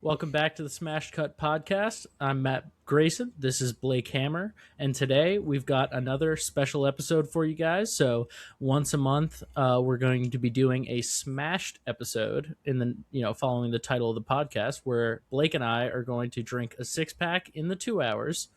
Welcome back to the Smash Cut podcast. I'm Matt Grayson. This is Blake Hammer, and today we've got another special episode for you guys. So once a month, we're going to be doing a Smashed episode in the following the title of the podcast, where Blake and I are going to drink a 6-pack in the 2 hours.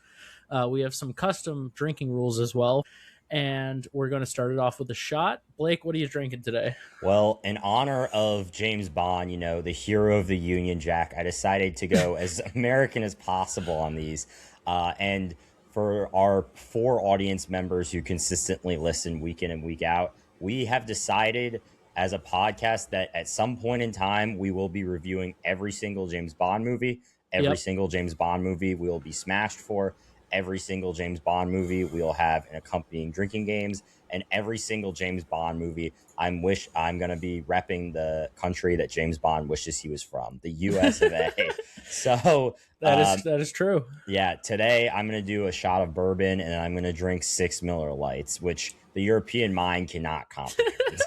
We have some custom drinking rules as well. And we're going to start it off with a shot. Blake, what are you drinking today? Well, in honor of James Bond, the hero of the Union Jack, I decided to go as American as possible on these. And for our 4 audience members who consistently listen week in and week out, we have decided as a podcast that at some point in time, we will be reviewing every single James Bond movie. Every single James Bond movie we will be smashed for. Every single James Bond movie we'll have an accompanying drinking games, and every single James Bond movie I'm going to be repping the country that James Bond wishes he was from, the US of A. So that is true. Yeah, today I'm going to do a shot of bourbon and I'm going to drink 6 Miller Lights, which the European mind cannot comprehend.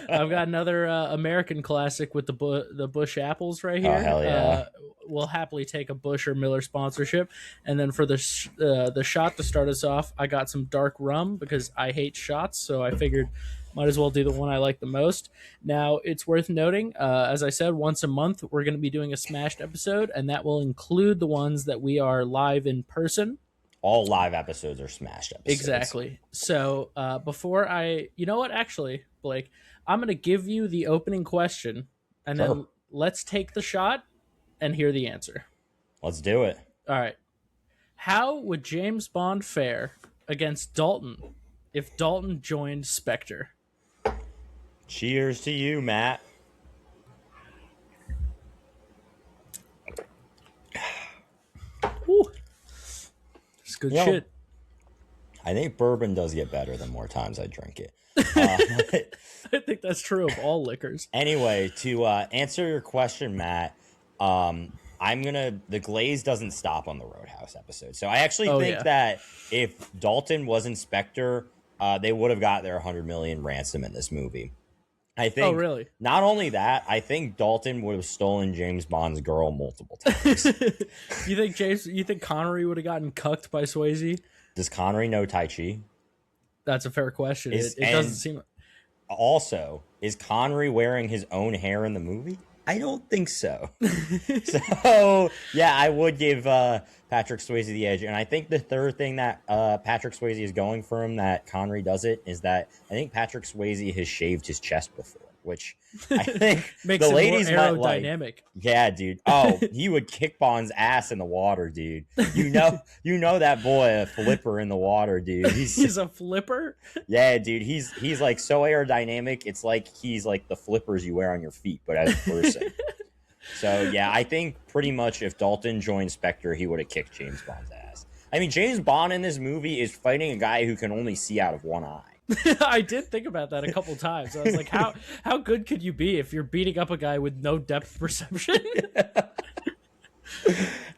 I've got another American classic with the Bush apples right here. Oh, hell yeah. We'll happily take a Bush or Miller sponsorship. And then for the shot to start us off, I got some dark rum because I hate shots. So I figured might as well do the one I like the most. Now, it's worth noting, as I said, once a month, we're going to be doing a Smashed episode, and that will include the ones that we are live in person. All live episodes are Smashed episodes. Exactly. So before you know what? Actually, Blake, I'm going to give you the opening question, and then let's take the shot and hear the answer. Let's do it. All right. How would James Bond fare against Dalton if Dalton joined Spectre? Cheers to you, Matt. Whew. It's good shit. I think bourbon does get better the more times I drink it. I think that's true of all liquors. Anyway, to answer your question, Matt, the glaze doesn't stop on the Roadhouse episode. So I actually think that if Dalton was Inspector, they would have got their 100 million ransom in this movie. I think. Oh, really? Not only that, I think Dalton would have stolen James Bond's girl multiple times. You think Connery would have gotten cucked by Swayze? Does Connery know Tai Chi? That's a fair question. It doesn't seem. Also, is Connery wearing his own hair in the movie? I don't think so. So, yeah, I would give Patrick Swayze the edge. And I think the third thing that Patrick Swayze is going for him that Connery does it is that I think Patrick Swayze has shaved his chest before, which I think makes the ladies more might aerodynamic. Like. Yeah, dude. Oh, he would kick Bond's ass in the water, dude. You know that boy a flipper in the water, dude. He's a flipper? Yeah, dude. He's like so aerodynamic. It's like he's like the flippers you wear on your feet, but as a person. So yeah, I think pretty much if Dalton joined Spectre, he would have kicked James Bond's ass. I mean, James Bond in this movie is fighting a guy who can only see out of one eye. I did think about that a couple times. I was like, how good could you be if you're beating up a guy with no depth perception?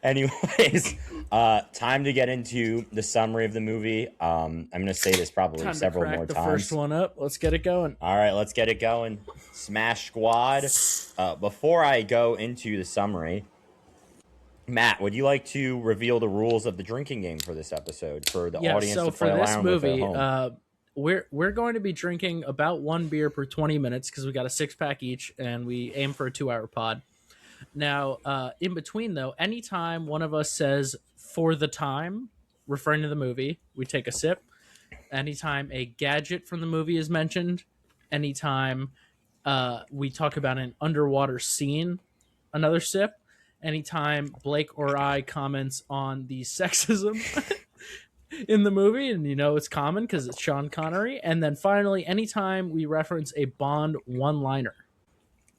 Anyways, time to get into the summary of the movie. I'm going to say this probably several more times. The first one up. Let's get it going. All right, let's get it going. Smash Squad. Before I go into the summary, Matt, would you like to reveal the rules of the drinking game for this episode for the audience to play along with at home? We're going to be drinking about 1 beer per 20 minutes because we got a 6-pack each, and we aim for a 2-hour pod. Now, in between, though, anytime one of us says "for the time," referring to the movie, we take a sip. Anytime a gadget from the movie is mentioned, anytime we talk about an underwater scene, another sip. Anytime Blake or I comments on the sexism in the movie, and it's common because it's Sean Connery. And then finally, anytime we reference a Bond one-liner.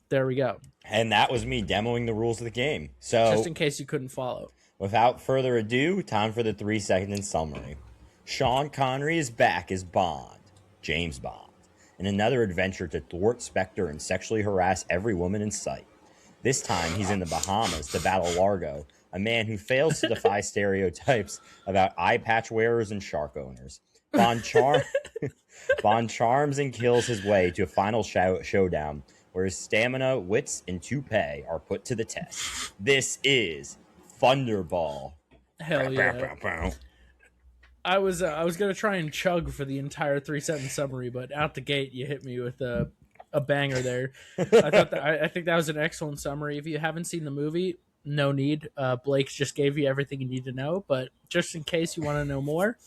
There we go. And that was me demoing the rules of the game. So, just in case you couldn't follow. Without further ado, time for the 3-second summary. Sean Connery is back as Bond, James Bond, in another adventure to thwart Spectre and sexually harass every woman in sight. This time, he's in the Bahamas to battle Largo, a man who fails to defy stereotypes about eye patch wearers and shark owners. Bond charms and kills his way to a final showdown where his stamina, wits, and toupee are put to the test. This is Thunderball. Hell yeah. I was gonna try and chug for the entire 3 sentence summary, but out the gate you hit me with a banger there. I think that was an excellent summary. If you haven't seen the movie, no need. Blake just gave you everything you need to know, but just in case you want to know more,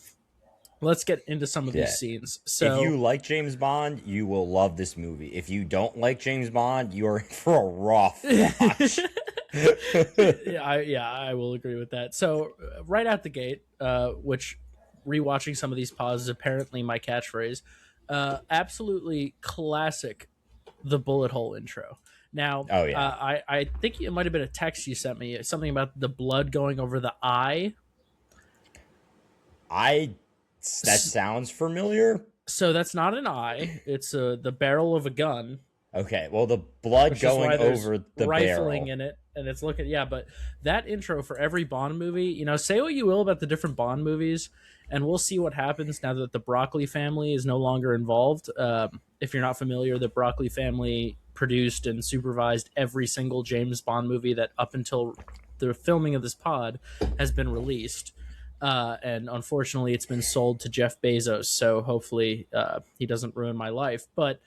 let's get into some of Yeah. these scenes. If So you like James Bond, you will love this movie. If you don't like James Bond, you are in for a rough watch. I will agree with that. So right out the gate, which rewatching some of these pauses is apparently my catchphrase. Absolutely classic, the bullet hole intro. Now, Oh, yeah. I think it might have been a text you sent me, something about the blood going over the eye. That sounds familiar. So that's not an eye; it's the barrel of a gun. Okay, well, the blood going over the rifling barrel. in it, and it's looking, yeah. But that intro for every Bond movie, you know, say what you will about the different Bond movies, and we'll see what happens now that the Broccoli family is no longer involved. If you're not familiar, the Broccoli family produced and supervised every single James Bond movie that up until the filming of this pod has been released. And unfortunately, it's been sold to Jeff Bezos. So hopefully, he doesn't ruin my life. But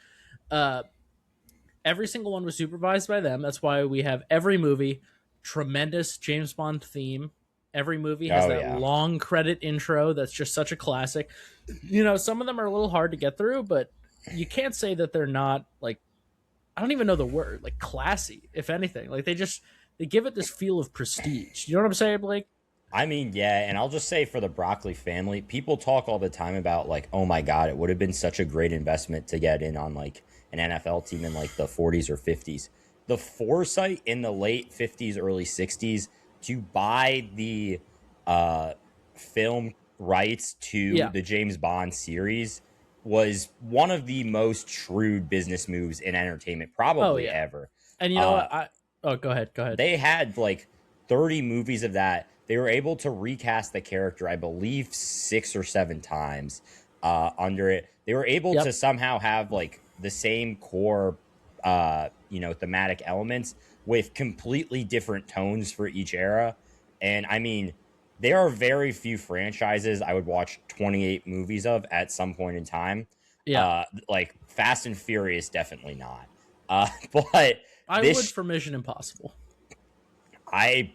every single one was supervised by them. That's why we have every movie tremendous James Bond theme. Every movie has long credit intro that's just such a classic. You know, some of them are a little hard to get through, but you can't say that they're not, like, I don't even know the word, like, classy, if anything. Like, they give it this feel of prestige. You know what I'm saying, Blake? I mean, yeah, and I'll just say for the Broccoli family, people talk all the time about, like, oh my God, it would have been such a great investment to get in on, like, an NFL team in, like, the 40s or 50s. The foresight in the late 50s, early 60s to buy the film rights to the James Bond series was one of the most shrewd business moves in entertainment probably ever. And you know what? Go ahead. They had, like, 30 movies of that. They were able to recast the character, I believe, 6 or 7 times under it. They were able to somehow have, like, the same core, thematic elements with completely different tones for each era. And, I mean, there are very few franchises I would watch 28 movies of at some point in time. Yeah. Like, Fast and Furious, definitely not. But I would for Mission Impossible. I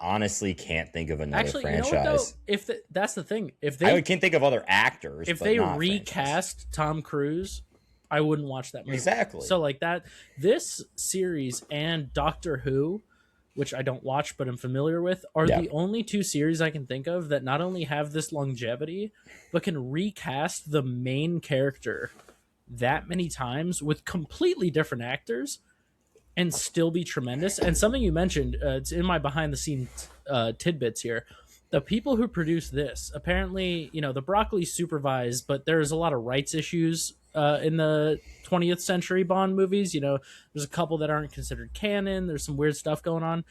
honestly can't think of another franchise. You know what, though? That's the thing. I can't think of other actors. If they recast Tom Cruise, I wouldn't watch that movie. Exactly. So like that, this series and Doctor Who, which I don't watch but I'm familiar with, are the only 2 series I can think of that not only have this longevity, but can recast the main character that many times with completely different actors and still be tremendous. And something you mentioned, it's in my behind the scenes tidbits here. The people who produced this, apparently, you know, the Broccoli supervised, but there's a lot of rights issues in the 20th century Bond movies. You know, there's a couple that aren't considered canon. There's some weird stuff going on.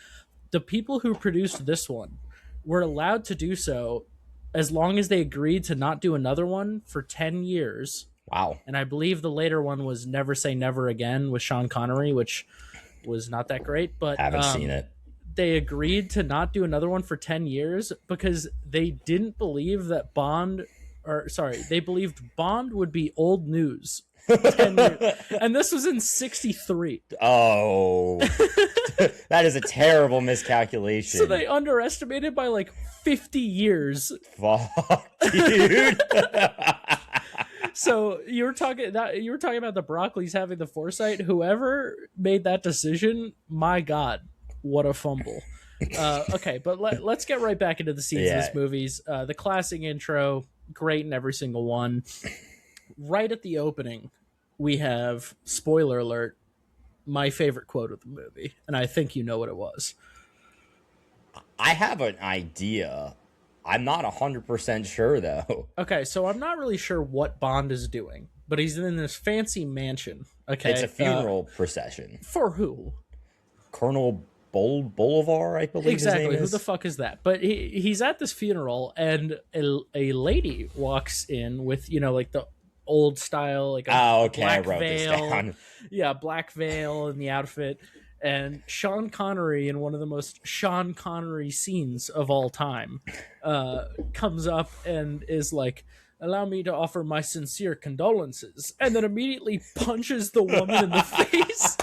The people who produced this one were allowed to do so as long as they agreed to not do another one for 10 years. Wow. And I believe the later one was Never Say Never Again with Sean Connery, which was not that great. But haven't seen it. They agreed to not do another one for 10 years because they didn't believe that they believed Bond would be old news 10 years. And this was in 63. Oh, that is a terrible miscalculation. So they underestimated by like 50 years. Fuck, dude. So you were talking about the Broccolis having the foresight. Whoever made that decision, my God, what a fumble. Okay, but let's get right back into the scenes of this movies. The classic intro, great in every single one. Right at the opening, we have, spoiler alert, my favorite quote of the movie, and I think you know what it was. I have an idea. I'm not 100% sure, though. Okay, so I'm not really sure what Bond is doing, but he's in this fancy mansion. Okay, it's a funeral procession. For who? Colonel Bolivar, I believe exactly. his name is. Who the fuck is that? But he's at this funeral, and a lady walks in with, you know, like the old style, like Oh, a okay. I black wrote this veil. down. Yeah, black veil in the outfit. And Sean Connery, in one of the most Sean Connery scenes of all time, comes up and is like, "Allow me to offer my sincere condolences," and then immediately punches the woman in the face.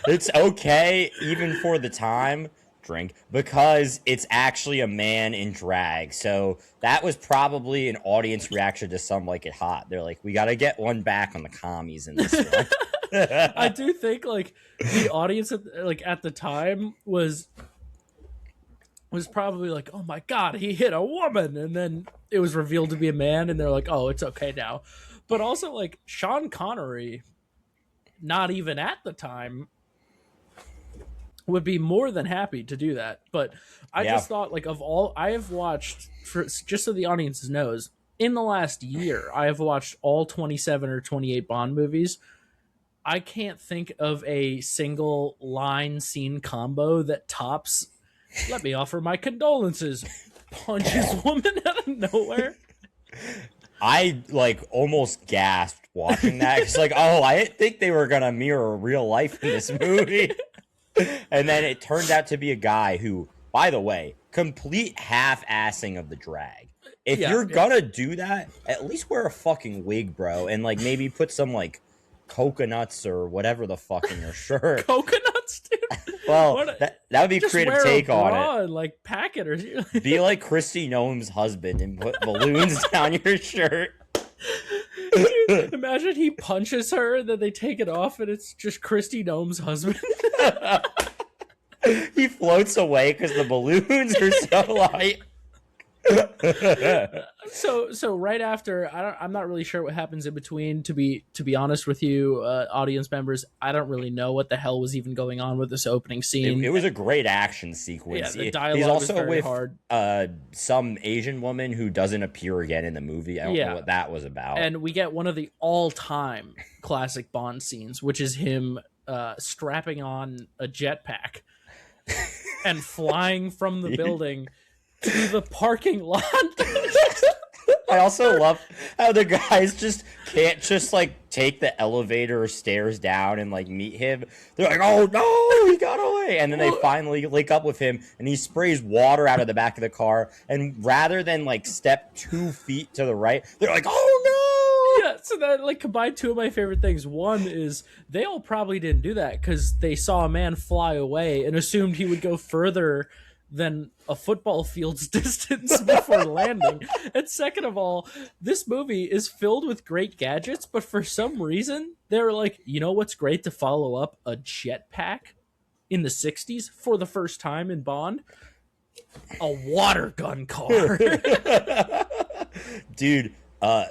It's okay, even for the time, drink, because it's actually a man in drag. So that was probably an audience reaction to Some Like It Hot. They're like, we got to get one back on the commies in this one. I do think like the audience at the time was probably like, "Oh my god, he hit a woman," and then it was revealed to be a man, and they're like, "Oh, it's okay now." But also, like Sean Connery, not even at the time, would be more than happy to do that. But I Yeah. just thought, like, of all I have watched, for just so the audience knows, in the last year, I have watched all 27 or 28 Bond movies. I can't think of a single line scene combo that tops "Let me offer my condolences," punches woman out of nowhere. I like almost gasped watching that. It's like, oh, I didn't think they were gonna mirror real life in this movie. And then it turned out to be a guy who, by the way, complete half-assing of the drag. If you're gonna do that, at least wear a fucking wig, bro, and like maybe put some like coconuts or whatever the fuck in your shirt. Coconuts, dude. Well, that would be a just creative wear take a bra on it. and like pack it or Be like Christy Noem's husband and put balloons down your shirt. Dude, imagine he punches her, then they take it off, and it's just Christy Noem's husband. He floats away because the balloons are so light. So right after, I'm not really sure what happens in between. To be honest with you, audience members, I don't really know what the hell was even going on with this opening scene. It was a great action sequence. Yeah, the dialogue He's also was very with hard. some Asian woman who doesn't appear again in the movie. I don't know what that was about. And we get one of the all-time classic Bond scenes, which is him strapping on a jetpack and flying from the building to the parking lot. I also love how the guys just can't just like take the elevator or stairs down and like meet him. They're like, "Oh no, he got away!" And then they finally link up with him, and he sprays water out of the back of the car. And rather than like step 2 feet to the right, they're like, "Oh no!" Yeah, so that like combined two of my favorite things. One is they all probably didn't do that because they saw a man fly away and assumed he would go further than a football field's distance before landing. And second of all, this movie is filled with great gadgets, but for some reason, they were like, you know what's great to follow up a jetpack in the 60s for the first time in Bond? A water gun car. Dude,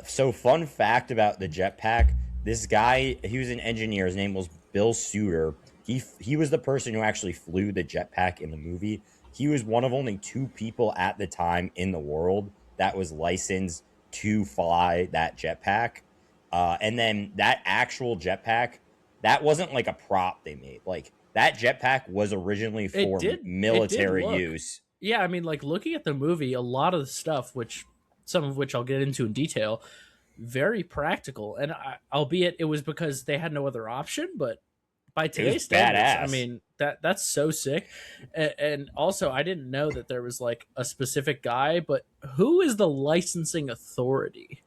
so fun fact about the jetpack, this guy, he was an engineer, his name was Bill Suter. He was the person who actually flew the jetpack in the movie. He was one of only 2 people at the time in the world that was licensed to fly that jetpack. And then that actual jetpack, that wasn't like a prop they made. Like, that jetpack was originally for military use. Yeah, I mean, like, looking at the movie, a lot of the stuff, some of which I'll get into in detail, very practical. And albeit it was because they had no other option, but by today's standards, badass. I mean, that's so sick. And also, I didn't know that there was like a specific guy, but who is the licensing authority?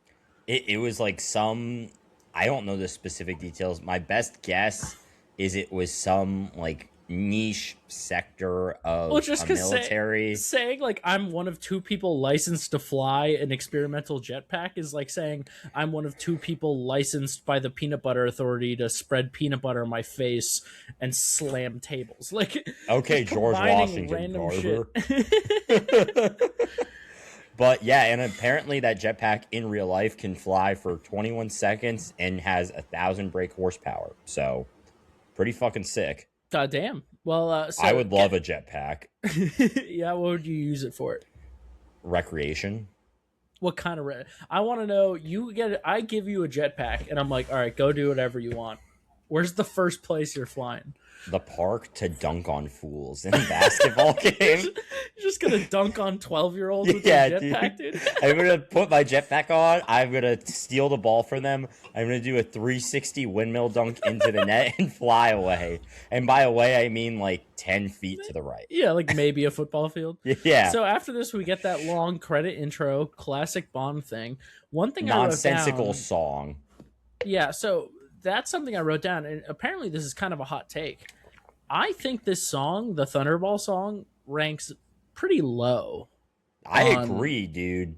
It was like I don't know the specific details. My best guess is it was some like niche sector of a military. Saying like I'm one of 2 people licensed to fly an experimental jetpack is like saying I'm one of 2 people licensed by the Peanut Butter Authority to spread peanut butter on my face and slam tables. Like, okay, George Washington Carver. But yeah, and apparently that jetpack in real life can fly for 21 seconds and has 1,000 brake horsepower. So pretty fucking sick. God damn. Well, so I would love a jetpack. Yeah, what would you use it for? Recreation. What kind of I want to know. I give you a jetpack, and I'm like, all right, go do whatever you want. Where's the first place you're flying? the park to dunk on fools in a basketball game. You're just gonna dunk on 12-year-olds with Yeah, their jetpack, dude. dude. I'm gonna put my jetpack on. I'm gonna steal the ball from them. I'm gonna do a 360 windmill dunk into the net and fly away. And by away, I mean like 10 feet to the right. Yeah, like maybe a football field. Yeah. So after this, we get that long credit intro, classic Bond thing. One thing I wrote Nonsensical down. song. Yeah, so that's something I wrote down, and apparently this is kind of a hot take. I think this song, the Thunderball song, ranks pretty low. I agree, dude.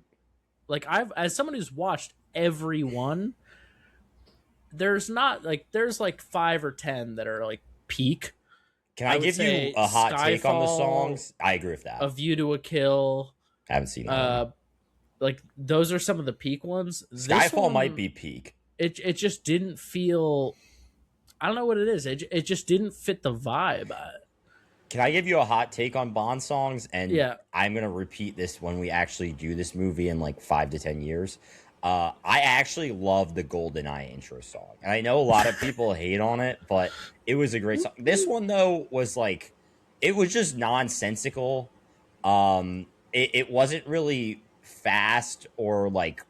Like as someone who's watched every one, there's not like there's like 5 or 10 that are like peak. Can I give you a hot take on the songs? I agree with that. A View to a Kill. I haven't seen that. Like those are some of the peak ones. Skyfall might be peak. It just didn't feel. I don't know what it is. It just didn't fit the vibe. Can I give you a hot take on Bond songs? And yeah, I'm gonna repeat this when we actually do this movie in like 5 to 10 years. I actually love the GoldenEye intro song, and I know a lot of people hate on it, but it was a great song. This one though was like, it was just nonsensical. It wasn't really fast or like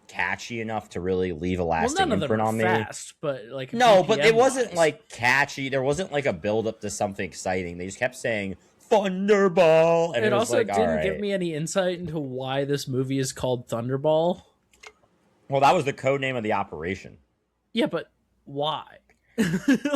catchy enough to really leave a lasting imprint on me. Fast, but like no, but it wasn't like catchy. There wasn't like a build up to something exciting. They just kept saying Thunderball, and it was also like, didn't give me any insight into why this movie is called Thunderball. Well, that was the code name of the operation. Yeah, but why?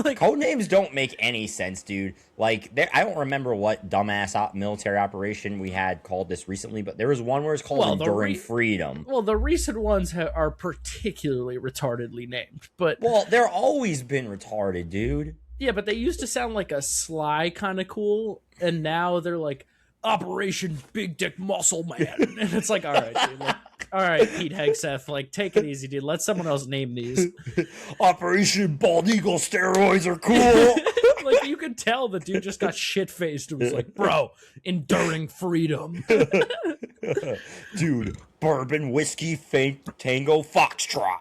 Like, code names don't make any sense, dude. Like, I don't remember what dumbass military operation we had called this recently, but there was one where it's called Enduring Freedom. Well, the recent ones are particularly retardedly named, but well, they're always been retarded, dude. Yeah, but they used to sound like a sly kind of cool, and now they're like Operation Big Dick Muscle Man, and it's like, all right, dude, like, all right, Pete Hegseth, like, take it easy, dude. Let someone else name these. Operation Bald Eagle steroids are cool. Like, you could tell the dude just got shit faced. It was like, bro, Enduring Freedom, dude. Bourbon Whiskey Tango Foxtrot.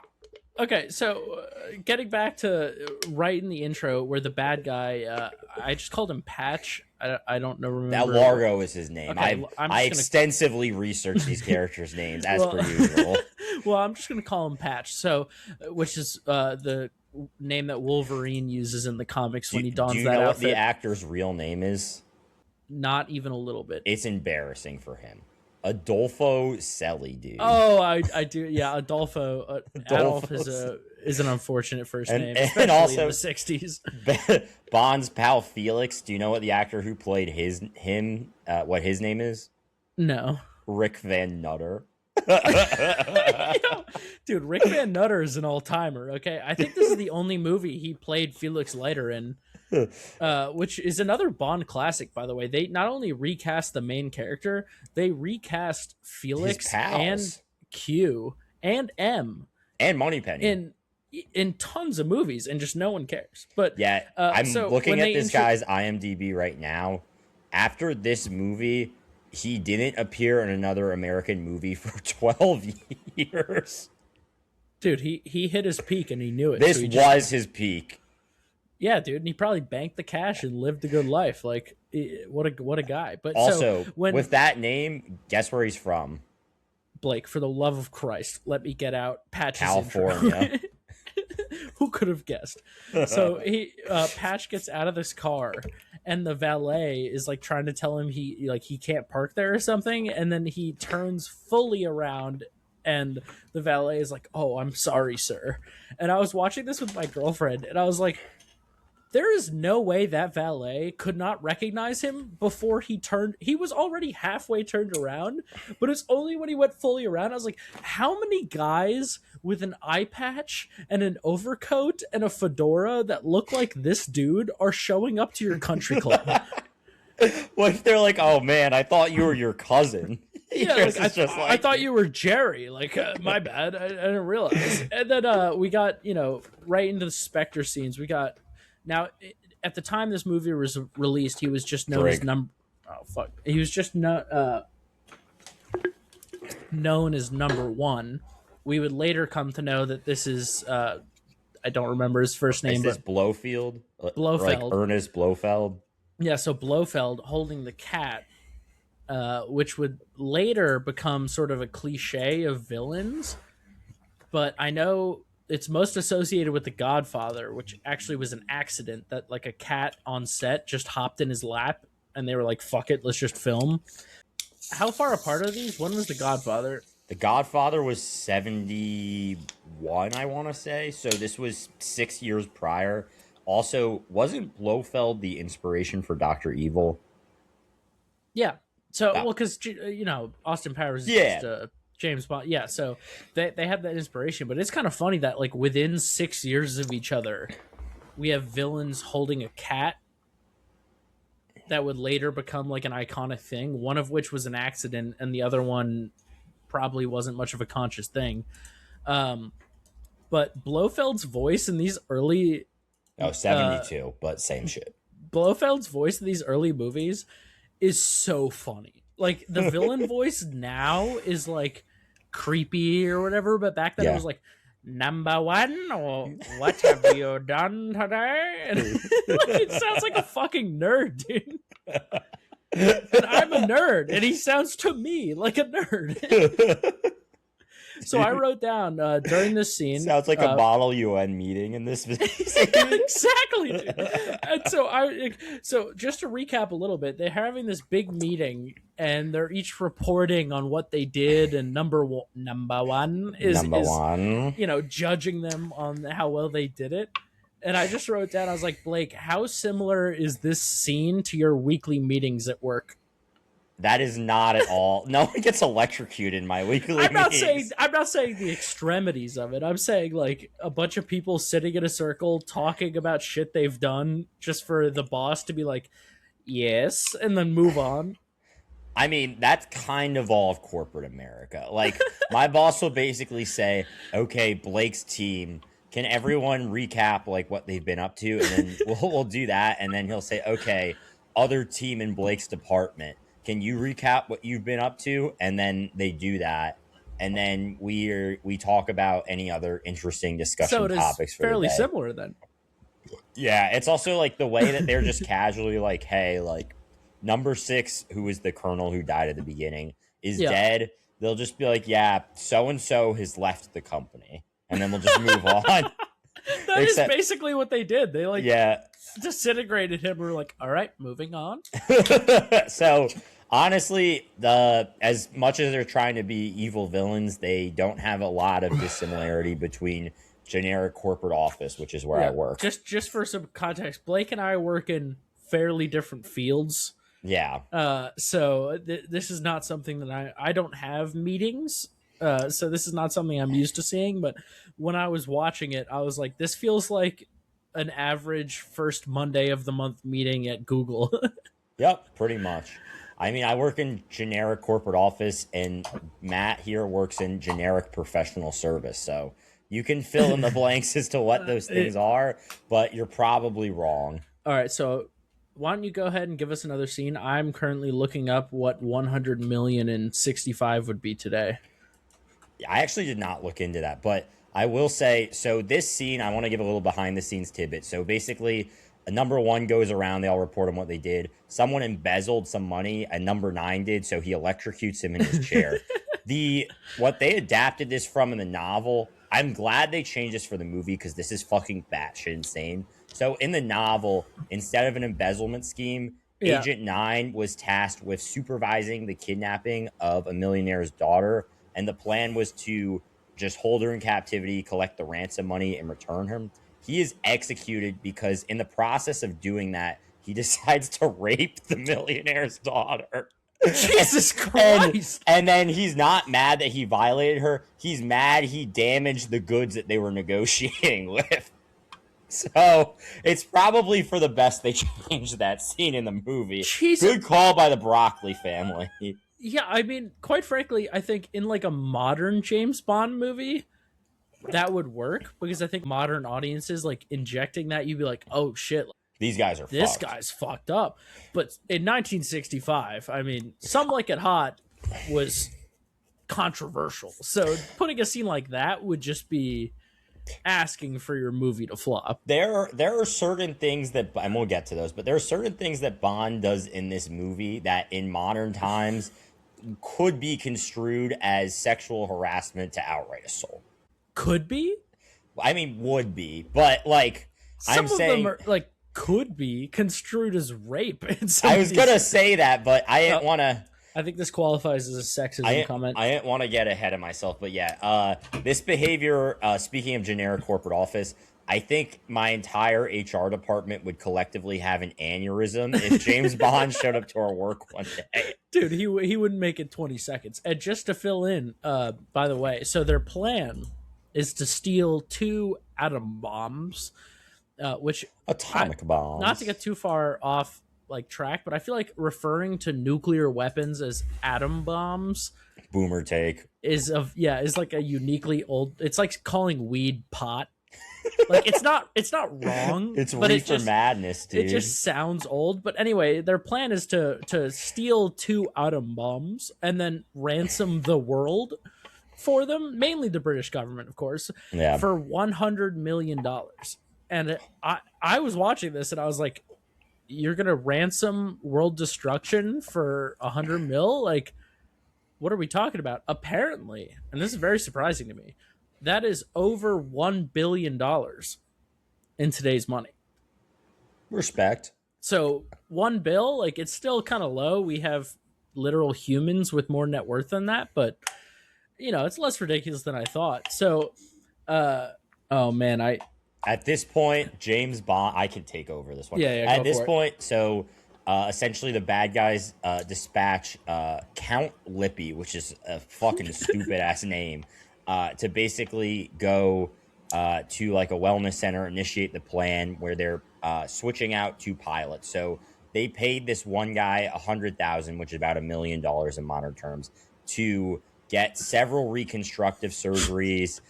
Okay, so getting back to right in the intro where the bad guy, I just called him Patch. I don't know. Remember that Largo is his name. Okay, I extensively researched these characters' names as per usual. Well, I'm just gonna call him Patch. So, which is the name that Wolverine uses in the comics when he dons that outfit. Do you know what the actor's real name is? Not even a little bit. It's embarrassing for him. Adolfo Celli, dude. Oh, I do. Yeah, Adolfo. Adolf is an unfortunate first name, and also in the '60s. Bond's pal Felix. Do you know what the actor who played him? What his name is? No. Rick Van Nutter. Dude, Rick Van Nutter is an all-timer. Okay, I think this is the only movie he played Felix Leiter in. Which is another Bond classic, by the way. They not only recast the main character, they recast Felix and Q and M and Moneypenny in tons of movies, and just no one cares. But yeah, I'm looking at this guy's IMDb right now. After this movie, he didn't appear in another American movie for 12 years. Dude, he hit his peak and he knew it. This was his peak. Yeah, dude, and he probably banked the cash and lived a good life. Like, what a guy. But also, with that name, guess where he's from? Blake, for the love of Christ, let me get out Patch's California. Who could have guessed? So Patch gets out of this car, and the valet is like trying to tell him he can't park there or something, and then he turns fully around. And the valet is like, "Oh, I'm sorry, sir." And I was watching this with my girlfriend, and I was like, there is no way that valet could not recognize him before he turned. He was already halfway turned around, but it's only when he went fully around. I was like, how many guys with an eye patch and an overcoat and a fedora that look like this dude are showing up to your country club? Like, they're like, oh man, I thought you were your cousin. Yeah, like, I thought you were Jerry. Like, my bad, I didn't realize. And then we got, right into the Spectre scenes. We got. Now, at the time this movie was released, he was just known as He was just known as number one. We would later come to know that this is, I I don't remember his first name, Is this but Blofeld? Like Blofeld. Ernest Blofeld? Yeah, so Blofeld holding the cat, which would later become sort of a cliche of villains. But I know it's most associated with The Godfather, which actually was an accident that like a cat on set just hopped in his lap and they were like, fuck it, let's just film. How far apart are these? When was The Godfather? The Godfather was 71, I want to say. So this was 6 years prior. Also, wasn't Blofeld the inspiration for Dr. Evil? Yeah. So, Uh, well, because, Austin Powers is yeah. just a James Bond. Yeah. So they have that inspiration, but it's kind of funny that like within 6 years of each other, we have villains holding a cat that would later become like an iconic thing, one of which was an accident and the other one probably wasn't much of a conscious thing. Um, but Blofeld's voice in these early Oh, uh, 72, but same shit. Blofeld's voice in these early movies is so funny. Like the villain voice now is like creepy or whatever, but back then it Yeah. was like number one or what have you done today? And like, it sounds like a fucking nerd, dude. And I'm a nerd, and he sounds to me like a nerd. So I wrote down during this scene. Sounds like a Model UN meeting in this video. Exactly, dude. And so just to recap a little bit, they're having this big meeting, and they're each reporting on what they did, and number one is judging them on how well they did it. And I just wrote down, I was like, Blake, how similar is this scene to your weekly meetings at work? That is not at all. No one gets electrocuted in my weekly I'm not meetings. saying the extremities of it. I'm saying like a bunch of people sitting in a circle talking about shit they've done just for the boss to be like, yes, and then move on. I mean, that's kind of all of corporate America. Like, my boss will basically say, okay, Blake's team, can everyone recap like what they've been up to? And then we'll do that. And then he'll say, okay, other team in Blake's department, can you recap what you've been up to? And then they do that. And then we talk about any other interesting discussion topics for the day. Fairly similar then. Yeah, it's also like the way that they're just casually like, hey, like number 6, who was the colonel who died at the beginning, is dead. They'll just be like, yeah, so-and-so has left the company. And then we'll just move on. That is basically what they did. They like disintegrated him. We're like, all right, moving on. So honestly, as much as they're trying to be evil villains, they don't have a lot of dissimilarity between generic corporate office, which is where I work. Just for some context, Blake and I work in fairly different fields. Yeah. So this is not something that I don't have meetings. So this is not something I'm used to seeing. But when I was watching it, I was like, this feels like an average first Monday of the month meeting at Google. Yep, pretty much. I mean, I work in generic corporate office, and Matt here works in generic professional service. So you can fill in the blanks as to what those things are, but you're probably wrong. All right, so why don't you go ahead and give us another scene? I'm currently looking up what 100 million and 65 would be today. I actually did not look into that, but I will say, so this scene, I want to give a little behind the scenes tidbit. So basically, a number 1 goes around, they all report on what they did. Someone embezzled some money, and number 9 did, so he electrocutes him in his chair. What they adapted this from in the novel, I'm glad they changed this for the movie because this is fucking batshit insane. So in the novel, instead of an embezzlement scheme, Agent 9 was tasked with supervising the kidnapping of a millionaire's daughter, and the plan was to just hold her in captivity, collect the ransom money, and return her. He is executed because in the process of doing that, he decides to rape the millionaire's daughter. Jesus Christ. And then he's not mad that he violated her. He's mad he damaged the goods that they were negotiating with. So it's probably for the best they changed that scene in the movie. Jesus. Good call by the Broccoli family. Yeah, I mean, quite frankly, I think in like a modern James Bond movie, that would work because I think modern audiences like injecting that, you'd be like, oh shit, these guys are this guy's fucked up. But in 1965, I mean, Some Like It Hot was controversial. So putting a scene like that would just be asking for your movie to flop. There are certain things that, and we'll get to those, but there are certain things that Bond does in this movie that in modern times could be construed as sexual harassment to outright assault. Could be. I mean, would be, but like Some of them are like could be construed as rape. I was gonna say that, but I didn't want to. I think this qualifies as a sexism comment. I didn't want to get ahead of myself, but yeah, this behavior. Speaking of generic corporate office, I think my entire HR department would collectively have an aneurysm if James Bond showed up to our work one day. Dude, he wouldn't make it 20 seconds. And just to fill in, by the way, so their plan is to steal 2 atom bombs, which atomic bombs. Not to get too far off like track, but I feel like referring to nuclear weapons as atom bombs, boomer take, is like a uniquely old. It's like calling weed pot. Like it's not wrong. It's reefer madness, dude. It just sounds old. But anyway, their plan is to steal 2 atom bombs and then ransom the world for them, mainly the British government, of course, for $100 million. And I was watching this and I was like, you're gonna ransom world destruction for 100 mil? Like, what are we talking about? Apparently, and this is very surprising to me, that is over $1 billion in today's money. Respect. So 1 bill, like, it's still kind of low. We have literal humans with more net worth than that, but you know, it's less ridiculous than I thought. So, oh man, at this point, James Bond, I can take over this one. Yeah, at this point, so essentially the bad guys dispatch Count Lippy, which is a fucking stupid ass name, to basically go to like a wellness center, initiate the plan where they're switching out 2 pilots. So they paid this one guy $100,000, which is about $1 million in modern terms, to get several reconstructive surgeries.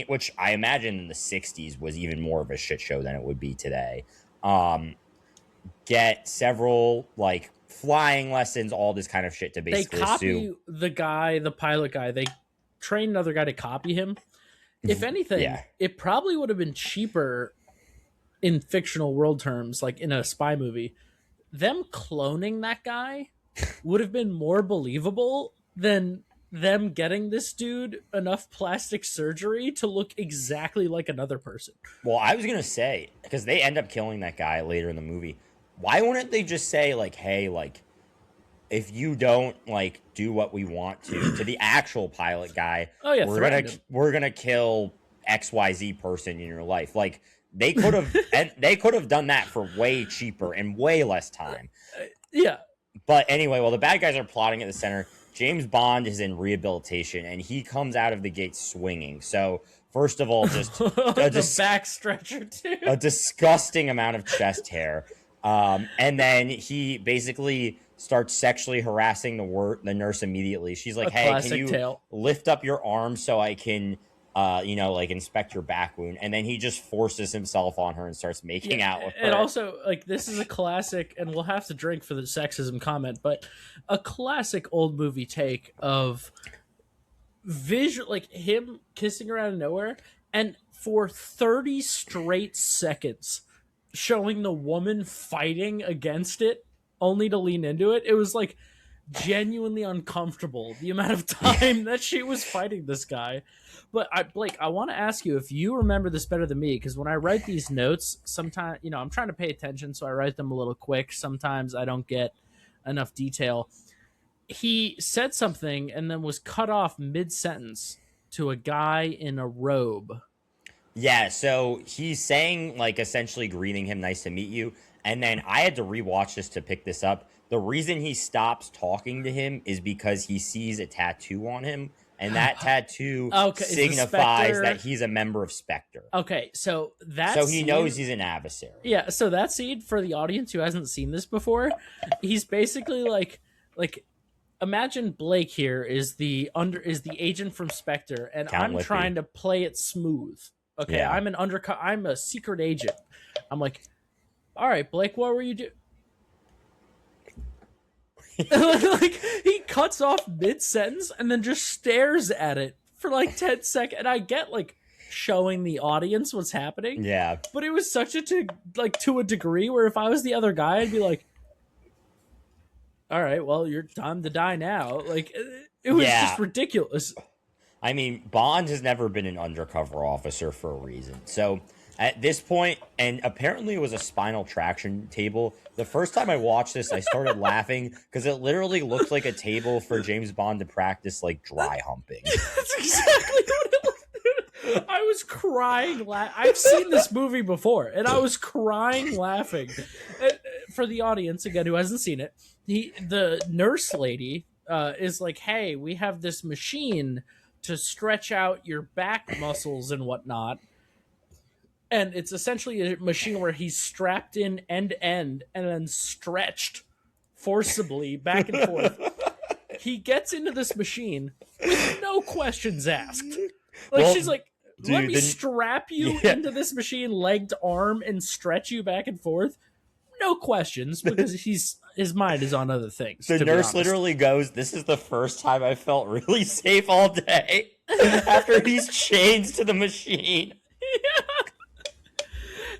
Which I imagine in the 60s was even more of a shit show than it would be today. Get several like flying lessons, all this kind of shit to basically they copy the pilot guy. They train another guy to copy him. If anything, it probably would have been cheaper in fictional world terms, like in a spy movie. Them cloning that guy would have been more believable than them getting this dude enough plastic surgery to look exactly like another person. Well, I was gonna say, because they end up killing that guy later in the movie, why wouldn't they just say like, hey, like, if you don't like do what we want to the actual pilot guy, we're gonna kill XYZ person in your life. Like they could have and they could have done that for way cheaper and way less time. Yeah. But anyway, while the bad guys are plotting at the center, James Bond is in rehabilitation, and he comes out of the gate swinging. So, first of all, just the back stretcher, too. A disgusting amount of chest hair. And then he basically starts sexually harassing the nurse immediately. She's like, hey, can you lift up your arm so I can, like inspect your back wound? And then he just forces himself on her and starts making out with her. And also, like, this is a classic, and we'll have to drink for the sexism comment, but a classic old movie take of visual, like him kissing her out of nowhere, and for 30 straight seconds showing the woman fighting against it only to lean into it. It was like genuinely uncomfortable, the amount of time that she was fighting this guy. But Blake, I want to ask you if you remember this better than me, because when I write these notes, sometimes, I'm trying to pay attention, so I write them a little quick. Sometimes I don't get enough detail. He said something and then was cut off mid-sentence to a guy in a robe. Yeah, so he's saying, like, essentially greeting him, nice to meet you. And then I had to rewatch this to pick this up. The reason he stops talking to him is because he sees a tattoo on him. And that tattoo signifies that he's a member of Spectre. Okay, so he knows he's an adversary. Yeah, so that scene, for the audience who hasn't seen this before, he's basically like imagine Blake here is the agent from Spectre, and Count I'm Lippy. Trying to play it smooth. Okay, yeah. I'm a secret agent. I'm like, all right, Blake, what were you doing? Like, he cuts off mid-sentence and then just stares at it for like 10 seconds. And I get, like, showing the audience what's happening. Yeah. But it was such to a degree where if I was the other guy, I'd be like, all right, well, you're time to die now. Like, it was just Yeah. ridiculous. I mean, Bond has never been an undercover officer for a reason. So at this point, and apparently it was a spinal traction table. The first time I watched this, I started laughing because it literally looked like a table for James Bond to practice like dry humping. That's exactly what it was. I was crying. I've seen this movie before, and I was crying laughing. For the audience again who hasn't seen it, the nurse lady is like, "Hey, we have this machine to stretch out your back muscles and whatnot." And it's essentially a machine where he's strapped in end to end and then stretched forcibly back and forth. He gets into this machine with no questions asked. Like, well, she's like, let me strap you into this machine, leg to arm, and stretch you back and forth. No questions, because his mind is on other things. The nurse literally goes, "This is the first time I felt really safe all day." After he's chained to the machine. Yeah.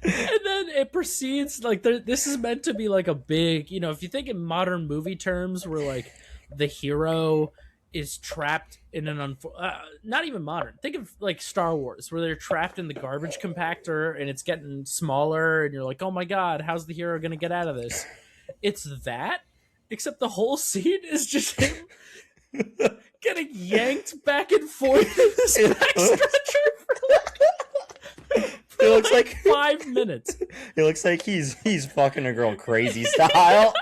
And then it proceeds, like, this is meant to be like a big, if you think in modern movie terms where like the hero is trapped in an not even modern, think of like Star Wars where they're trapped in the garbage compactor and it's getting smaller and you're like, oh my god, how's the hero gonna get out of this? It's that, except the whole scene is just him getting yanked back and forth in this back stretcher for it looks like 5 minutes. It looks like he's fucking a girl crazy style.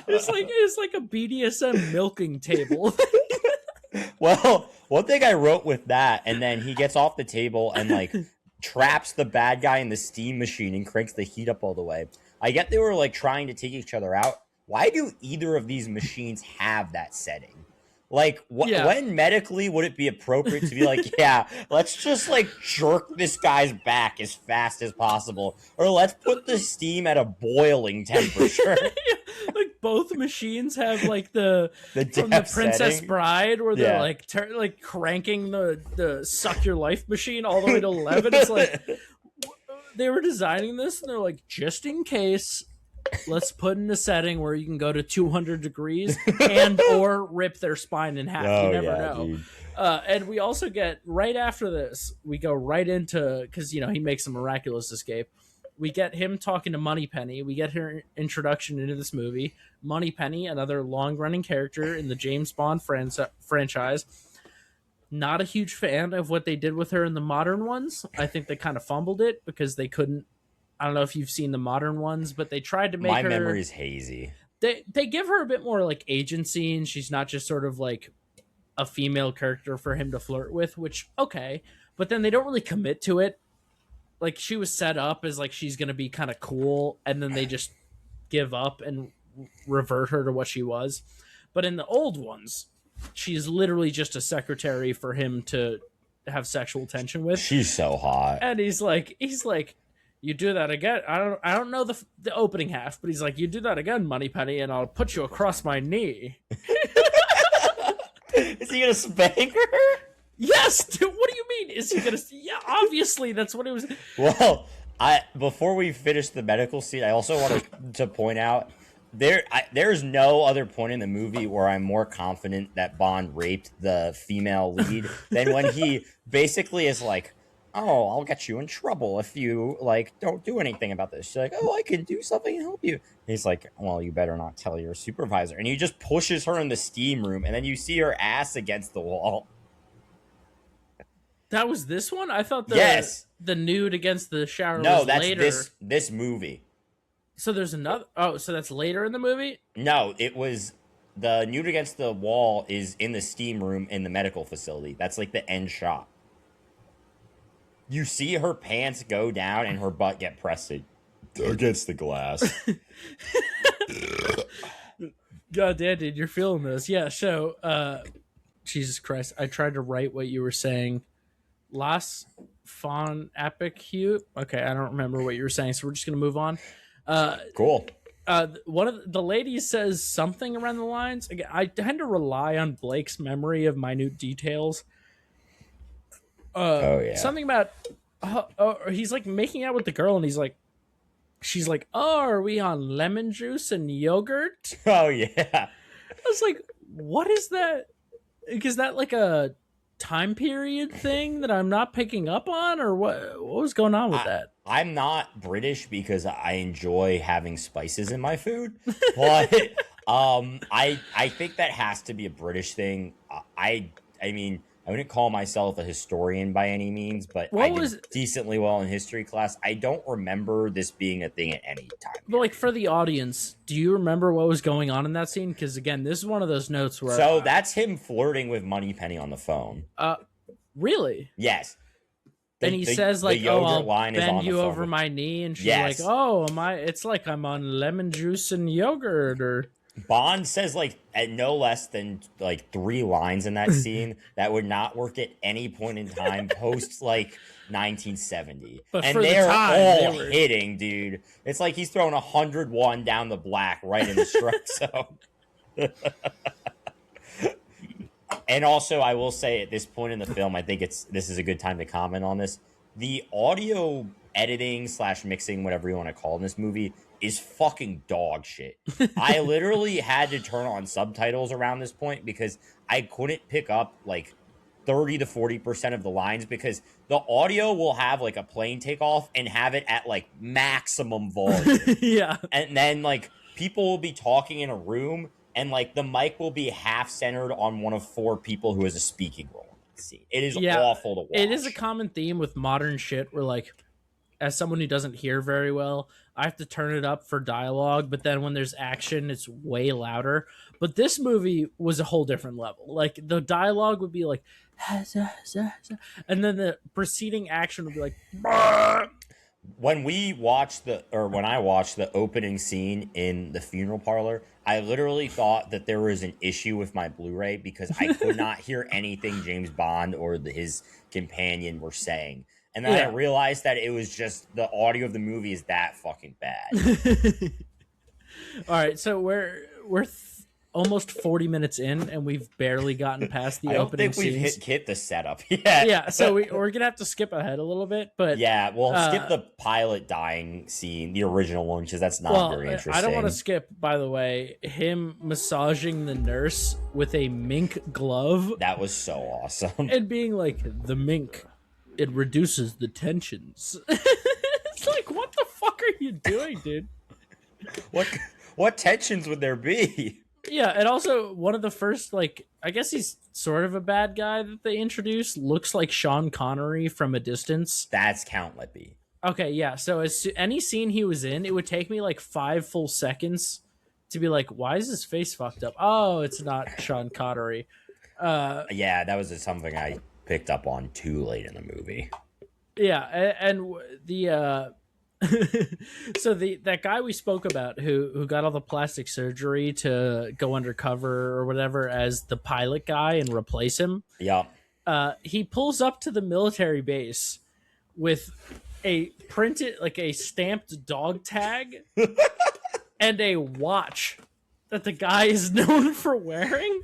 It's like a BDSM milking table. Well, one thing I wrote with that, and then he gets off the table and like traps the bad guy in the steam machine and cranks the heat up all the way. I get they were like trying to take each other out. Why do either of these machines have that setting? Like, when medically would it be appropriate to be like, yeah, let's just like jerk this guy's back as fast as possible, or let's put the steam at a boiling temperature? Like both machines have like the from the Princess setting. Bride, where they're like cranking the suck your life machine all the way to 11. It's like they were designing this, and they're like, just in case, let's put in a setting where you can go to 200 degrees and or rip their spine in half. You never know. And we also get, right after this, we go right into, because, he makes a miraculous escape. We get him talking to Moneypenny. We get her introduction into this movie. Moneypenny, another long-running character in the James Bond franchise. Not a huge fan of what they did with her in the modern ones. I think they kind of fumbled it because they couldn't. I don't know if you've seen the modern ones, but they tried to make her... My memory's hazy. They give her a bit more like agency, and she's not just sort of like a female character for him to flirt with, which, okay. But then they don't really commit to it. Like, she was set up as like she's going to be kind of cool, and then they just give up and revert her to what she was. But in the old ones, she's literally just a secretary for him to have sexual tension with. She's so hot. And he's like, you do that again. I don't know the opening half, but he's like, you do that again, Moneypenny, and I'll put you across my knee. Is he gonna spank her? Yes, dude, what do you mean? Is he gonna? Yeah, obviously that's what it was. Well, before we finish the medical scene, I also wanted to point out there's no other point in the movie where I'm more confident that Bond raped the female lead than when he basically is like, "Oh, I'll get you in trouble if you like don't do anything about this." She's like, "Oh, I can do something and help you." And he's like, "Well, you better not tell your supervisor." And he just pushes her in the steam room, and then you see her ass against the wall. That was this one? I thought the nude against the shower was later. No, that's this movie. So there's another... Oh, so that's later in the movie? No, it was... The nude against the wall is in the steam room in the medical facility. That's like the end shot. You see her pants go down and her butt get pressed against the glass. God damn, dude, you're feeling this. Yeah, so... Jesus Christ, I tried to write what you were saying. Las Fon Epic Hue. Okay, I don't remember what you were saying, so we're just gonna move on. Cool. One of the ladies says something around the lines. Again, I tend to rely on Blake's memory of minute details. Oh yeah. Something about he's like making out with the girl, and she's like, "Oh, are we on lemon juice and yogurt?" Oh yeah. I was like, "What is that? Is that like a time period thing that I'm not picking up on, or what? What was going on with I that?" I'm not British because I enjoy having spices in my food, but I think that has to be a British thing. I mean I wouldn't call myself a historian by any means, but I What did was decently well in history class. I don't remember this being a thing at any time But like period. for the audience, do you remember what was going on in that scene? Because again, this is one of those notes where, So that's him flirting with Moneypenny on the phone. uh, really, Yes, and he says the like, "Oh, yogurt I'll line is bend on the you phone over with. my knee," and she's like, Yes, "Oh, am I? It's like I'm on lemon juice and yogurt." Or Bond says like at no less than like three lines in that scene that would not work at any point in time post like 1970, but and for the they're time, they all were hitting, dude. It's like he's throwing 101 down the black right in the strike zone. And also, I will say at this point in the film, I think this is a good time to comment on this. The audio editing slash mixing, whatever you want to call in this movie, is fucking dog shit. I literally had to turn on subtitles around this point because I couldn't pick up like 30 to 40% of the lines because the audio will have like a plane take off and have it at like maximum volume. yeah, And then like people will be talking in a room and like the mic will be half centered on one of four people who has a speaking role in that scene. It is yeah. awful to watch. It is a common theme with modern shit where like, as someone who doesn't hear very well, I have to turn it up for dialogue, but then when there's action, it's way louder. But this movie was a whole different level. Like the dialogue would be like, and then the preceding action would be like, When I watched the opening scene in the funeral parlor, I literally thought that there was an issue with my Blu-ray because I could not hear anything James Bond or his companion were saying. And then I yeah. realized that it was just the audio of the movie is that fucking bad. All right, so we're almost 40 minutes in, and we've barely gotten past the I don't opening think we've scenes. hit the setup yet. Yeah, so we're gonna have to skip ahead a little bit, but Yeah, well, skip the pilot dying scene, the original one, because that's not very interesting. I don't want to skip, by the way, him massaging the nurse with a mink glove That was so awesome. and being like, the mink, it reduces the tensions. It's like, what the fuck are you doing, dude? What tensions would there be? Yeah, and also one of the first, like, I guess he's sort of a bad guy that they introduced, looks like Sean Connery from a distance. That's Count Lippy. Okay, yeah, so any scene he was in, it would take me like 5 full seconds to be like, why is his face fucked up? Oh, it's not Sean Connery. Yeah, that was something I picked up on too late in the movie. Yeah, and the so that guy we spoke about who got all the plastic surgery to go undercover or whatever as the pilot guy and replace him. Yeah. He pulls up to the military base with a printed, like a stamped dog tag and a watch that the guy is known for wearing.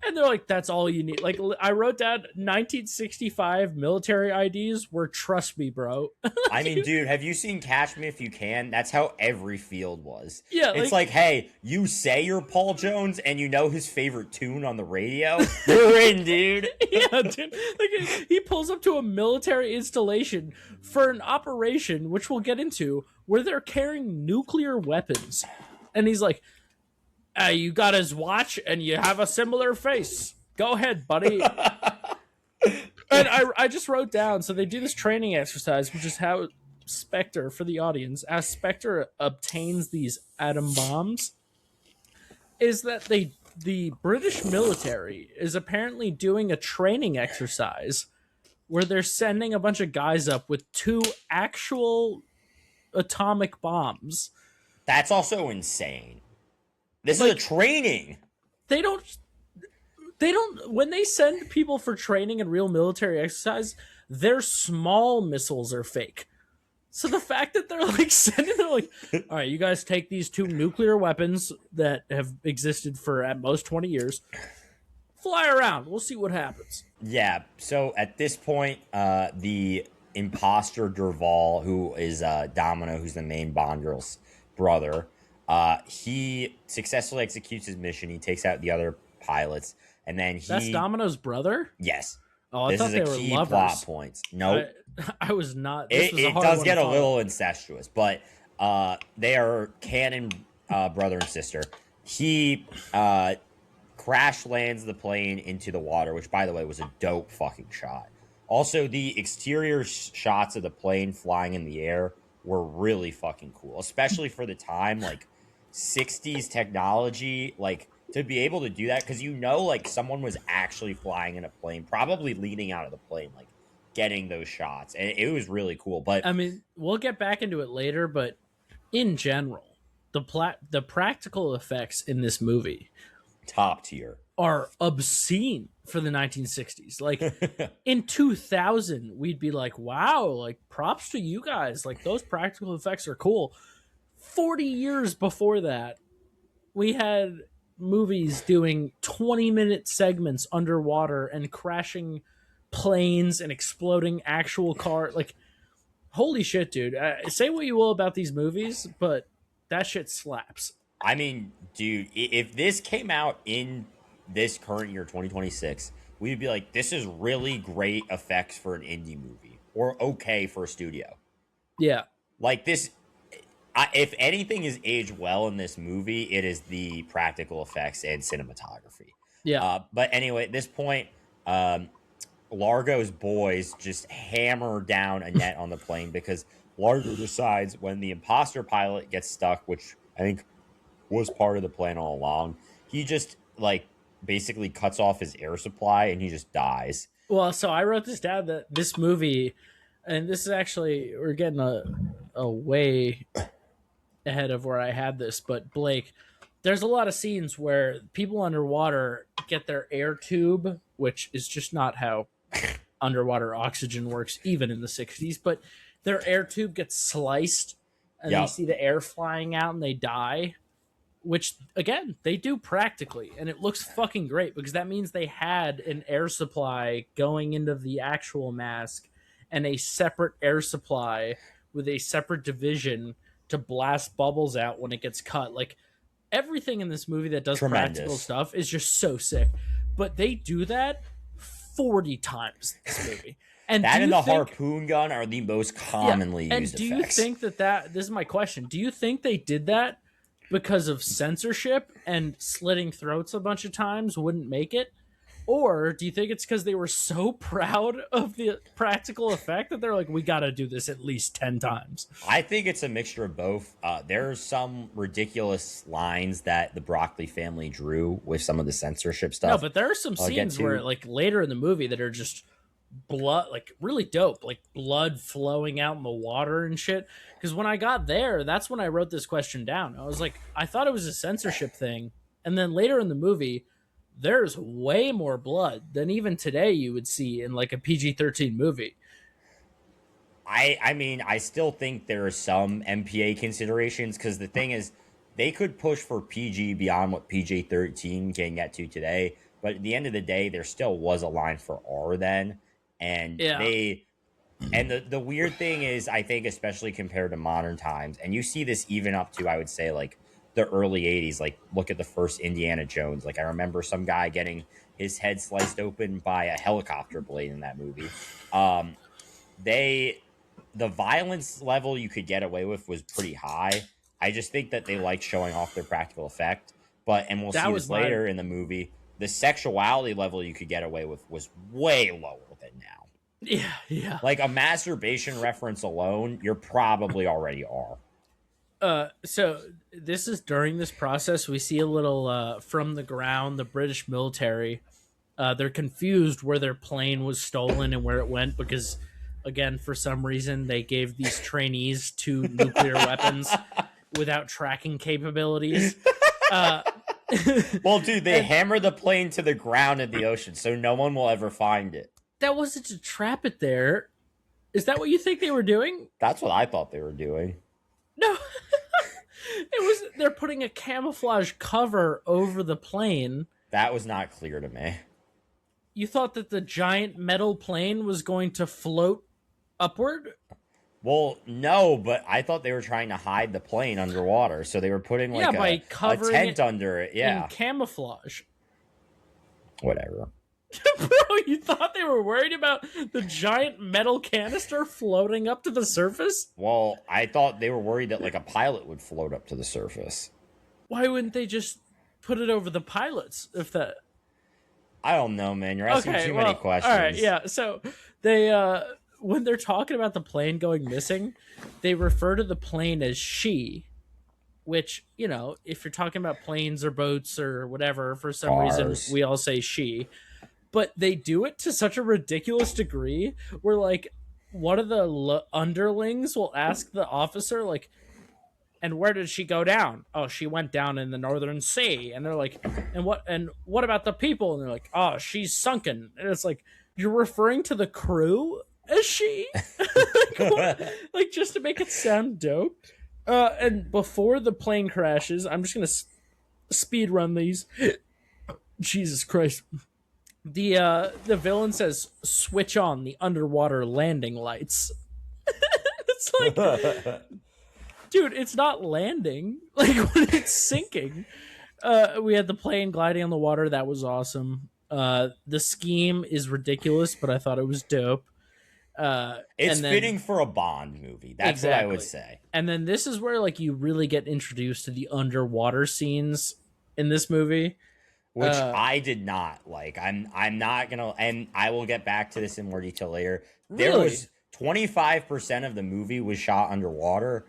And they're like, that's all you need. Like, I wrote down 1965 military IDs were, trust me, bro. I mean, dude, have you seen Catch Me If You Can? That's how every field was. Yeah, It's like, hey, you say you're Paul Jones and you know his favorite tune on the radio? You're in, dude. Yeah, dude. Like, he pulls up to a military installation for an operation, which we'll get into, where they're carrying nuclear weapons. And he's like, you got his watch and you have a similar face. Go ahead, buddy. And I just wrote down, so they do this training exercise, which is how Spectre, for the audience, as Spectre obtains these atom bombs, is that the British military is apparently doing a training exercise where they're sending a bunch of guys up with 2 actual atomic bombs. That's also insane. This Like, is a training. They don't when they send people for training and real military exercise, their small missiles are fake. So the fact that they're like they're like, all right, you guys take these 2 nuclear weapons that have existed for at most 20 years, fly around. We'll see what happens. Yeah. So at this point, the imposter Derval, who is Domino, who's the main Bond girl's brother, he successfully executes his mission. He takes out the other pilots, and then That's he, Domino's brother. yes, Oh, I this thought is a they were key plot lovers. point. I Nope. I was not. This It, was a it hard does one to get a follow. little incestuous, but they are canon brother and sister. He crash lands the plane into the water, which, by the way, was a dope fucking shot. Also, the exterior shots of the plane flying in the air were really fucking cool, especially for the time, like 60s technology, like to be able to do that, because like someone was actually flying in a plane, probably leaning out of the plane, like getting those shots, and it was really cool. But I mean, we'll get back into it later, but in general, the practical effects in this movie top tier. are obscene for the 1960s. Like in 2000, we'd be like, "Wow, like props to you guys. Like those practical effects are cool." 40 years before that, we had movies doing 20-minute segments underwater and crashing planes and exploding actual car. Like holy shit, dude. Say what you will about these movies, but that shit slaps. I mean, dude, if this came out in this current year, 2026, we'd be like, this is really great effects for an indie movie, or okay for a studio. Yeah. Like this, if anything is aged well in this movie, it is the practical effects and cinematography. Yeah. But anyway, at this point, Largo's boys just hammer down Annette on the plane because Largo decides when the imposter pilot gets stuck, which I think was part of the plan all along, he just like basically cuts off his air supply and he just dies. Well, so I wrote this down that this movie, and this is actually, we're getting a way ahead of where I had this, but Blake, there's a lot of scenes where people underwater get their air tube, which is just not how underwater oxygen works, even in the 60s, but their air tube gets sliced and you Yep. see the air flying out and they die, which again they do practically, and it looks fucking great because that means they had an air supply going into the actual mask and a separate air supply with a separate division to blast bubbles out when it gets cut. Like everything in this movie that does Tremendous. practical stuff is just so sick, but they do that 40 times this movie. And that and the harpoon gun are the most commonly used and do effects. you think that this is my question, do you think they did that because of censorship and slitting throats a bunch of times wouldn't make it? Or do you think it's because they were so proud of the practical effect that they're like, we got to do this at least 10 times? I think it's a mixture of both. There's some ridiculous lines that the Broccoli family drew with some of the censorship stuff. No, but there are some scenes where, like, later in the movie that are just blood, like, really dope, like blood flowing out in the water and shit. Because when I got there, that's when I wrote this question down. I was like, I thought it was a censorship thing. And then later in the movie, there's way more blood than even today you would see in like a PG-13 movie. I mean, I still think there are some MPA considerations because the thing is, they could push for PG beyond what PG-13 can get to today. But at the end of the day, there still was a line for R then. And the weird thing is, I think, especially compared to modern times, and you see this even up to, I would say, like, the early 80s, like look at the first Indiana Jones. Like I remember some guy getting his head sliced open by a helicopter blade in that movie. The violence level you could get away with was pretty high. I just think that they liked showing off their practical effect. And we'll see this later in the movie, the sexuality level you could get away with was way lower than now. Yeah. Like a masturbation reference alone, you're probably already are. So this is during this process we see a little from the ground, the British military, they're confused where their plane was stolen and where it went because again for some reason they gave these trainees 2 nuclear weapons without tracking capabilities. Well, dude, they hammered the plane to the ground in the ocean so no one will ever find it. That wasn't to trap it there. Is that what you think they were doing? That's what I thought they were doing. No. They're putting a camouflage cover over the plane. That was not clear to me. You thought that the giant metal plane was going to float upward? Well, no, but I thought they were trying to hide the plane underwater, so they were putting Yeah, like by a covering tent it under it. in Yeah, camouflage. whatever. Bro, you thought they were worried about the giant metal canister floating up to the surface? Well, I thought they were worried that like a pilot would float up to the surface. Why wouldn't they just put it over the pilots if that I don't know, man. You're asking Okay, too many well, all right, questions. yeah. So they when they're talking about the plane going missing, they refer to the plane as she, which, you know, if you're talking about planes or boats or whatever, for some reason Cars. we all say she. But they do it to such a ridiculous degree where like one of the underlings will ask the officer like, and where did she go down? Oh, she went down in the Northern Sea. And they're like, and what about the people? And they're like, oh, she's sunken. And it's like, you're referring to the crew as she? Like just to make it sound dope. And before the plane crashes, I'm just gonna speed run these. Jesus Christ. The villain says, switch on the underwater landing lights. It's like, dude, it's not landing. Like when it's sinking. We had the plane gliding on the water. That was awesome. The scheme is ridiculous, but I thought it was dope. It's And then fitting for a Bond movie. That's what I would exactly. say. And then this is where like you really get introduced to the underwater scenes in this movie. Which I did not like. I'm not gonna, and I will get back to this in more detail later. There Really? was 25% of the movie was shot underwater.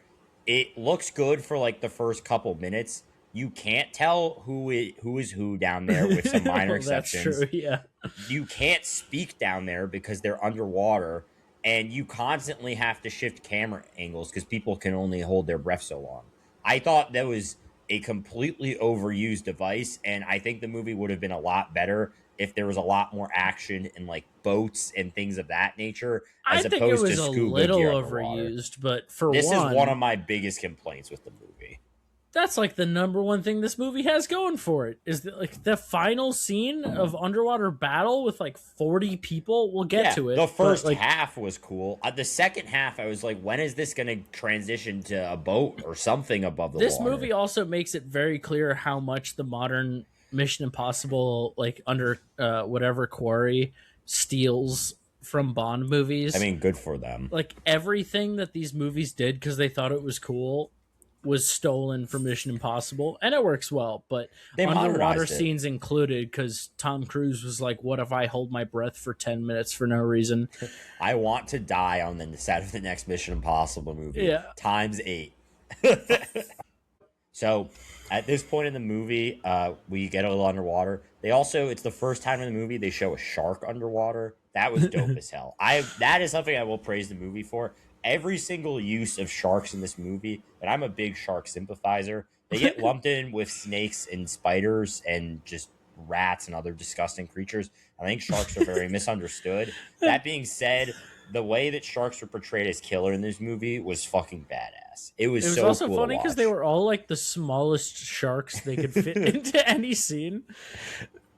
It looks good for like the first couple minutes. You can't tell who is who down there, with some minor Well, that's exceptions. true. Yeah. You can't speak down there because they're underwater, and you constantly have to shift camera angles because people can only hold their breath so long. I thought that was a completely overused device, and I think the movie would have been a lot better if there was a lot more action in like boats and things of that nature, I as think it opposed to was a scuba little gear underwater. overused, but for This is one of one, my biggest complaints with the movie. that's like the number one thing this movie has going for it is that like the final scene of underwater battle with like 40 people. We'll get Yeah, to it. the first like half was cool. The second half, I was like, when is this going to transition to a boat or something above the this water? movie also makes it very clear how much the modern Mission Impossible, like under whatever quarry, steals from Bond movies. I mean, good for them. Like everything that these movies did because they thought it was cool was stolen from Mission Impossible, and it works well. But They underwater modernized it. scenes included because Tom Cruise was like, "What if I hold my breath for 10 minutes for no reason?" I want to die on the set of the next Mission Impossible movie. Yeah. Times 8. So at this point in the movie, we get a little underwater. They also, it's the first time in the movie they show a shark underwater. That was dope as hell. That is something I will praise the movie for. Every single use of sharks in this movie, and I'm a big shark sympathizer. They get lumped in with snakes and spiders and just rats and other disgusting creatures. I think sharks are very misunderstood. That being said, the way that sharks were portrayed as killer in this movie was fucking badass. It was It was so also cool funny because they were all like the smallest sharks they could fit into any scene.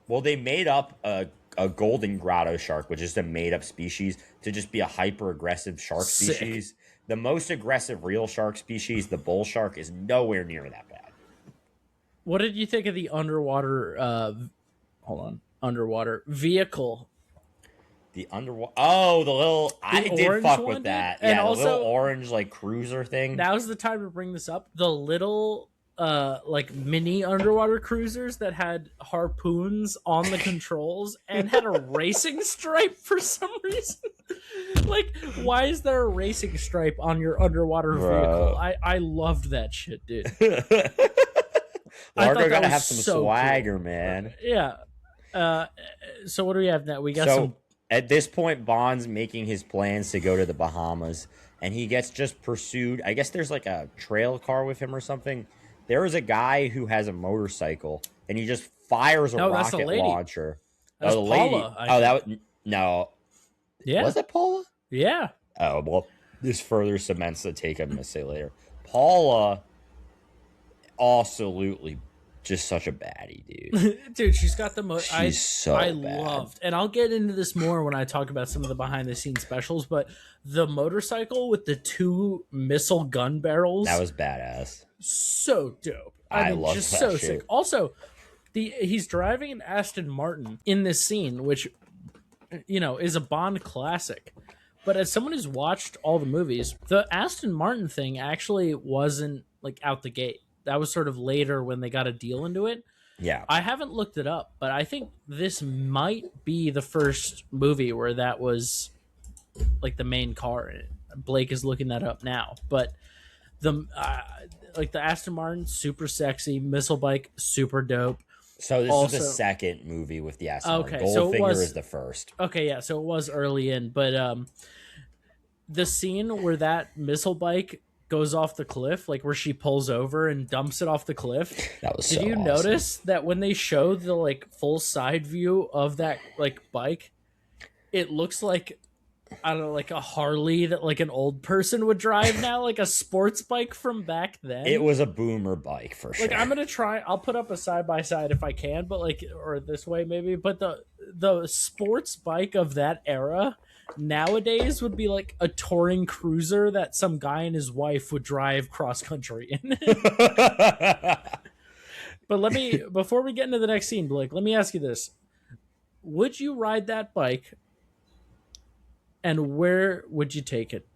Well, they made up a golden grotto shark, which is a made up species, to just be a hyper aggressive shark Sick. species. The most aggressive real shark species, the bull shark, is nowhere near that bad. What did you think of the underwater? Underwater vehicle. The underwater. Oh, the little. I did orange fuck one with did? that. And Yeah, the also- little orange like cruiser thing. Now's the time to bring this up. The little like mini underwater cruisers that had harpoons on the controls and had a racing stripe for some reason. Like, why is there a racing stripe on your underwater vehicle? I loved that shit, dude. Largo that gotta was have some so swagger, cool. man. Yeah. So what do we have now? We got So some. at this point, Bond's making his plans to go to the Bahamas, and he gets just pursued. I guess there's like a trail car with him or something. There is a guy who has a motorcycle, and he just fires a No, that's the rocket lady. launcher. That's the lady. Paula, I That was no. Yeah. Was it Paula? Yeah. Oh well, this further cements the take I'm gonna say later. Paula absolutely just such a baddie, dude. Dude, she's got the most. She's I so bad. loved, and I'll get into this more when I talk about some of the behind the scenes specials. But the motorcycle with the 2 missile gun barrels, That was badass. so dope. I mean, love just that so shit. sick. Also, he's driving an Aston Martin in this scene, which is a Bond classic. But as someone who's watched all the movies, the Aston Martin thing actually wasn't like out the gate. That was sort of later when they got a deal into it. Yeah. I haven't looked it up, but I think this might be the first movie where that was like the main car. Blake is looking that up now, but the the Aston Martin, super sexy, missile bike, super dope. So this Also- is the second movie with the Aston Martin. Okay, so it Goldfinger was- is the first. Okay, yeah, so it was early in, but the scene where that missile bike goes off the cliff, like where she pulls over and dumps it off the cliff. That was Did so you awesome. notice that when they show the like full side view of that like bike, it looks like, I don't know, like a Harley that like an old person would drive now, like a sports bike from back then. It was a boomer bike for sure. Like I'm gonna try. I'll put up a side by side if I can, but like, or this way maybe. But the sports bike of that era nowadays would be like a touring cruiser that some guy and his wife would drive cross country in. But let me, before we get into the next scene, Blake, let me ask you this: would you ride that bike, and where would you take it?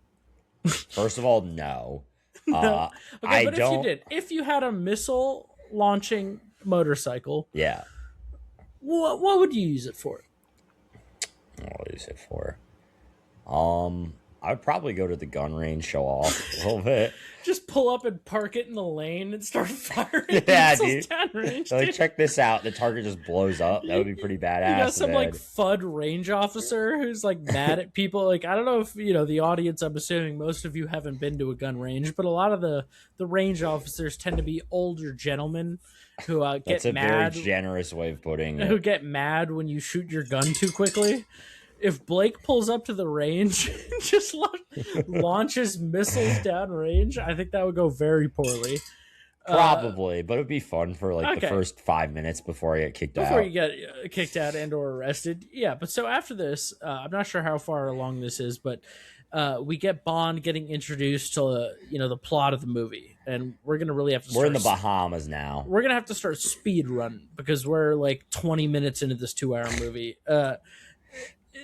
First of all, no. Okay, I but don't. if you had a missile launching motorcycle, Yeah. what would you use it for? What is it for? I'd probably go to the gun range, show off a little bit. Just pull up and park it in the lane and start firing Yeah, missiles dude. downrange. So like, dude. check this out. The target just blows up. That would be pretty badass. You got some and like then- FUD range officer who's like mad at people. Like, I don't know if the audience. I'm assuming most of you haven't been to a gun range, but a lot of the range officers tend to be older gentlemen who That's get a mad. very generous way of putting Who it. get mad when you shoot your gun too quickly. If Blake pulls up to the range and just launches missiles downrange, I think that would go very poorly. Probably, but it'd be fun for like the okay. first 5 minutes before I get kicked Before out. you get kicked out and or arrested. Yeah, but so after this, I'm not sure how far along this is, but we get Bond getting introduced to the plot of the movie, and we're gonna really have to. We're in the Bahamas now. We're gonna have to start speed run because we're like 20 minutes into this 2-hour movie.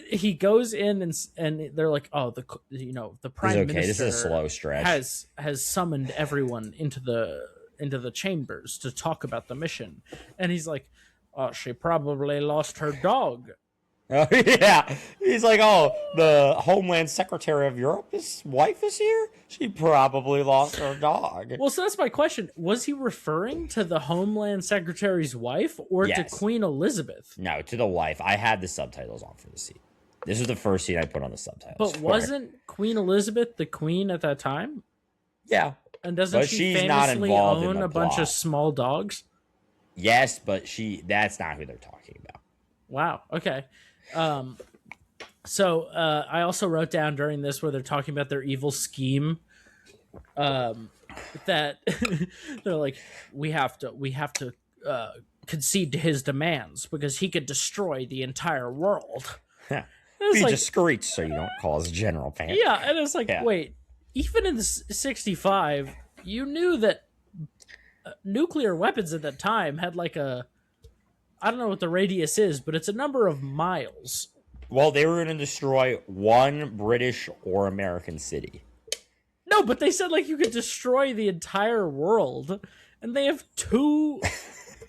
He goes in and they're like, oh, the prime It's okay. minister This is a slow stretch. has summoned everyone into the chambers to talk about the mission, and he's like, oh, she probably lost her dog. Oh, yeah. He's like, oh, the Homeland Secretary of Europe's wife is here? She probably lost her dog. Well, so that's my question. Was he referring to the Homeland Secretary's wife or to Yes. Queen Elizabeth? No, to the wife. I had the subtitles on for the scene. This was the first scene I put on the subtitles. But for. wasn't Queen Elizabeth the queen at that time? Yeah. And doesn't But she she's not famously involved in own the a bunch plot. of small dogs? Yes, but that's not who they're talking about. Wow. Okay. So I also wrote down during this where they're talking about their evil scheme. That they're like, we have to concede to his demands because he could destroy the entire world. It's Be like, discreet so you don't cause general panic. yeah, and it's like, Yeah. wait, even in the 65, you knew that nuclear weapons at that time had like I don't know what the radius is, but it's a number of miles. Well, they were going to destroy one British or American city. No, but they said like you could destroy the entire world, and they have 2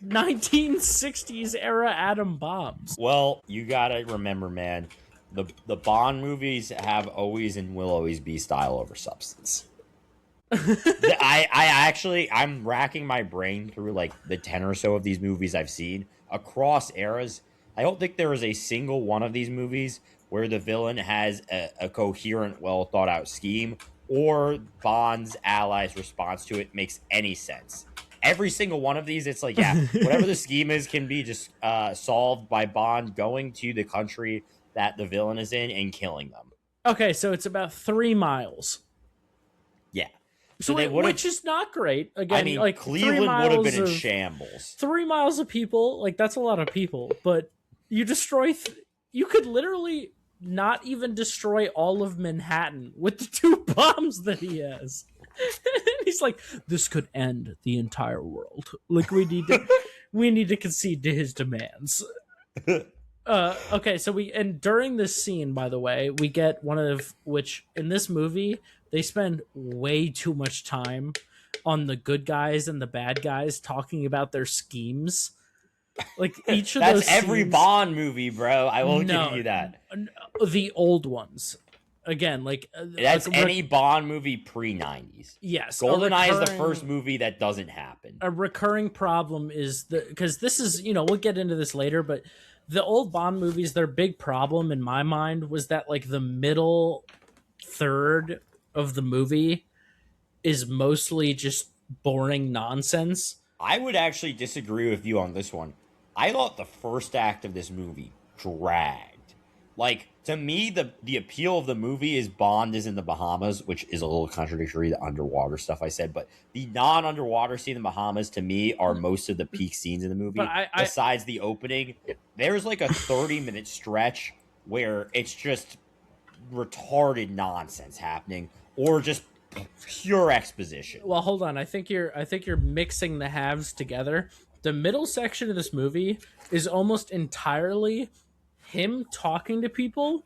1960s era atom bombs. Well, you gotta remember, man, the Bond movies have always and will always be style over substance. I'm racking my brain through like the 10 or so of these movies I've seen across eras. I don't think there is a single one of these movies where the villain has a coherent, well thought out scheme, or Bond's allies' response to it makes any sense. Every single one of these, it's like, yeah, whatever the scheme is can be just solved by Bond going to the country that the villain is in and killing them. Okay, so it's about 3 miles. Yeah. So they would have. which is not great. Again, I mean, like Cleveland would have been in shambles. 3 miles of people, like that's a lot of people. But you destroy. You could literally not even destroy all of Manhattan with the 2 bombs that he has. He's like, this could end the entire world. Like we need to concede to his demands. Okay, so and during this scene, by the way, we get one of which in this movie they spend way too much time on the good guys and the bad guys talking about their schemes. Like each of those That's every scenes, Bond movie, bro. I won't give you that. the old ones. Again, that's any Bond movie pre-90s. Yes, GoldenEye is the first movie that doesn't happen. A recurring problem is because this is, we'll get into this later, but the old Bond movies, their big problem in my mind was that like the middle third of the movie is mostly just boring nonsense. I would actually disagree with you on this one. I thought the first act of this movie dragged. Like, to me, the appeal of the movie is Bond is in the Bahamas, which is a little contradictory to the underwater stuff I said, but the non-underwater scene in the Bahamas, to me, are most of the peak scenes in the movie. Besides the opening, there's like a 30-minute stretch where it's just retarded nonsense happening, or just pure exposition. Well, hold on. I think you're mixing the halves together. The middle section of this movie is almost entirely him talking to people,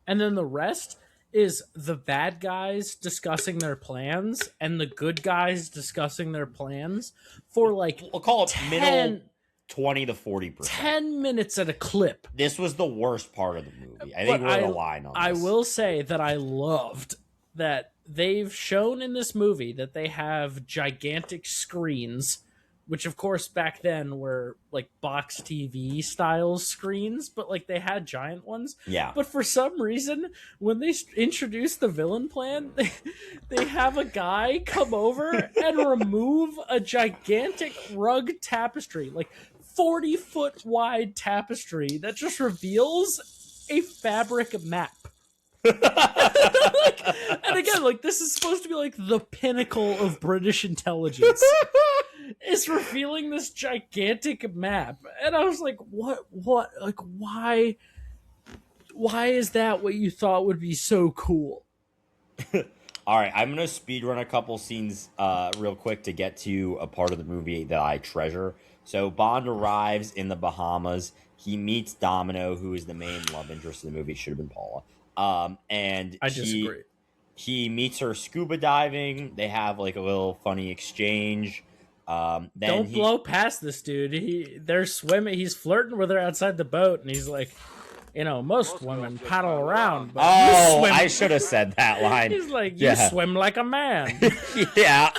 and then the rest is the bad guys discussing their plans and the good guys discussing their plans for like, we'll call it middle 20 to 40%. 10 minutes at a clip. This was the worst part of the movie. I think we're in a line on this. I will say that I loved that they've shown in this movie that they have gigantic screens, which of course back then were like box TV style screens, but like they had giant ones. Yeah. But for some reason, when they introduce the villain plan, they have a guy come over and remove a gigantic rug tapestry, like 40-foot wide tapestry that just reveals a fabric map. And again, like this is supposed to be like the pinnacle of British intelligence. Is revealing this gigantic map, and I was like, what like why is that what you thought would be so cool? All right, I'm gonna speed run a couple scenes real quick to get to a part of the movie that I treasure. So Bond arrives in the Bahamas. He meets Domino, who is the main love interest in the movie. It should have been Paula. And I disagree. He meets her scuba diving. They have like a little funny exchange. Don't blow past this dude. They're swimming. He's flirting with her outside the boat, and he's like, most women paddle around. But you swim. I should have said that line. He's like, you swim like a man. Yeah.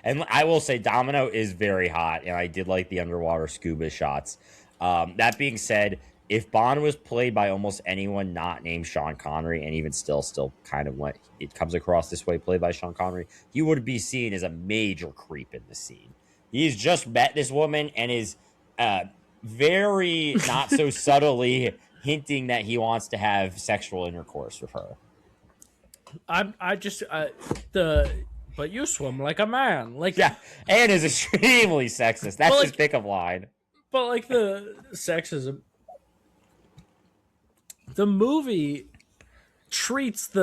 And I will say Domino is very hot, and I did like the underwater scuba shots. That being said, if Bond was played by almost anyone not named Sean Connery, and even still kind of what it comes across this way, played by Sean Connery, he would be seen as a major creep in the scene. He's just met this woman and is very not so subtly hinting that he wants to have sexual intercourse with her. But you swim like a man, like yeah, and is extremely sexist. That's his pickup line. But like the sexism. The movie treats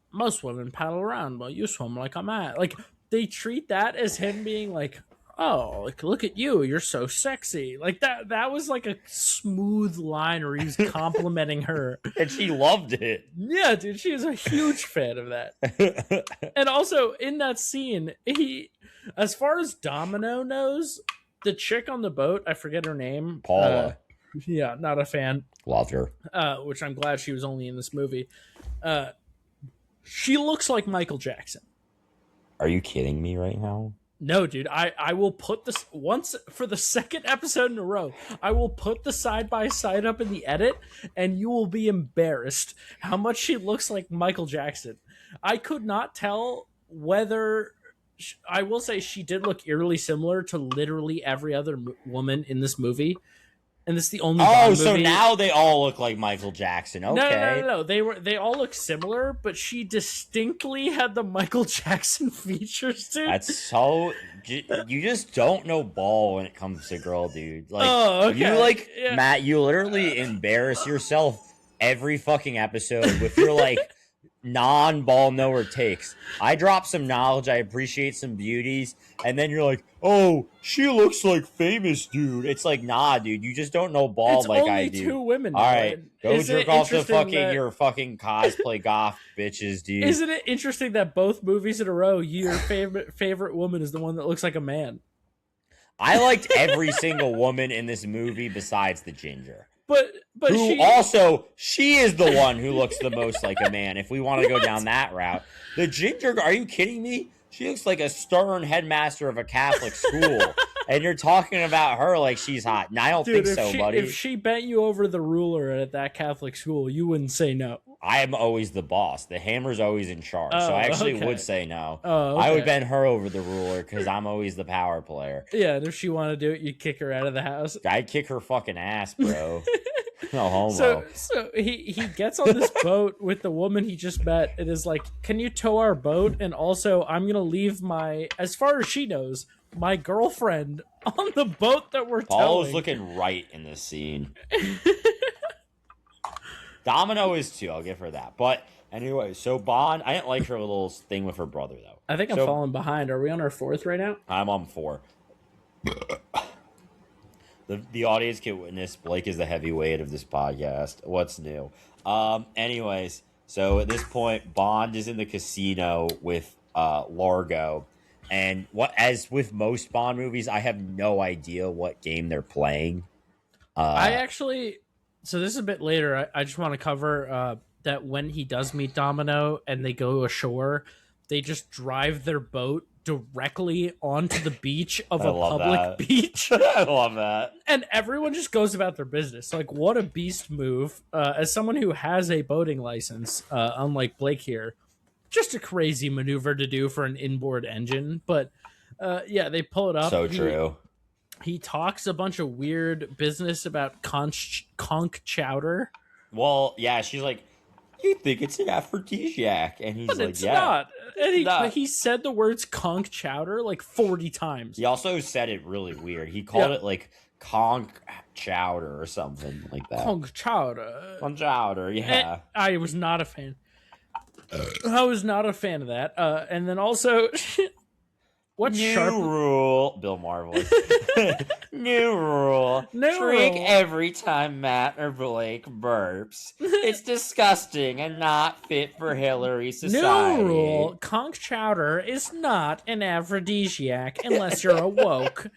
most women paddle around, but you swim like a man. Like they treat that as him being like, oh, like look at you, you're so sexy. Like that was like a smooth line where he's complimenting her, and she loved it. Yeah, dude, she was a huge fan of that. And also in that scene, as far as Domino knows, the chick on the boat, I forget her name, Paula. Yeah, not a fan. Loved her. Which I'm glad she was only in this movie. She looks like Michael Jackson. Are you kidding me right now? No, dude. I will put this once for the second episode in a row. I will put the side by side up in the edit, and you will be embarrassed how much she looks like Michael Jackson. I could not tell whether. I will say she did look eerily similar to literally every other woman in this movie. and this is the only Oh, Bond so movie. now they all look like Michael Jackson. Okay. No. They all look similar, but she distinctly had the Michael Jackson features, dude. That's so. You just don't know ball when it comes to girl, dude. Like, Oh, okay. you like Yeah. Matt. You literally embarrass yourself every fucking episode with your like non-ball knower takes. I drop some knowledge. I appreciate some beauties, and then you're like, "Oh, she looks like famous, dude." It's like, nah, dude. You just don't know ball It's like only I do. two women. All though. right, go Isn't jerk it off to interesting fucking that- your fucking cosplay goth bitches, dude. Isn't it interesting that both movies in a row, your favorite woman is the one that looks like a man? I liked every single woman in this movie besides the ginger. But She is the one who looks the most like a man. If we want to go down that route, the ginger, are you kidding me? She looks like a stern headmaster of a Catholic school, and you're talking about her like she's hot. And I don't think so, buddy. If she bent you over the ruler at that Catholic school, you wouldn't say no. I am always the boss. The hammer's always in charge, so I actually would say no. Oh, okay. I would bend her over the ruler because I'm always the power player. Yeah, and if she wanted to do it, you'd kick her out of the house. I'd kick her fucking ass, bro. No homo. So he gets on this boat with the woman he just met and is like, "Can you tow our boat? And also, I'm gonna leave my, as far as she knows, my girlfriend on the boat that we're Paul's towing." looking right in this scene. Domino is too. I'll give her that. But anyway, so Bond, I didn't like her little thing with her brother though. I think I'm falling behind. Are we on our fourth right now? I'm on 4. The audience can witness Blake is the heavyweight of this podcast. What's new? Anyways, so at this point, Bond is in the casino with Largo, and as with most Bond movies, I have no idea what game they're playing. So this is a bit later. I just want to cover that when he does meet Domino and they go ashore, they just drive their boat directly onto the beach of a public beach. I love that. And everyone just goes about their business. Like, what a beast move. As someone who has a boating license, unlike Blake here, just a crazy maneuver to do for an inboard engine. But yeah, they pull it up. So true. He talks a bunch of weird business about conch chowder. Well, yeah, she's like, "You think it's an aphrodisiac?" And he's But like, it's "Yeah." not. And not. he said the words conch chowder like 40 times. He also said it really weird. He called it like conch chowder or something like that. Conch chowder. Conch chowder, yeah. And I was not a fan. I was not a fan of that. And then also, what New sharp rule, Bill Maher voice. New rule. New Drink rule. every time Matt or Blake burps. It's disgusting and not fit for Hillary society. New rule: conch chowder is not an aphrodisiac unless you're awoke.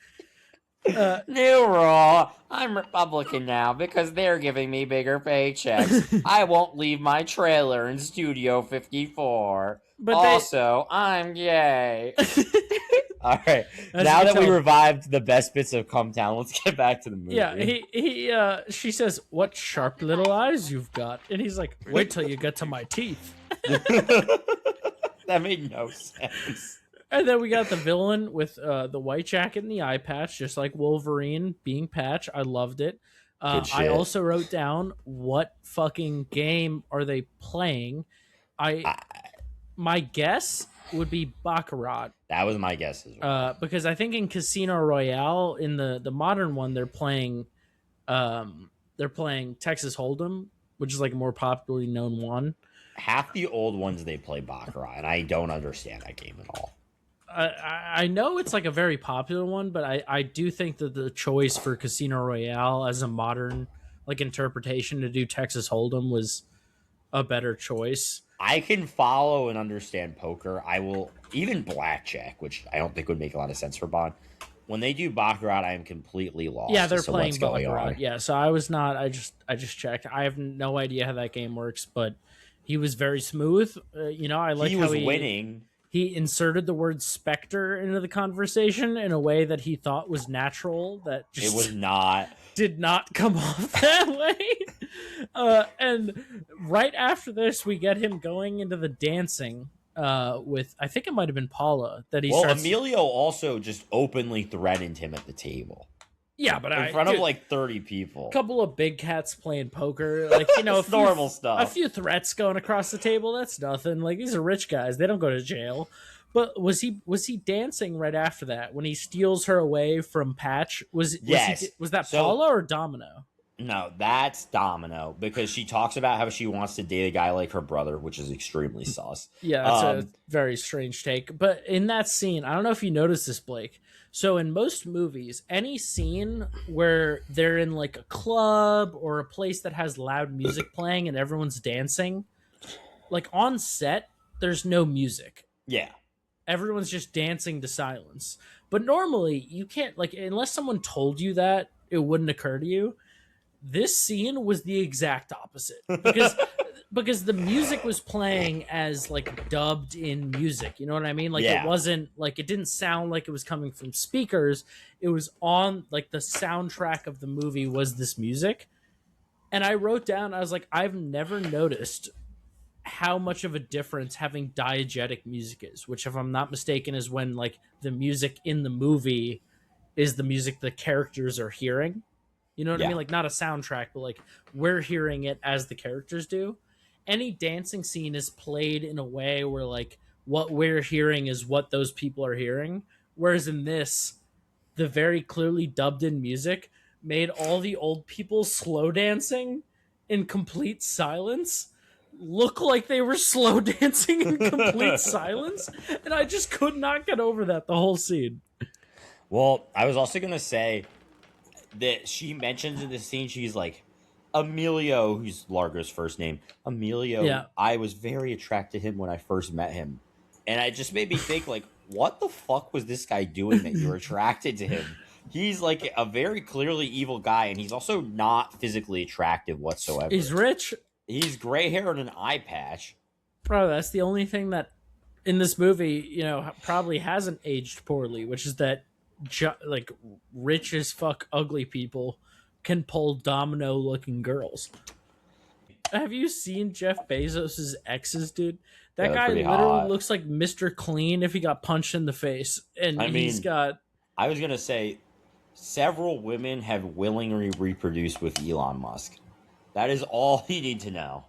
New rule. I'm Republican now because they're giving me bigger paychecks. I won't leave my trailer in Studio 54. But also, I'm gay. All right. As Now you that can we tell- revived the best bits of Cumtown, let's get back to the movie. Yeah, she says, "What sharp little eyes you've got," and he's like, "Wait till you get to my teeth." That made no sense. And then we got the villain with the white jacket and the eye patch, just like Wolverine being Patch. I loved it. Good shit. I also wrote down, what fucking game are they playing? My guess would be Baccarat. That was my guess as well. Because I think in Casino Royale, in the modern one, they're playing Texas Hold'em, which is like a more popularly known one. Half the old ones they play Baccarat, and I don't understand that game at all. I know it's like a very popular one, but I do think that the choice for Casino Royale as a modern like interpretation to do Texas Hold'em was a better choice. I can follow and understand poker. I will even blackjack, which I don't think would make a lot of sense for Bond. When they do Baccarat, I am completely lost. Yeah, they're So playing what's going Baccarat. on? Yeah, so I was not. I just checked. I have no idea how that game works, but he was very smooth. I like He how was winning. He inserted the word Spectre into the conversation in a way that he thought was natural. That just It was not. did not come off that way. And right after this, we get him going into the dancing with, I think it might have been Paula that he Well, starts. Emilio also just openly threatened him at the table. Yeah, but in front of like 30 people. Couple of big cats playing poker, like, you know, normal stuff. A few threats going across the table. That's nothing. Like, these are rich guys; they don't go to jail. But was he dancing right after that when he steals her away from Patch? Was that Paula or Domino? No, that's Domino, because she talks about how she wants to date a guy like her brother, which is extremely sus. Yeah, that's a very strange take. But in that scene, I don't know if you noticed this, Blake. So in most movies, any scene where they're in like a club or a place that has loud music playing and everyone's dancing, like on set, there's no music. Yeah. Everyone's just dancing to silence. But normally, you can't, like, unless someone told you that, it wouldn't occur to you. This scene was the exact opposite, because the music was playing as like dubbed in music. You know what I mean? Like, It wasn't like, it didn't sound like it was coming from speakers. It was on, like, the soundtrack of the movie was this music. And I wrote down, I was like, I've never noticed how much of a difference having diegetic music is, which, if I'm not mistaken, is when like the music in the movie is the music the characters are hearing. You know what I mean? Like, not a soundtrack, but like we're hearing it as the characters do. Any dancing scene is played in a way where like what we're hearing is what those people are hearing. Whereas in this, the very clearly dubbed in music made all the old people slow dancing in complete silence look like they were slow dancing in complete silence. And I just could not get over that the whole scene. Well, I was also going to say that she mentions in this scene, she's like, Emilio, who's Largo's first name, Emilio, I was very attracted to him when I first met him. And it just made me think, like, what the fuck was this guy doing that you're attracted to him? He's like a very clearly evil guy, and he's also not physically attractive whatsoever. He's rich. He's gray hair and an eye patch. Bro, that's the only thing that in this movie, you know, probably hasn't aged poorly, which is that like rich as fuck ugly people can pull domino looking girls. Have you seen Jeff Bezos's exes, dude? That guy literally looks like Mr. Clean if he got punched in the face. And he's got... I was going to say, several women have willingly reproduced with Elon Musk. That is all you need to know.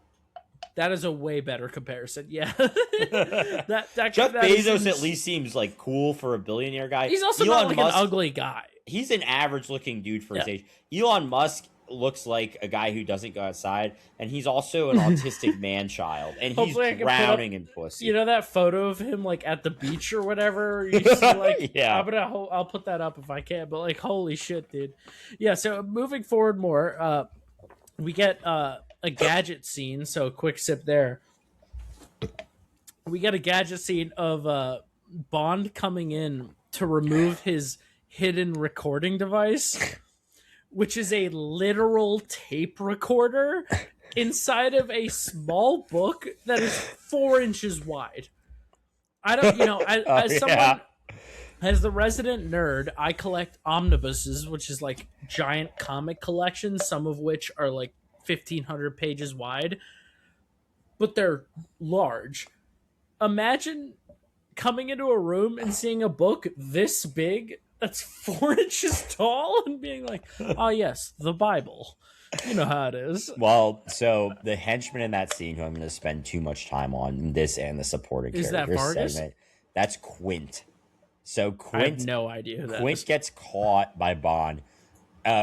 That is a way better comparison. Yeah. Jeff Bezos at least seems like cool for a billionaire guy. He's also not like an ugly guy. He's an average looking dude for his age. Elon Musk looks like a guy who doesn't go outside, and he's also an autistic man child, and he's drowning in pussy. You know that photo of him like at the beach or whatever? You see, like, I'll put that up if I can, but like, holy shit, dude. Yeah, so moving forward more, we get a gadget scene, so a quick sip there. We get a gadget scene of Bond coming in to remove his hidden recording device, which is a literal tape recorder inside of a small book that is 4 inches wide. I don't, you know, as someone, as the resident nerd, I collect omnibuses, which is like giant comic collections, some of which are like 1,500 pages wide, but they're large. Imagine coming into a room and seeing a book this big that's 4 inches tall and being like, oh yes, the Bible. You know how it is. Well, so the henchman in that scene, who I'm going to spend too much time on, this and the supporting character segment, that's Quint. So Quint, I have no idea who that Quint is. Gets caught by Bond.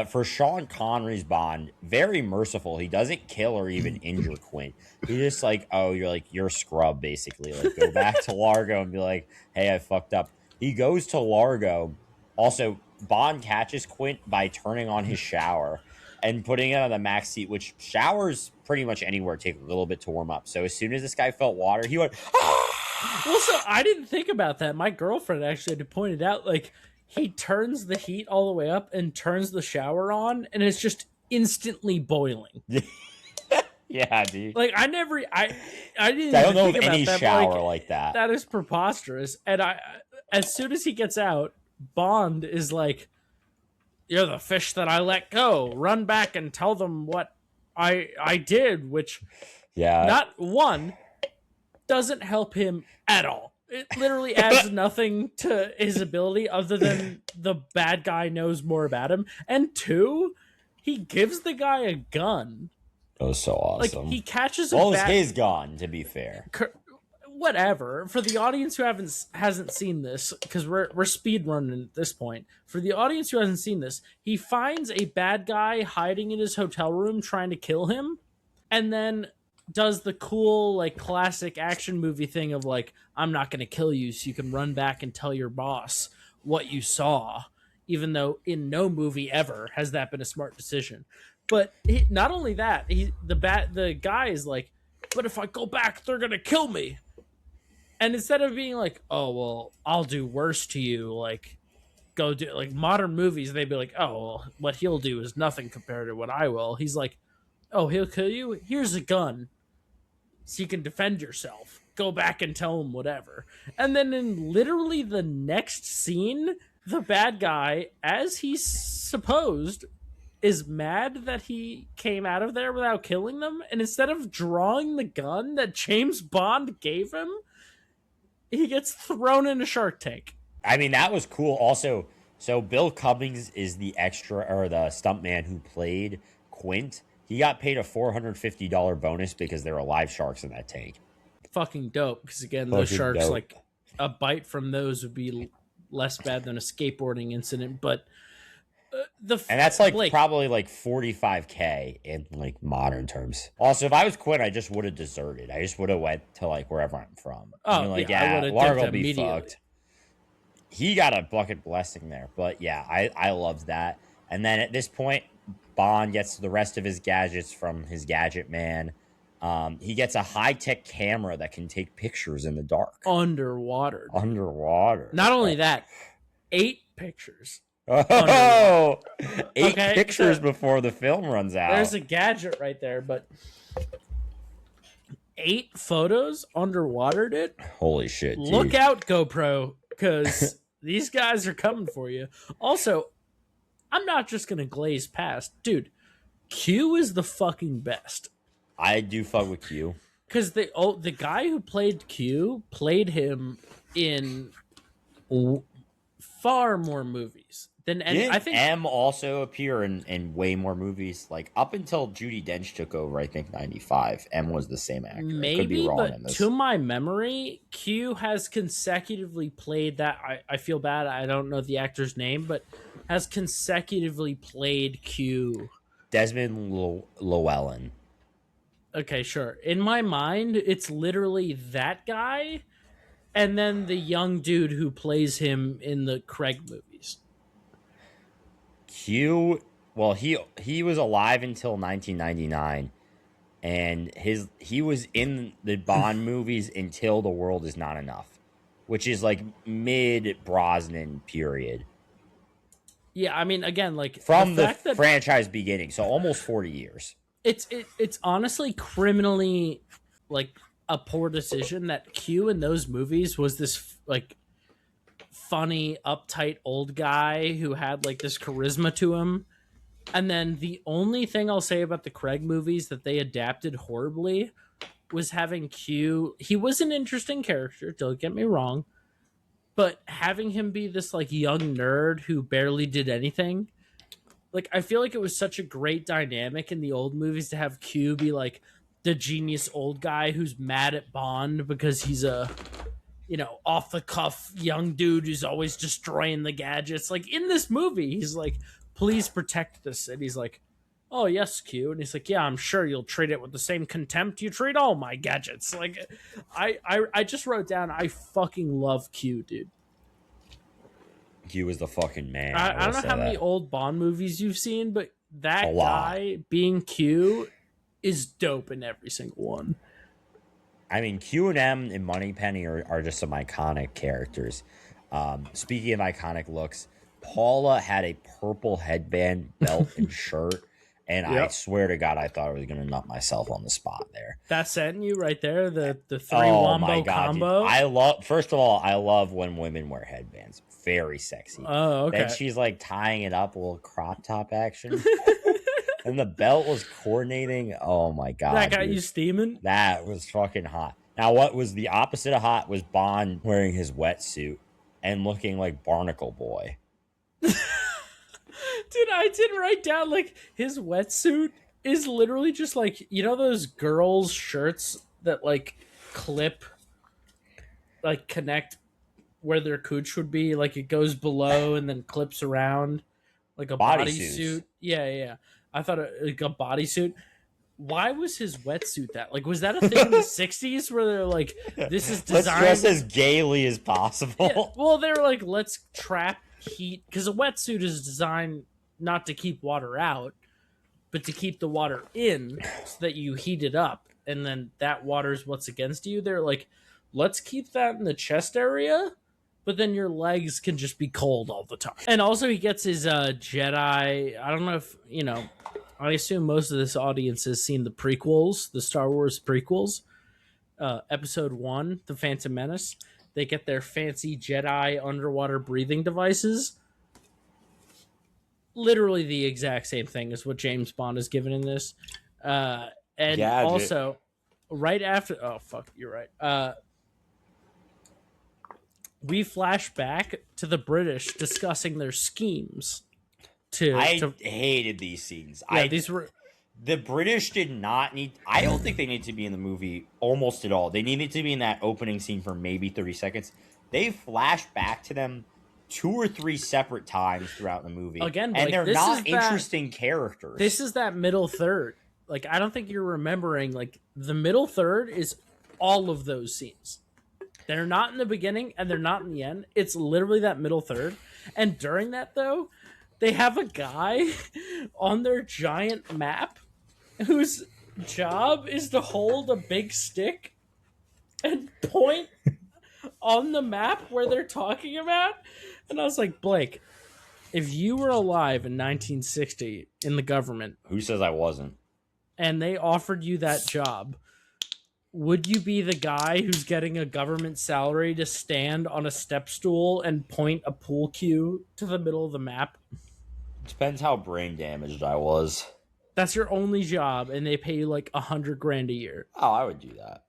For Sean Connery's Bond, very merciful. He doesn't kill or even injure Quint. He's just like, oh, you're a scrub, basically. Like, go back to Largo and be like, hey, I fucked up. He goes to Largo. Also, Bond catches Quint by turning on his shower and putting it on the max seat, which showers pretty much anywhere take a little bit to warm up. So as soon as this guy felt water, he went, ah! Well, so I didn't think about that. My girlfriend actually had pointed out, like, he turns the heat all the way up and turns the shower on, and it's just instantly boiling. Yeah, dude. Like, I didn't. I don't know of any shower like that. That is preposterous. And as soon as he gets out, Bond is like, "You're the fish that I let go. Run back and tell them what I did," which, not one, doesn't help him at all. It literally adds nothing to his ability other than the bad guy knows more about him. And two, he gives the guy a gun. It was so Like awesome. he catches a Well, it was bat. his gun, to be fair. Whatever. For the audience who hasn't seen this, because we're speed running at this point. For the audience who hasn't seen this, he finds a bad guy hiding in his hotel room trying to kill him, and then does the cool like classic action movie thing of like, I'm not going to kill you so you can run back and tell your boss what you saw, even though in no movie ever has that been a smart decision. But not only that, the guy is like, but if I go back they're going to kill me. And instead of being like, oh well, I'll do worse to you, like go do, like modern movies, they'd be like, oh well, what he'll do is nothing compared to what I will. He's like, oh, he'll kill you, here's a gun so you can defend yourself. Go back and tell him whatever. And then in literally the next scene, the bad guy, as he's supposed, is mad that he came out of there without killing them. And instead of drawing the gun that James Bond gave him, he gets thrown in a shark tank. I mean, that was cool. Also, so Bill Cummings is the extra or the stuntman who played Quint. He got paid a $450 bonus because there were live sharks in that tank. Fucking dope. Because again, those sharks, dope. like a bite from those would be less bad than a skateboarding incident. But and that's like probably like 45K in like modern terms. Also, if I was Quint, I just would have deserted. I just would have went to like wherever I'm from. Oh, like, yeah, Largo will be fucked. He got a bucket blessing there, but yeah, I loved that. And then at this point, Bond gets the rest of his gadgets from his gadget man. He gets a high-tech camera that can take pictures in the dark. Underwater. Not only that, 8 pictures. Oh, 8 pictures before the film runs out. There's a gadget right there, but 8 photos underwater, dude. Holy shit, dude. Look out, GoPro, because these guys are coming for you. Also, I'm not just going to glaze past. Dude, Q is the fucking best. I do fuck with Q. Because the guy who played Q played him in far more movies than any. Didn't I think M also appear in way more movies. Like up until Judi Dench took over, I think 95. M was the same actor. Maybe, could be wrong but in this. to my memory, Q has consecutively played that. I feel bad. I don't know the actor's name, but has consecutively played Q. Desmond Llewellyn. Okay, sure. In my mind, it's literally that guy, and then the young dude who plays him in the Craig movies. Q, well, he was alive until 1999, and he was in the Bond movies until The World Is Not Enough, which is like mid Brosnan period. Yeah, I mean, again, like from the franchise beginning, so almost 40 years. It's honestly criminally like a poor decision that Q in those movies was this like funny, uptight old guy who had like this charisma to him. And then the only thing I'll say about the Craig movies that they adapted horribly was having Q. He was an interesting character, don't get me wrong, but having him be this like young nerd who barely did anything. Like, I feel like it was such a great dynamic in the old movies to have Q be like the genius old guy who's mad at Bond because he's a, you know, off the cuff young dude who's always destroying the gadgets. Like in this movie, he's like, please protect this. And he's like, oh yes, Q. And he's like, yeah, I'm sure you'll treat it with the same contempt you treat all my gadgets. Like I just wrote down, I fucking love Q, dude. Q was the fucking man. I don't know how many old Bond movies you've seen, but that guy being Q is dope in every single one. I mean, Q and M and Moneypenny are just some iconic characters. Speaking of iconic looks, Paula had a purple headband, belt, and shirt. And I swear to God, I thought I was going to nut myself on the spot there. That's setting you right there, the 3 wombo combo. Dude. First of all, I love when women wear headbands. Very sexy. Oh, okay. Then she's like tying it up, a little crop top action. And the belt was coordinating. Oh my God. That got you steaming? That was fucking hot. Now, what was the opposite of hot was Bond wearing his wetsuit and looking like Barnacle Boy. Dude, I did write down like his wetsuit is literally just like, you know those girls' shirts that like clip, like connect where their cooch would be, like it goes below and then clips around like a Bodysuits. bodysuit. Yeah, yeah, yeah. I thought like a bodysuit. Why was his wetsuit that? Like, was that a thing in the '60s where they're like, "This is Let's dress designed"? as gaily as Yeah. possible. Well, they were like, "Let's trap heat," because a wetsuit is designed not to keep water out, but to keep the water in, so that you heat it up, and then that water is what's against you. They're like, "Let's keep that in the chest area." But then your legs can just be cold all the time. And also, he gets his Jedi. I don't know if you know. I assume most of this audience has seen the prequels, the Star Wars prequels. Episode 1, The Phantom Menace. They get their fancy Jedi underwater breathing devices. Literally the exact same thing as what James Bond is given in this. And Gadget. also, right after... Oh, fuck, you're right. We flash back to the British discussing their schemes. I hated these scenes. Yeah, these were... The British did not need... I don't think they need to be in the movie almost at all. They needed to be in that opening scene for maybe 30 seconds. They flash back to them 2 or 3 separate times throughout the movie. Again, and like, they're not interesting characters. This is that middle third. Like, I don't think you're remembering, like, the middle third is all of those scenes. They're not in the beginning and they're not in the end. It's literally that middle third. And during that, though, they have a guy on their giant map whose job is to hold a big stick and point on the map where they're talking about. And I was like, Blake, if you were alive in 1960 in the government... Who says I wasn't? And they offered you that job, would you be the guy who's getting a government salary to stand on a step stool and point a pool cue to the middle of the map? Depends how brain damaged I was. That's your only job, and they pay you like $100,000 a year. Oh, I would do that.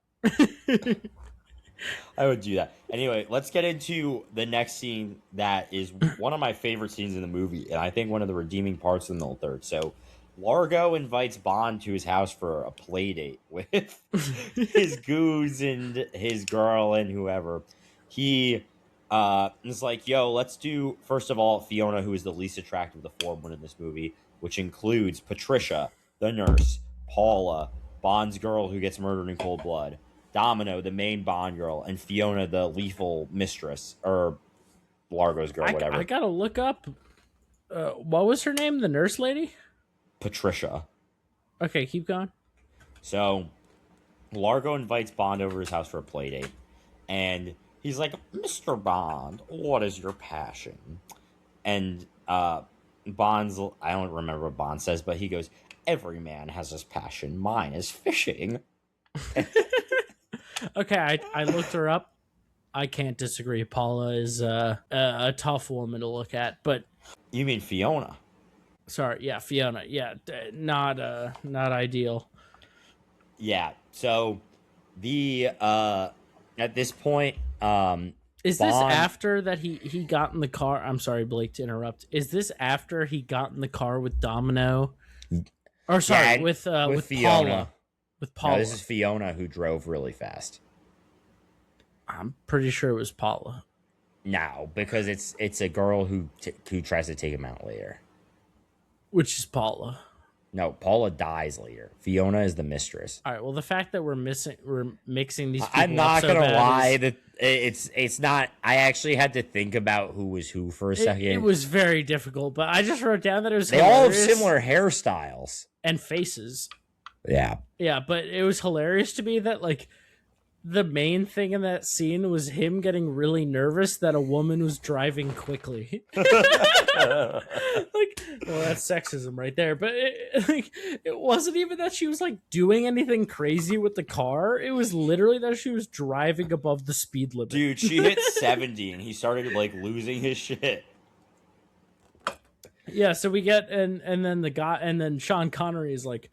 I would do that. Anyway, let's get into the next scene that is one of my favorite scenes in the movie, and I think one of the redeeming parts of the middle third. So, Largo invites Bond to his house for a play date with his goons and his girl and whoever. He is like, yo, let's do, first of all, Fiona, who is the least attractive of the 4 women in this movie, which includes Patricia, the nurse, Paula, Bond's girl who gets murdered in cold blood, Domino, the main Bond girl, and Fiona, the lethal mistress, or Largo's girl, whatever. I gotta look up, what was her name, the nurse lady? Patricia. Okay, keep going. So, Largo invites Bond over his house for a play date, and he's like, Mr. Bond, what is your passion? And Bond's, I don't remember what Bond says, but he goes, every man has his passion. Mine is fishing. Okay, I looked her up. I can't disagree. Paula is a tough woman to look at, but... You mean Fiona? Sorry, yeah, Fiona. Yeah, not ideal. Yeah, so the at this point, is this after that he got in the car? I'm sorry, Blake, to interrupt. Is this after he got in the car with Domino? Or sorry, yeah, with Fiona. Paula. With Paula. No, this is Fiona who drove really fast. I'm pretty sure it was Paula. No, because it's a girl who tries to take him out later. Which is Paula. No, Paula dies later. Fiona is the mistress. All right. Well, the fact that we're mixing these. I'm not gonna lie that it's not. I actually had to think about who was who for a second. It was very difficult, but I just wrote down that it was. They all have similar hairstyles and faces. Yeah. Yeah, but it was hilarious to me that like the main thing in that scene was him getting really nervous that a woman was driving quickly. Like, well, that's sexism right there. But it wasn't even that she was like doing anything crazy with the car. It was literally that she was driving above the speed limit. Dude, she hit 70 and he started like losing his shit. Yeah, so we get and then the guy and then Sean Connery is like,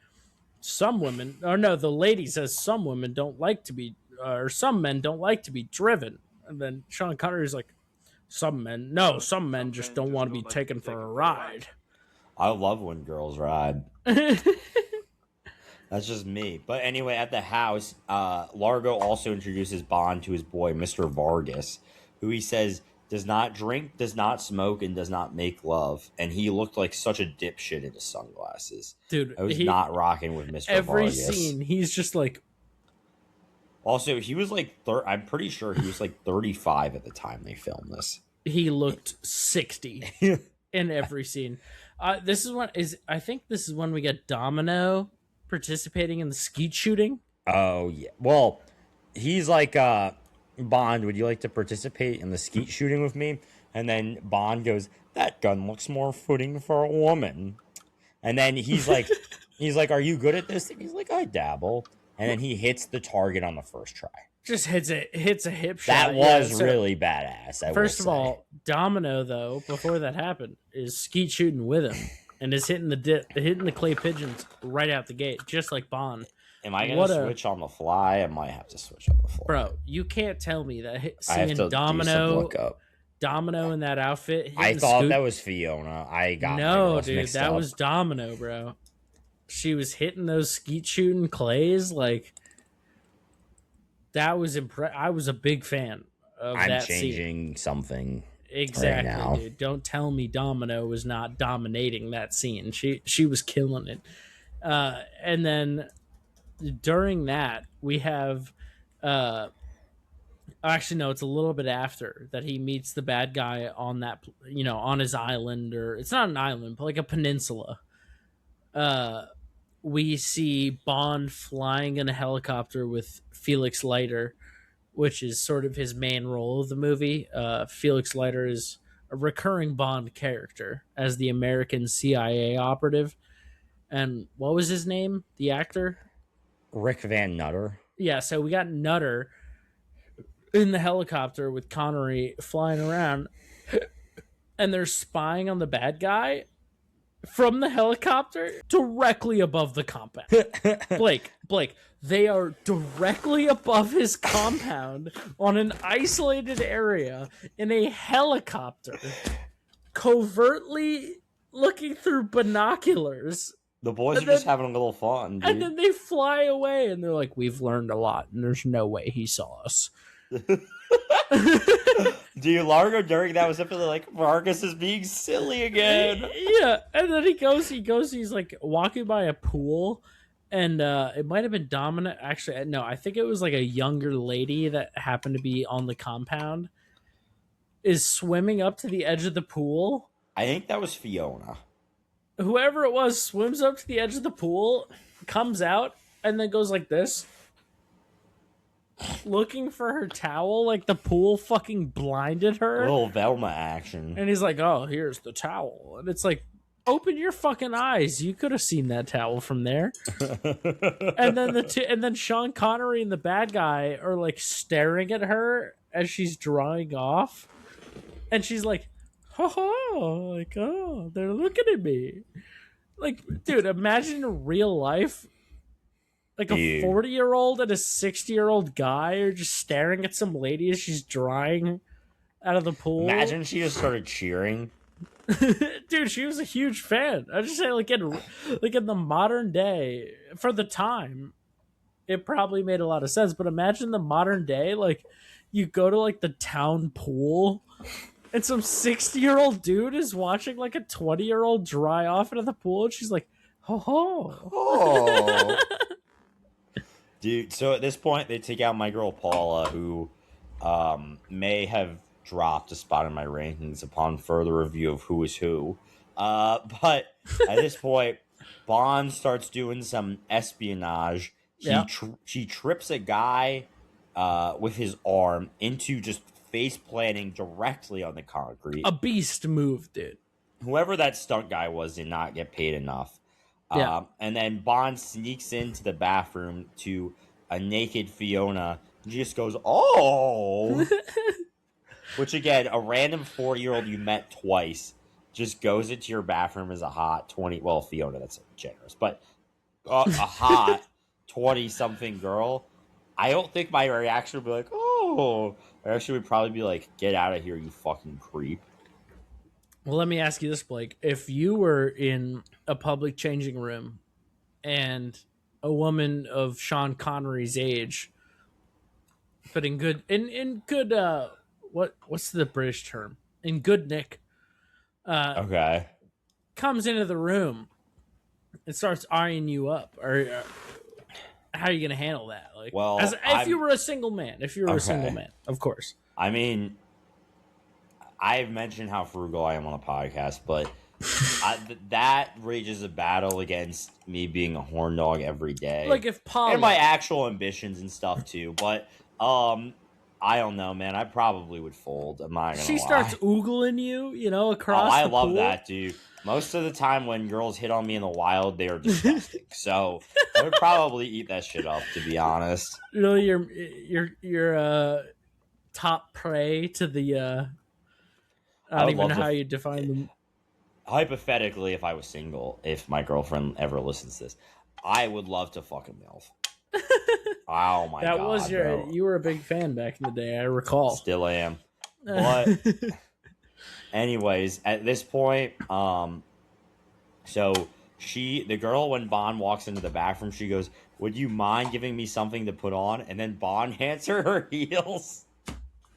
some women, or no, the lady says some women don't like to be or some men don't like to be driven. And then Sean Connery's like, some men, no, some men just don't want to be taken for a ride. I love when girls ride. That's just me. But anyway, at the house, Largo also introduces Bond to his boy, Mr. Vargas, who he says does not drink, does not smoke, and does not make love. And he looked like such a dipshit in his sunglasses. Dude, I was not rocking with Mr. every Vargas. scene, he's just like. Also, he was like, I'm pretty sure he was like 35 at the time they filmed this. He looked 60 in every scene. This is when I think this is when we get Domino participating in the skeet shooting. Oh yeah. Well, he's like, Bond, would you like to participate in the skeet shooting with me? And then Bond goes, that gun looks more fitting for a woman. And then he's like, are you good at this? And he's like, I dabble. And then he hits the target on the first try. Just hits a hip shot. That was really badass. First of all, Domino though, before that happened, is skeet shooting with him and is hitting the clay pigeons right out the gate, just like Bond. Am I gonna switch on the fly? I might have to switch on the fly. Bro, you can't tell me that seeing Domino in that outfit. I thought that was Fiona. I got no, dude, that was Domino, bro. She was hitting those skeet shooting clays like that was I was a big fan of that scene. I'm changing something. Exactly, right now. Dude. Don't tell me Domino was not dominating that scene. She was killing it. And then during that, we have actually no, it's a little bit after that he meets the bad guy on that, on his island, or it's not an island, but like a peninsula. We see Bond flying in a helicopter with Felix Leiter, which is sort of his main role of the movie. Felix Leiter is a recurring Bond character as the American CIA operative. And what was his name? The actor? Rick Van Nutter. Yeah, so we got Nutter in the helicopter with Connery flying around, and they're spying on the bad guy from the helicopter directly above the compound. Blake, they are directly above his compound on an isolated area in a helicopter, covertly looking through binoculars. The boys are just having a little fun, dude. And then they fly away, and they're like, we've learned a lot, and there's no way he saw us. Dude, Largo during that was definitely like, Vargas is being silly again. Yeah, and then he goes, he's like walking by a pool, and it might have been Domino. Actually, no, I think it was like a younger lady that happened to be on the compound, is swimming up to the edge of the pool. I think that was Fiona. Whoever it was swims up to the edge of the pool, comes out, and then goes like this, looking for her towel, like the pool fucking blinded her. A little Velma action. And he's like, oh, here's the towel. And it's like, open your fucking eyes. You could have seen that towel from there. And then Sean Connery and the bad guy are like staring at her as she's drying off. And she's like, oh, like, oh, they're looking at me. Like, dude, imagine in real life, like a 40-year-old and a 60-year-old guy are just staring at some lady as she's drying out of the pool. Imagine she just started cheering. Dude, she was a huge fan. I just say, like in the modern day, for the time, it probably made a lot of sense. But imagine the modern day, like you go to like the town pool, and some 60-year-old dude is watching like a 20-year-old dry off into the pool, and she's like, oh. Dude, so at this point, they take out my girl Paula, who may have dropped a spot in my rankings upon further review of who is who. But at this point, Bond starts doing some espionage. She trips a guy with his arm into just face planting directly on the concrete. A beast move, dude. Whoever that stunt guy was did not get paid enough. And then Bond sneaks into the bathroom to a naked Fiona. And she just goes, oh! Which, again, a random 40-year-old you met twice just goes into your bathroom as a hot 20... Well, Fiona, that's generous. But a hot 20-something girl. I don't think my reaction would be like, oh. My reaction would probably be like, get out of here, you fucking creep. Well, let me ask you this, Blake. If you were in a public changing room and a woman of Sean Connery's age, but in good what's the British term? In good nick, Okay. comes into the room and starts eyeing you up, or how are you going to handle that? Like, Well, if you were a single man, of course. I mean, I've mentioned how frugal I am on the podcast, but that rages a battle against me being a horn dog every day. Like if Paula, and my actual ambitions and stuff too. But I don't know, man. I probably would fold. I'm not gonna she lie. starts oogling you, across. I the love pool. that, dude. Most of the time when girls hit on me in the wild, they are disgusting. So I would probably eat that shit up, to be honest. Really, your top prey to the. I don't even know how you define them. Hypothetically, if I was single, if my girlfriend ever listens to this, I would love to fuck a MILF. Oh my god. That was you were a big fan back in the day, I recall. Still am. But anyways, at this point, so the girl, when Bond walks into the bathroom, she goes, "Would you mind giving me something to put on?" And then Bond hands her heels.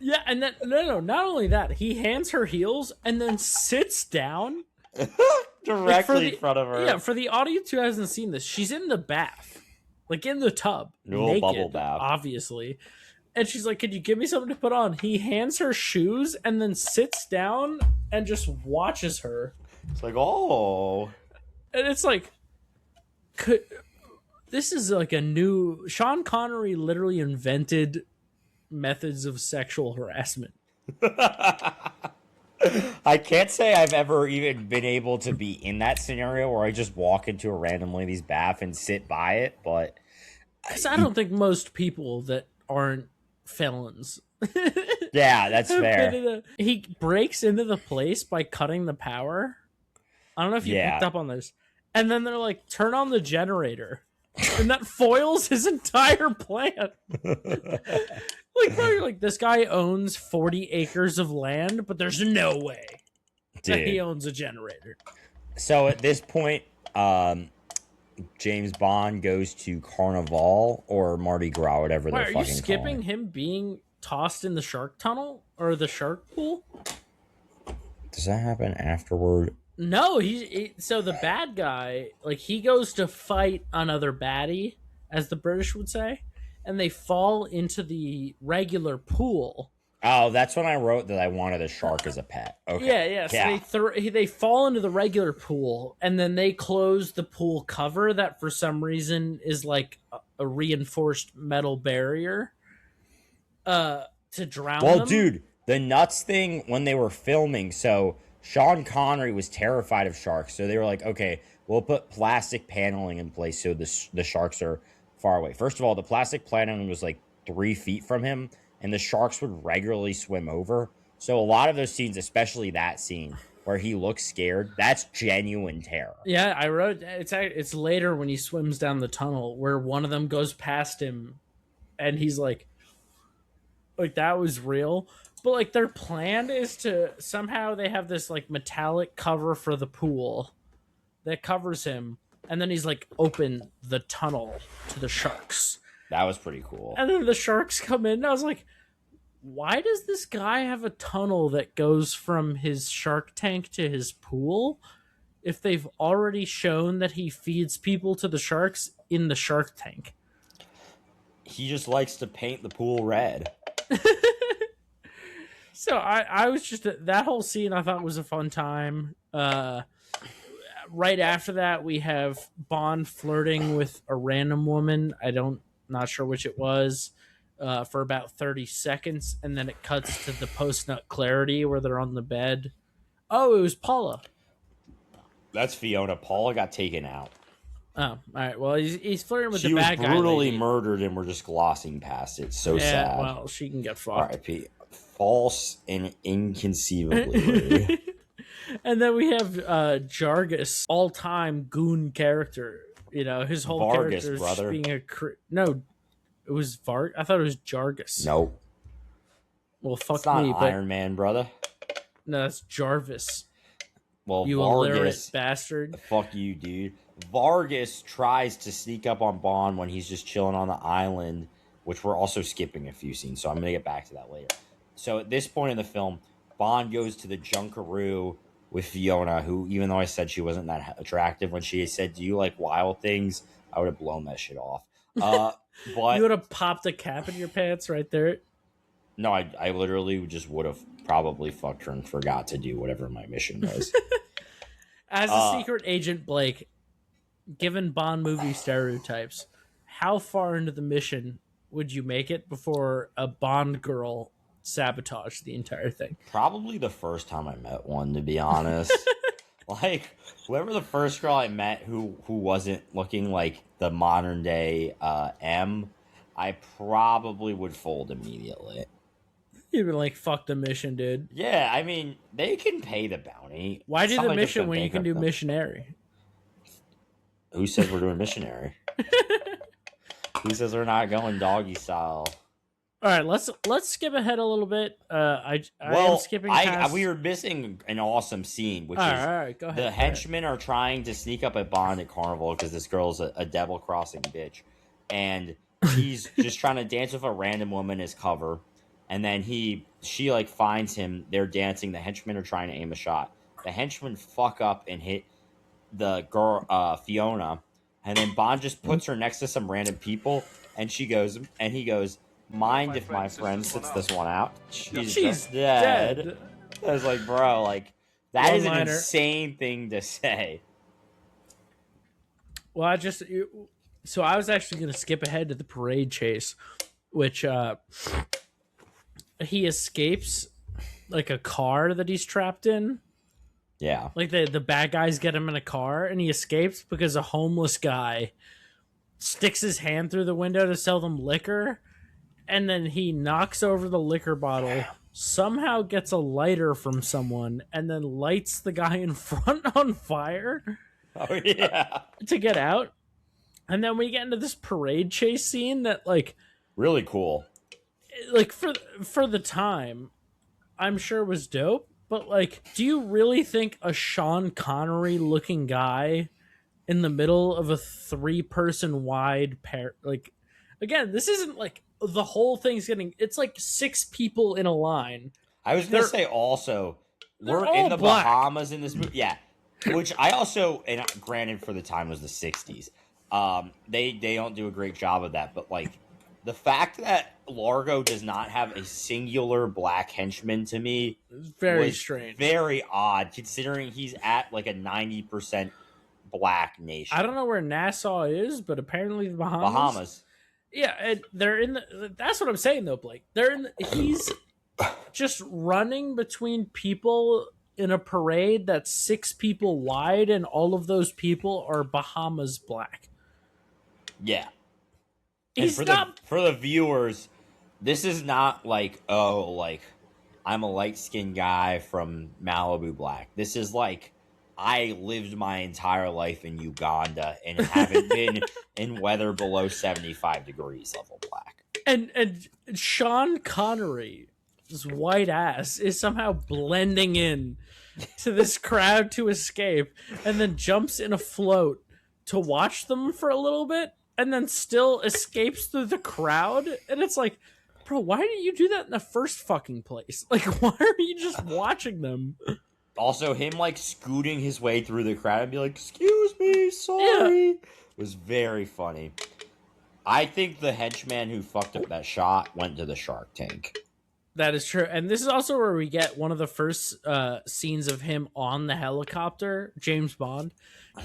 Yeah, and then no, not only that, he hands her heels and then sits down directly in front of her. Yeah, for the audience who hasn't seen this, she's in the bath, like in the tub, naked, bubble bath, obviously. And she's like, "Could you give me something to put on?" He hands her shoes and then sits down and just watches her. It's like, oh, and it's like, this is like a new Sean Connery literally invented methods of sexual harassment. I can't say I've ever even been able to be in that scenario where I just walk into a random lady's bath and sit by it, but because I don't think most people that aren't felons. Yeah, that's fair. He breaks into the place by cutting the power. I don't know if you picked up on this. And then they're like, "Turn on the generator." And that foils his entire plan. Like, bro, you're like, this guy owns 40 acres of land, but there's no way that he owns a generator. So at this point, James Bond goes to Carnival or Mardi Gras, whatever they're fucking calling. Are you skipping him being tossed in the shark tunnel or the shark pool? Does that happen afterward? No, so the bad guy, like, he goes to fight another baddie, as the British would say, and they fall into the regular pool. Oh, that's when I wrote that I wanted a shark as a pet. Okay. Yeah. So they fall into the regular pool, and then they close the pool cover that for some reason is like a reinforced metal barrier to drown them. Well, dude, the nuts thing when they were filming, so Sean Connery was terrified of sharks, so they were like, okay, we'll put plastic paneling in place so the sharks are far away. First of all, the plastic paneling was like 3 feet from him, and the sharks would regularly swim over. So a lot of those scenes, especially that scene where he looks scared, that's genuine terror. Yeah, I wrote it's later when he swims down the tunnel where one of them goes past him, and he's like that was real. But like their plan is to somehow they have this like metallic cover for the pool that covers him, and then he's like open the tunnel to the sharks. That was pretty cool. And then the sharks come in, and I was like, why does this guy have a tunnel that goes from his shark tank to his pool if they've already shown that he feeds people to the sharks in the shark tank? He just likes to paint the pool red. So I was just that whole scene I thought was a fun time. Right after that, we have Bond flirting with a random woman. Not sure which it was, for about 30 seconds, and then it cuts to the post-nut clarity where they're on the bed. Oh, it was Paula. That's Fiona. Paula got taken out. Oh, all right. Well, he's flirting with the bad guy. She was brutally murdered, and we're just glossing past it. So sad. Well, she can get fucked. R.I.P. False and inconceivably. And then we have Jargus, all-time goon character. You know, his whole Vargas, character is brother. being It was Varg. I thought it was Jargus. Nope. Well, It's fuck not me, but Iron Man, brother. no, that's Jarvis. Well, You illiterate Vargas, bastard. fuck you, dude. Vargas tries to sneak up on Bond when he's just chilling on the island, which we're also skipping a few scenes, so I'm going to get back to that later. So at this point in the film, Bond goes to the Junkaroo with Fiona, who, even though I said she wasn't that attractive, when she said, "Do you like wild things?" I would have blown that shit off. You But would have popped a cap in your pants right there. no, I literally just would have probably fucked her and forgot to do whatever my mission was. As a secret agent, Blake, given Bond movie stereotypes, how far into the mission would you make it before a Bond girl sabotaged the entire thing? Probably the first time I met one, to be honest. Like, whoever the first girl I met who wasn't looking like the modern day M, I probably would fold immediately. You'd be like, fuck the mission, dude. Yeah, I mean, they can pay the bounty. Why It's do not the like it's mission gonna when you can do bankrupt them. missionary? Who says we're doing missionary? Who says we're not going doggy style? All right, let's skip ahead a little bit. I am skipping past... we were missing an awesome scene, which all is right, go ahead. the henchmen are trying to sneak up at Bond at Carnival because this girl's a devil crossing bitch, and he's just trying to dance with a random woman as cover, and then she like finds him. They're dancing. The henchmen are trying to aim a shot. The henchmen fuck up and hit the girl Fiona, and then Bond just puts her next to some random people, and he goes, "Mind if my friend sits this one out?" She's dead. I was like, bro, like that is an insane thing to say. Well, I was actually going to skip ahead to the parade chase, which he escapes like a car that he's trapped in. Yeah. Like the bad guys get him in a car and he escapes because a homeless guy sticks his hand through the window to sell them liquor, and then he knocks over the liquor bottle, somehow gets a lighter from someone, and then lights the guy in front on fire. Oh yeah. To get out. And then we get into this parade chase scene that like really cool. Like for the time, I'm sure was dope. But, like, do you really think a Sean Connery looking guy in the middle of a 3-person wide pair, like, again, this isn't like the whole thing's getting, it's like 6 people in a line. I was going to say also, we're in the black. Bahamas in this movie. Yeah. Which I also, and granted for the time was the 60s. They don't do a great job of that, but, like, the fact that Largo does not have a singular black henchman to me very strange, very odd, considering he's at like a 90% black nation. I don't know where Nassau is, but apparently the Bahamas. Yeah, and they're in the. That's what I'm saying though, Blake. They're in. He's just running between people in a parade that's 6 people wide, and all of those people are Bahamas black. Yeah. He's for the viewers, this is not like, oh, like I'm a light-skinned guy from Malibu black. This is like I lived my entire life in Uganda and haven't been in weather below 75 degrees level black. And Sean Connery, his white ass, is somehow blending in to this crowd to escape, and then jumps in a float to watch them for a little bit, and then still escapes through the crowd. And it's like, bro, why didn't you do that in the first fucking place? Like, why are you just watching them? Also, him, like, scooting his way through the crowd and be like, excuse me, sorry, was very funny. I think the henchman who fucked up that shot went to the Shark Tank. That is true. And this is also where we get one of the first scenes of him on the helicopter. James Bond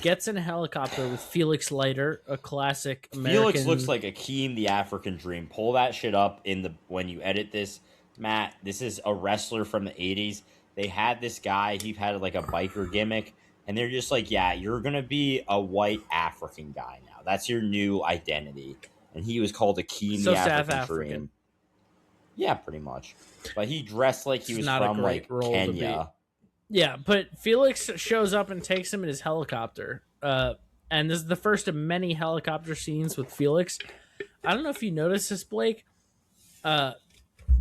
gets in a helicopter with Felix Leiter, a classic American... Felix looks like Akeem the African Dream. Pull that shit up when you edit this, Matt. This is a wrestler from the 80s. They had this guy. He had like a biker gimmick. And they're just like, yeah, you're going to be a white African guy now. That's your new identity. And he was called Akeem the African Dream. Yeah, pretty much. But he dressed like he was from like Kenya. Yeah, but Felix shows up and takes him in his helicopter. And this is the first of many helicopter scenes with Felix. I don't know if you noticed this, Blake. Uh,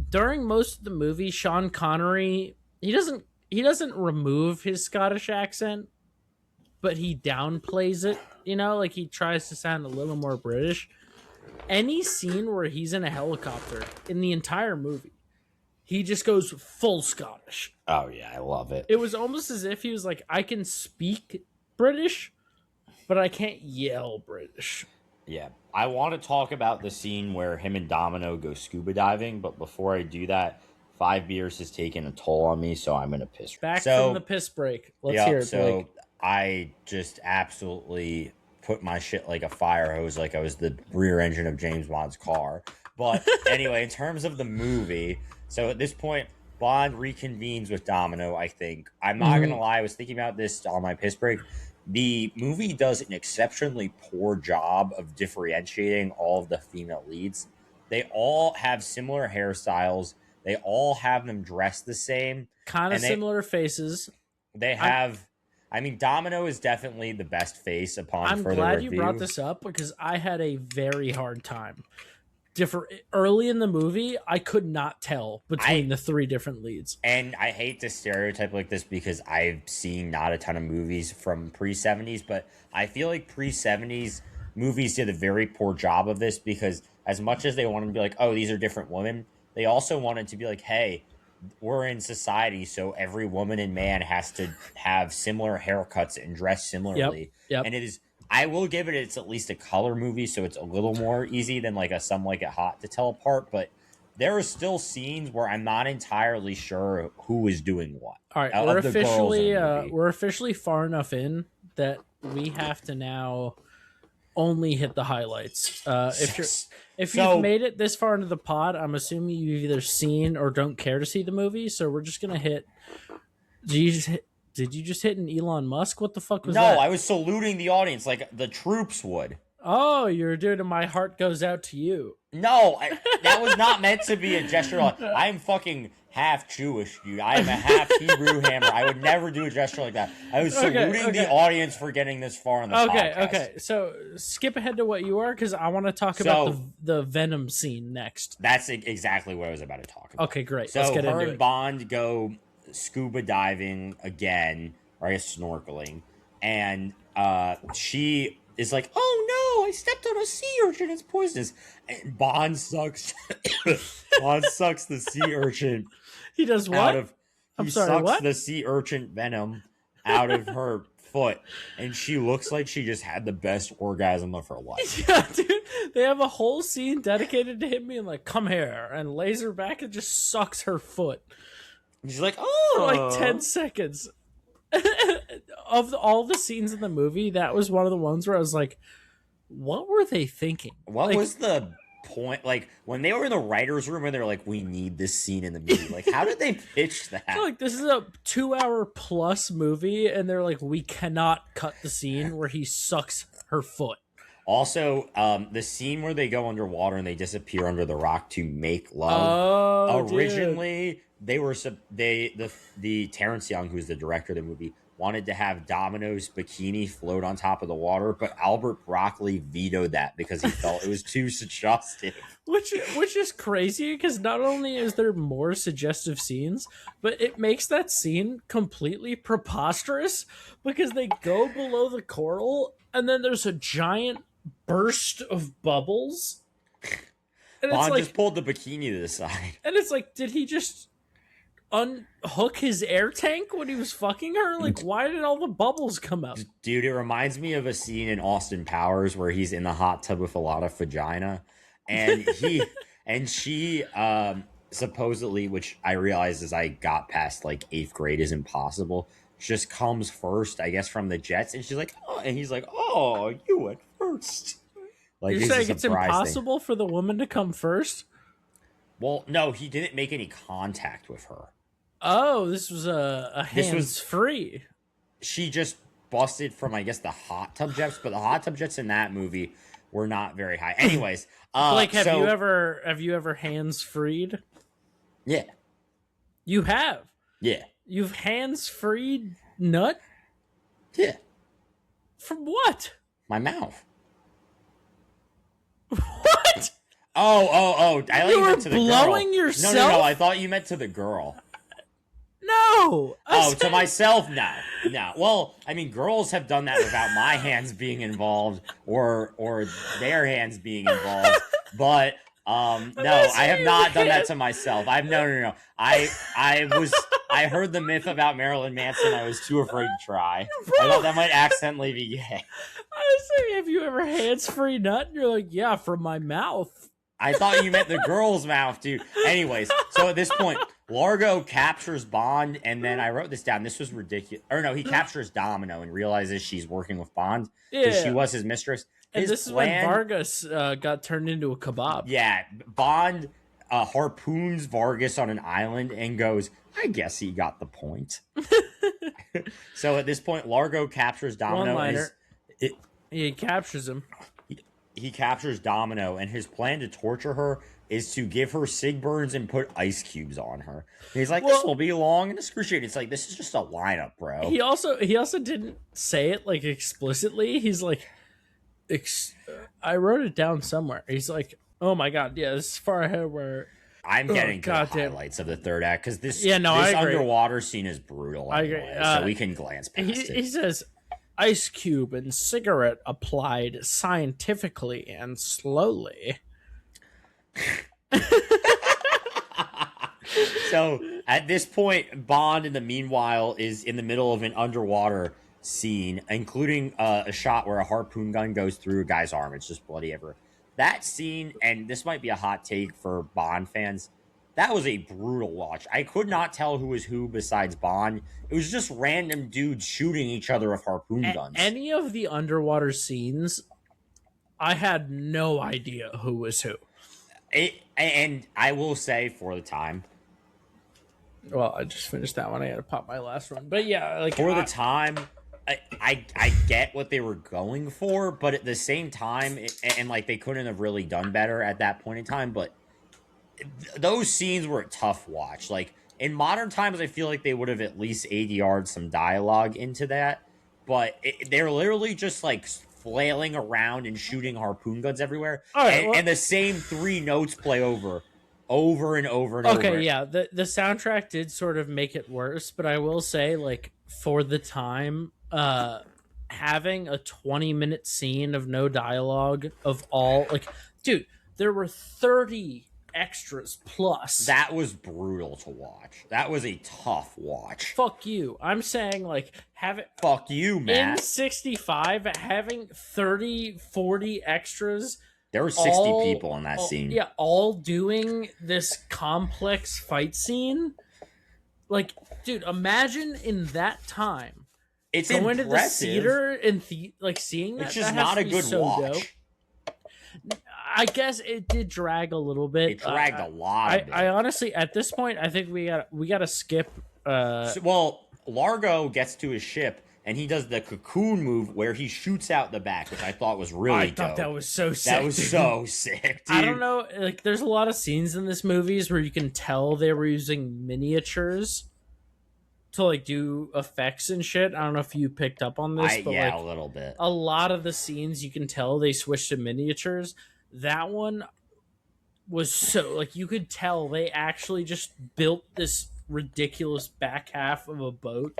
during most of the movie, Sean Connery he doesn't remove his Scottish accent, but he downplays it. You know, like he tries to sound a little more British. Any scene where he's in a helicopter in the entire movie, he just goes full Scottish. Oh yeah, I love it. It was almost as if he was like, I can speak British, but I can't yell British. Yeah, I want to talk about the scene where him and Domino go scuba diving, but before I do that, 5 beers has taken a toll on me, so I'm gonna piss. Back from the So piss break. Let's yeah, hear it, Blake. so I just absolutely put my shit like a fire hose, like I was the rear engine of James Bond's car. But anyway, in terms of the movie, so at this point, Bond reconvenes with Domino. I think I'm not gonna lie, I was thinking about this on my piss break. The movie does an exceptionally poor job of differentiating all of the female leads. They all have similar hairstyles. They all have them dressed the same. Kind of And similar faces. they have, I mean, Domino is definitely the best face upon I'm further glad review. you brought this up because I had a very hard time. Early in the movie, I could not tell between the three different leads. And I hate to stereotype like this because I've seen not a ton of movies from pre-70s, but I feel like pre-70s movies did a very poor job of this because as much as they wanted to be like, oh, these are different women, they also wanted to be like, hey, we're in society, so every woman and man has to have similar haircuts and dress similarly. Yep. And it is, I will give it, it's at least a color movie, so it's a little more easy than like a Some Like It Hot to tell apart. But there are still scenes where I'm not entirely sure who is doing what. All right, we're officially far enough in that we have to now only hit the highlights. If you've made it this far into the pod, I'm assuming you've either seen or don't care to see the movie. So we're just gonna hit. Did you just hit an Elon Musk? What the fuck was that? No, I was saluting the audience like the troops would. Oh, you're doing it. My heart goes out to you. No, that was not meant to be a gesture. I'm fucking half Jewish, dude. I am a half Hebrew hammer. I would never do a gesture like that. I was saluting the audience for getting this far in the podcast. Okay. So skip ahead to what you are because I want to talk about the Venom scene next. That's exactly what I was about to talk about. Okay, great. So let's get her into and it. Bond go scuba diving again, or I guess snorkeling, and she is like, "Oh no, I stepped on a sea urchin. It's poisonous." And Bond sucks. Bond sucks the sea urchin. He does what? He sucks the sea urchin venom out of her foot, and she looks like she just had the best orgasm of her life. Yeah, dude. They have a whole scene dedicated to him being like, "Come here," and lays her back and just sucks her foot. And she's like, "Oh," for like 10 seconds. Of all the scenes in the movie, that was one of the ones where I was like, "What were they thinking? What was the point? Like when they were in the writers' room and they're like, we need this scene in the movie. Like, how did they pitch that? Like, this is a 2-hour plus movie, and they're like, we cannot cut the scene where he sucks her foot. Also, the scene where they go underwater and they disappear under the rock to make love. Oh, originally, they were the Terrence Young, who's the director of the movie, wanted to have Domino's bikini float on top of the water, but Albert Broccoli vetoed that because he felt it was too suggestive. Which is crazy because not only is there more suggestive scenes, but it makes that scene completely preposterous because they go below the coral and then there's a giant burst of bubbles. And Bond just pulled the bikini to the side. And it's like, did he just unhook his air tank when he was fucking her? Like, why did all the bubbles come out? Dude, it reminds me of a scene in Austin Powers where he's in the hot tub with a lot of vagina, and she supposedly, which I realized as I got past like 8th grade is impossible, just comes first, I guess, from the jets, and she's like, oh, and he's like, oh, you went first. Like, you're saying it's impossible for the woman to come first? Well, no, he didn't make any contact with her. Oh, this was a hands-free. She just busted from, I guess, the hot tub jets, but the hot tub jets in that movie were not very high. Anyways, like, have you ever hands-freed? Yeah. You have? Yeah. You've hands-freed nut? Yeah. From what? My mouth. What? I thought You you were meant to the girl. blowing No. yourself? I thought you meant to the girl. No. I Oh, to said myself, no, no. Well, I mean, girls have done that without my hands being involved or their hands being involved. But no, unless I have you not done that hit. to myself. I've no. I heard the myth about Marilyn Manson. I was too afraid to try. I thought Bro, that might accidentally be gay. I was saying, have you ever hands-free nut? And you're like, yeah, from my mouth. I thought you meant the girl's mouth, dude. Anyways, so at this point, Largo captures Bond, and then I wrote this down. This was ridiculous. Or no, he captures Domino and realizes she's working with Bond because she Yeah. was his mistress. And His this is when plan, Vargas got turned into a kebab. yeah, Bond harpoons Vargas on an island and goes, I guess he got the point. So at this point, Largo captures Domino. And One-liner. He captures him. he captures Domino, and his plan to torture her is to give her sig burns and put ice cubes on her. And he's like, this will be long and excruciating. It's like, this is just a lineup, bro. He also didn't say it like explicitly. He's like, I wrote it down somewhere. He's like, oh my god, yeah, this is far ahead where I'm getting to the goddamn. highlights of the third act because this Yeah, no, I this agree. underwater scene is brutal. I agree. Anyway, so we can glance past he it. says ice cube and cigarette applied scientifically and slowly. So at this point, Bond, in the meanwhile, is in the middle of an underwater scene, including a shot where a harpoon gun goes through a guy's arm. It's just bloody ever. That scene, and this might be a hot take for Bond fans, that was a brutal watch. I could not tell who was who besides Bond. It was just random dudes shooting each other with harpoon guns. Any of the underwater scenes, I had no idea who was who. And I will say, for the time, Well, I just finished that one. I had to pop my last one. But yeah, like for the time, I get what they were going for, but at the same time, and like they couldn't have really done better at that point in time. But those scenes were a tough watch. Like in modern times, I feel like they would have at least ADR'd some dialogue into that. But they're literally just like flailing around and shooting harpoon guns everywhere, right, and the same three notes play over and over and over. Okay, yeah, the soundtrack did sort of make it worse, but I will say, like, for the time, having a 20-minute scene of no dialogue of all, like, dude, there were 30 extras plus. That was brutal to watch. That was a tough watch. Fuck you. I'm saying, like, have it Fuck you, Matt. in 65, having 30, 40 extras. There were 60 people in that scene. Yeah, all doing this complex fight scene. Like, dude, imagine in that time It's going impressive. to the theater and like seeing that. It's just that has not to a be good so watch. dope. I guess it did drag a little bit. It dragged a lot of it. I honestly, at this point, I think we got to skip. Well, Largo gets to his ship and he does the cocoon move where he shoots out the back, which I thought was really I dope. thought that was so sick. That was so sick, dude. I don't know. Like, there's a lot of scenes in this movies where you can tell they were using miniatures to like do effects and shit. I don't know if you picked up on this, but yeah, like a little bit. a lot of the scenes you can tell they switched to miniatures. That one was so like you could tell they actually just built this ridiculous back half of a boat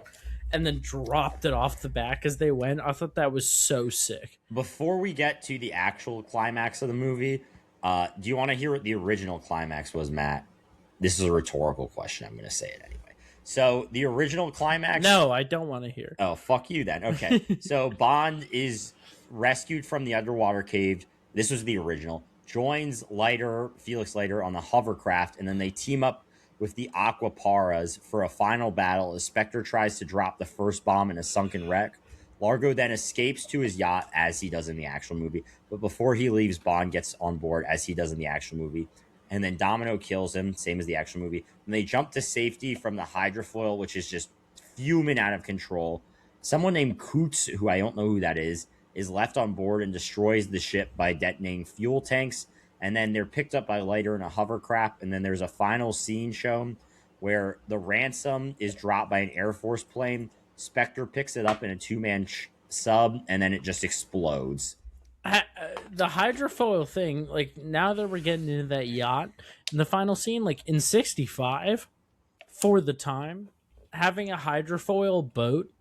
and then dropped it off the back as they went. I thought that was so sick. Before we get to the actual climax of the movie, do you want to hear what the original climax was, Matt? This is a rhetorical question. I'm going to say it anyway. So the original climax... No, I don't want to hear. Oh, fuck you then. Okay. So Bond is rescued from the underwater cave. This was the original. Joins Felix Leiter on the hovercraft, and then they team up with the Aquaparas for a final battle as Spectre tries to drop the first bomb in a sunken wreck. Largo then escapes to his yacht as he does in the actual movie. But before he leaves, Bond gets on board as he does in the actual movie. And then Domino kills him, same as the actual movie. And they jump to safety from the hydrofoil, which is just fuming out of control. Someone named Coots, who I don't know who that is left on board and destroys the ship by detonating fuel tanks. And then they're picked up by Leiter in a hovercraft. And then there's a final scene shown where the ransom is dropped by an Air Force plane. Spectre picks it up in a two-man sub, and then it just explodes. the hydrofoil thing, like now that we're getting into that yacht in the final scene, like in 65 for the time, having a hydrofoil boat,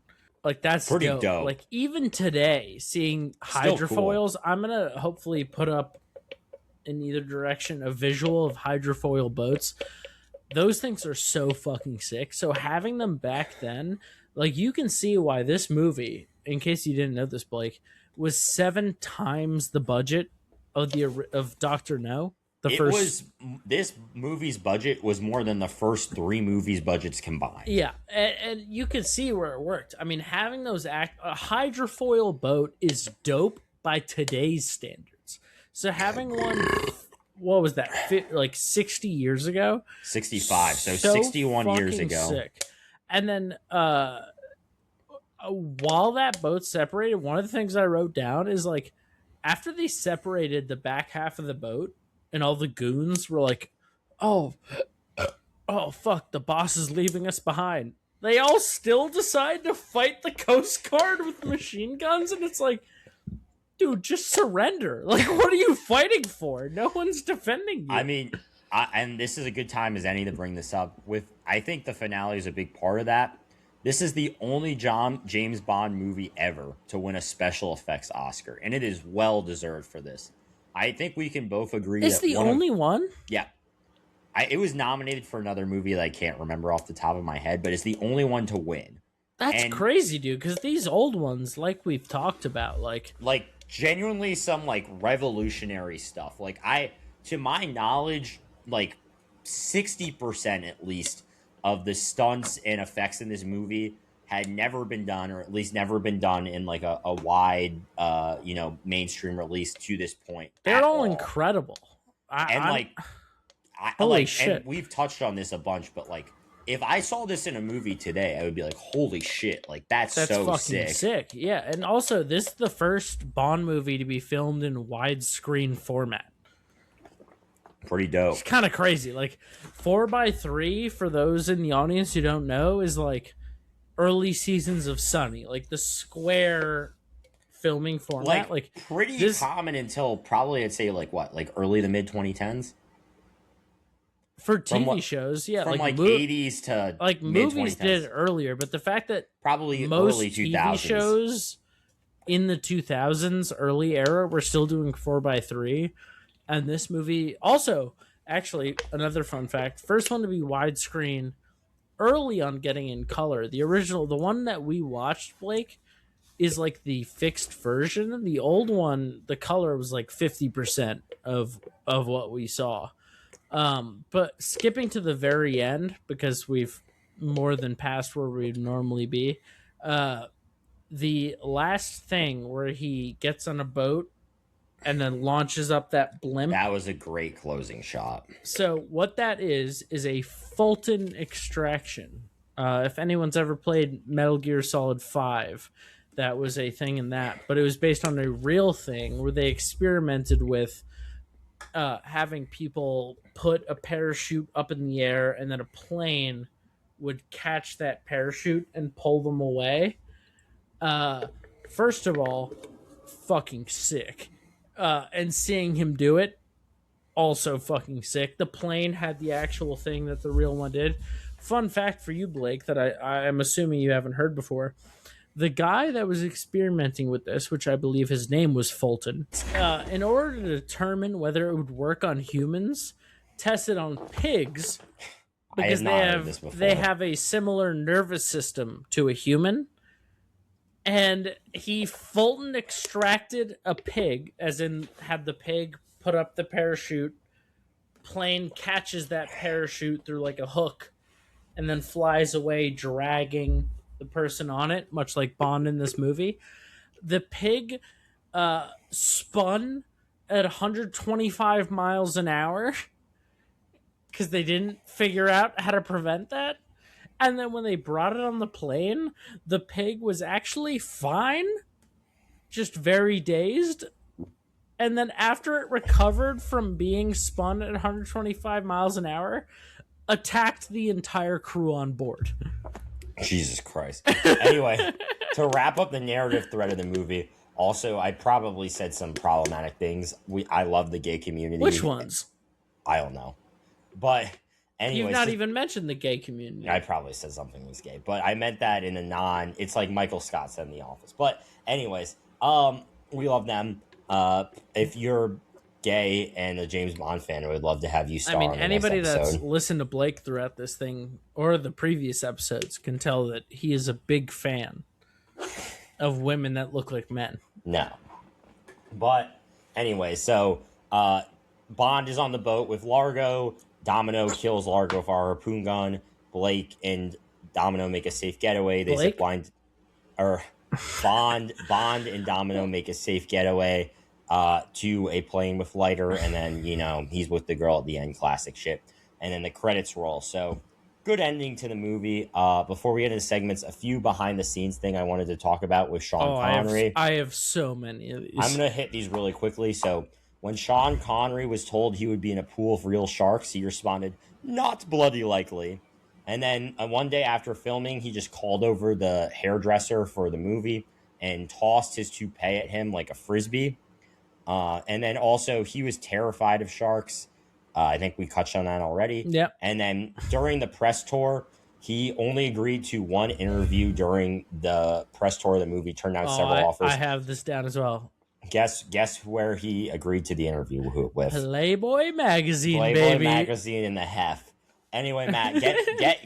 like that's Pretty dope. dope. Like even today, seeing Still cool. hydrofoils, I'm gonna hopefully put up in either direction a visual of hydrofoil boats. Those things are so fucking sick. So having them back then, like you can see why this movie, in case you didn't know this, Blake, was 7 times the budget of Doctor No. The It first, was this movie's budget was more than the first 3 movies' budgets combined. yeah, and you could see where it worked. I mean, having those a hydrofoil boat is dope by today's standards. So having one, what was that? Like 60 years ago, 65, so 61 years fucking ago. sick. And then while that boat separated, one of the things I wrote down is like after they separated the back half of the boat and all the goons were like, oh fuck, the boss is leaving us behind, they all still decide to fight the Coast Guard with machine guns. And it's like, dude, just surrender. Like, what are you fighting for? No one's defending you. I mean, and this is a good time as any to bring this up. I think the finale is a big part of that. This is the only James Bond movie ever to win a special effects Oscar, and it is well deserved for this. I think we can both agree it's that the only one. Yeah. It was nominated for another movie that I can't remember off the top of my head, but it's the only one to win. That's crazy, dude, because these old ones, like we've talked about, like genuinely some like revolutionary stuff. Like to my knowledge, like 60% at least of the stunts and effects in this movie had never been done, or at least never been done in like a wide mainstream release to this point. They're all incredible. Holy shit. And we've touched on this a bunch, but like if I saw this in a movie today, I would be like, holy shit, like that's so fucking sick. Yeah, and also this is the first Bond movie to be filmed in widescreen format. Pretty dope. It's kind of crazy. Like 4:3, for those in the audience who don't know, is like early seasons of Sunny, like the square filming format. Like pretty common until probably I'd say like early to mid 2010s. For TV shows, yeah, from like 80s to like movies did it earlier, but the fact that probably most early 2000s TV shows in the 2000s early era were still doing 4:3, and this movie also, actually, another fun fact, first one to be widescreen early on getting in color. The original, the one that we watched, Blake, is like the fixed version. The old one, the color was like 50% of what we saw. But skipping to the very end, because we've more than passed where we'd normally be, the last thing where he gets on a boat and then launches up that blimp. That was a great closing shot. So what that is a Fulton extraction. If anyone's ever played Metal Gear Solid 5, that was a thing in that. But it was based on a real thing where they experimented with having people put a parachute up in the air, and then a plane would catch that parachute and pull them away. First of all, fucking sick. And seeing him do it, also fucking sick. The plane had the actual thing that the real one did. Fun fact for you, Blake, that I'm assuming you haven't heard before. The guy that was experimenting with this, which I believe his name was Fulton, in order to determine whether it would work on humans, tested on pigs, because they have a similar nervous system to a human. And Fulton extracted a pig, as in had the pig put up the parachute, plane catches that parachute through like a hook, and then flies away dragging the person on it, much like Bond in this movie. The pig spun at 125 miles an hour because they didn't figure out how to prevent that. And then when they brought it on the plane, the pig was actually fine, just very dazed. And then after it recovered from being spun at 125 miles an hour, attacked the entire crew on board. Jesus Christ. Anyway, to wrap up the narrative thread of the movie, Also, I probably said some problematic things. I love the gay Which community. ones? I don't know, but You've anyways, not even mentioned the gay community. I probably said something was gay, but I meant that in a non. It's like Michael Scott said in The Office. But anyways, we love them. If you're gay and a James Bond fan, I would love to have you I star mean, on the next anybody that's episode. listened to Blake throughout this thing or the previous episodes can tell that he is a big fan of women that look like men. No, but anyway, so Bond is on the boat with Largo. Domino kills Largo with our harpoon gun. Blake and Domino make a safe getaway. They zip Blake? line, or Bond and Domino make a safe getaway to a plane with lighter, and then he's with the girl at the end. Classic shit. And then the credits roll. So good ending to the movie. Before we get into segments, a few behind the scenes thing I wanted to talk about with Sean Connery. I have so many of these. I'm gonna hit these really quickly. So when Sean Connery was told he would be in a pool of real sharks, he responded, "Not bloody likely." And then one day after filming, he just called over the hairdresser for the movie and tossed his toupee at him like a frisbee. And then also, he was terrified of sharks. I think we touched on that already. Yep. And then during the press tour, he only agreed to one interview during the press tour of the movie. Turned down several offers. I have this down as well. Guess where he agreed to the interview with? Playboy magazine, Playboy baby. magazine in the hef. Anyway, Matt,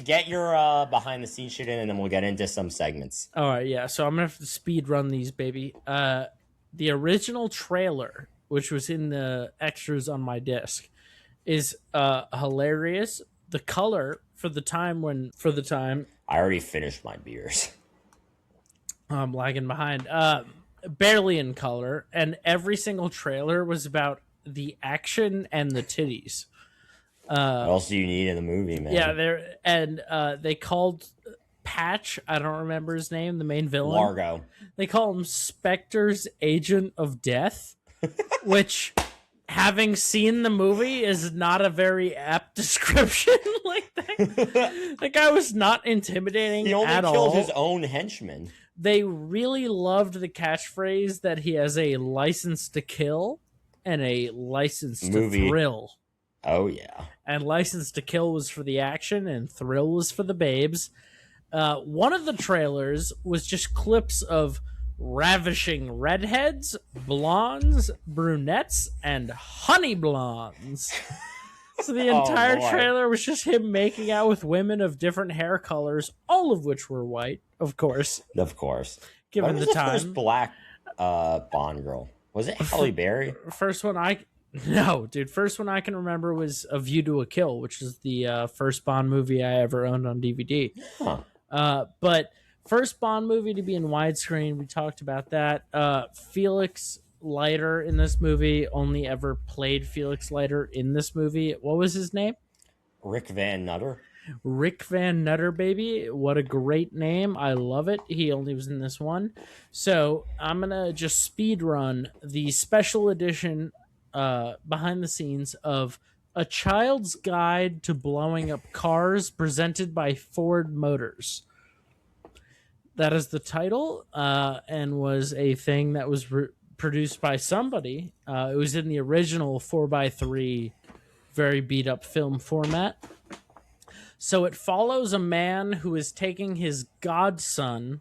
get your behind the scenes shit in, and then we'll get into some segments. All right, yeah. So I'm gonna have to speed run these, baby. The original trailer, which was in the extras on my disc, is hilarious. The color for the time I already finished my beers. I'm lagging behind. Barely in color, and every single trailer was about the action and the titties. What else do you need in the movie, man? Yeah, they called Patch, I don't remember his name, the main villain. Largo. They call him Spectre's Agent of Death, which, having seen the movie, is not a very apt description. Like that guy was not intimidating at all. He only killed his own henchmen. They really loved the catchphrase that he has a license to kill and a license to thrill. Oh, yeah. And License to Kill was for the action, and Thrill was for the babes. One of the trailers was just clips of ravishing redheads, blondes, brunettes, and honey blondes. So the entire trailer was just him making out with women of different hair colors, all of which were white, of course. Of course. Given what was the time. First black Bond girl? Was it Halle Berry? First one I can remember was A View to a Kill, which is the first Bond movie I ever owned on DVD. Huh. But first Bond movie to be in widescreen, we talked about that. Felix Leiter in this movie only ever played Felix Leiter in this movie. What was his name? Rick Van Nutter. Rick Van Nutter, baby. What a great name. I love it. He only was in this one. So I'm going to just speed run the special edition behind the scenes of A Child's Guide to Blowing Up Cars, presented by Ford Motors. That is the title, and was a thing that was produced by somebody. It was in the original 4x3, very beat up film format. So it follows a man who is taking his godson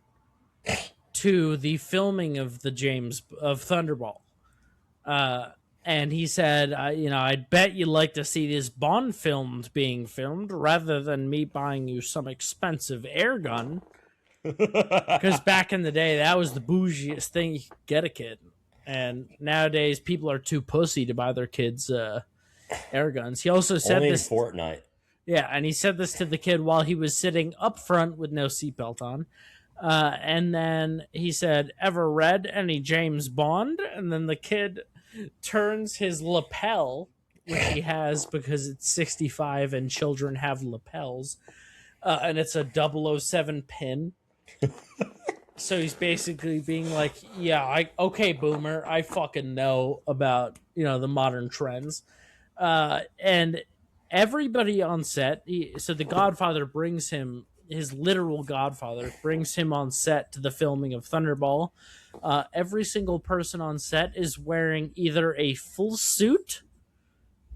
to the filming of Thunderball. And he said, I'd bet you'd like to see this Bond film being filmed rather than me buying you some expensive air gun. Because back in the day, that was the bougiest thing you could get a kid. And nowadays, people are too pussy to buy their kids air guns. He also said Only this in Fortnite. Yeah, and he said this to the kid while he was sitting up front with no seatbelt on. And then he said, "Ever read any James Bond?" And then the kid turns his lapel, which he has because it's 65 and children have lapels, and it's a 007 pin. So he's basically being like, okay, boomer, I fucking know about, the modern trends. And everybody on set, so the Godfather brings him his literal godfather, brings him on set to the filming of Thunderball. Every single person on set is wearing either a full suit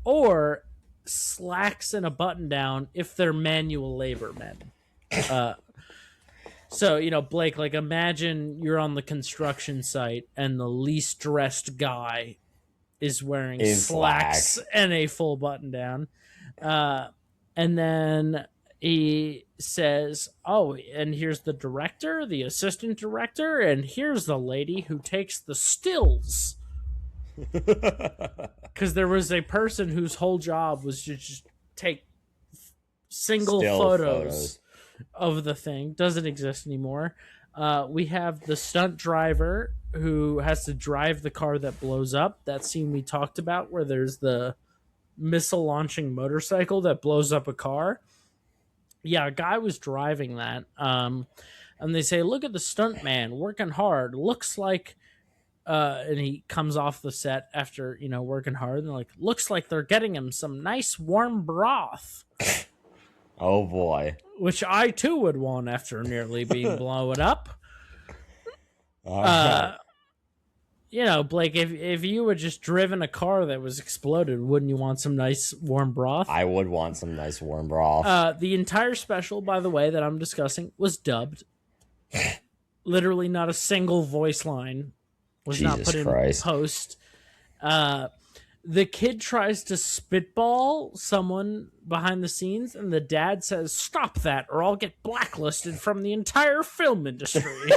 or slacks and a button down if they're manual labor men. So, Blake, like imagine you're on the construction site and the least dressed guy is wearing slacks and a full button down. And then he says, "Oh, and here's the director, the assistant director, and here's the lady who takes the stills." Because there was a person whose whole job was to just take single photos of the thing. Doesn't exist anymore. We have the stunt driver who has to drive the car that blows up. That scene we talked about where there's the missile launching motorcycle that blows up a car. Yeah, a guy was driving that. And they say, "Look at the stunt man working hard. Looks like," and he comes off the set after, working hard. And they're like, "Looks like they're getting him some nice warm broth." Oh boy. Which I too would want after nearly being blown up. Blake, if you had just driven a car that was exploded, wouldn't you want some nice warm broth? I would want some nice warm broth. The entire special, by the way, that I'm discussing was dubbed. Literally not a single voice line was Jesus not put Christ. in post. The kid tries to spitball someone behind the scenes, and the dad says, "Stop that, or I'll get blacklisted from the entire film industry."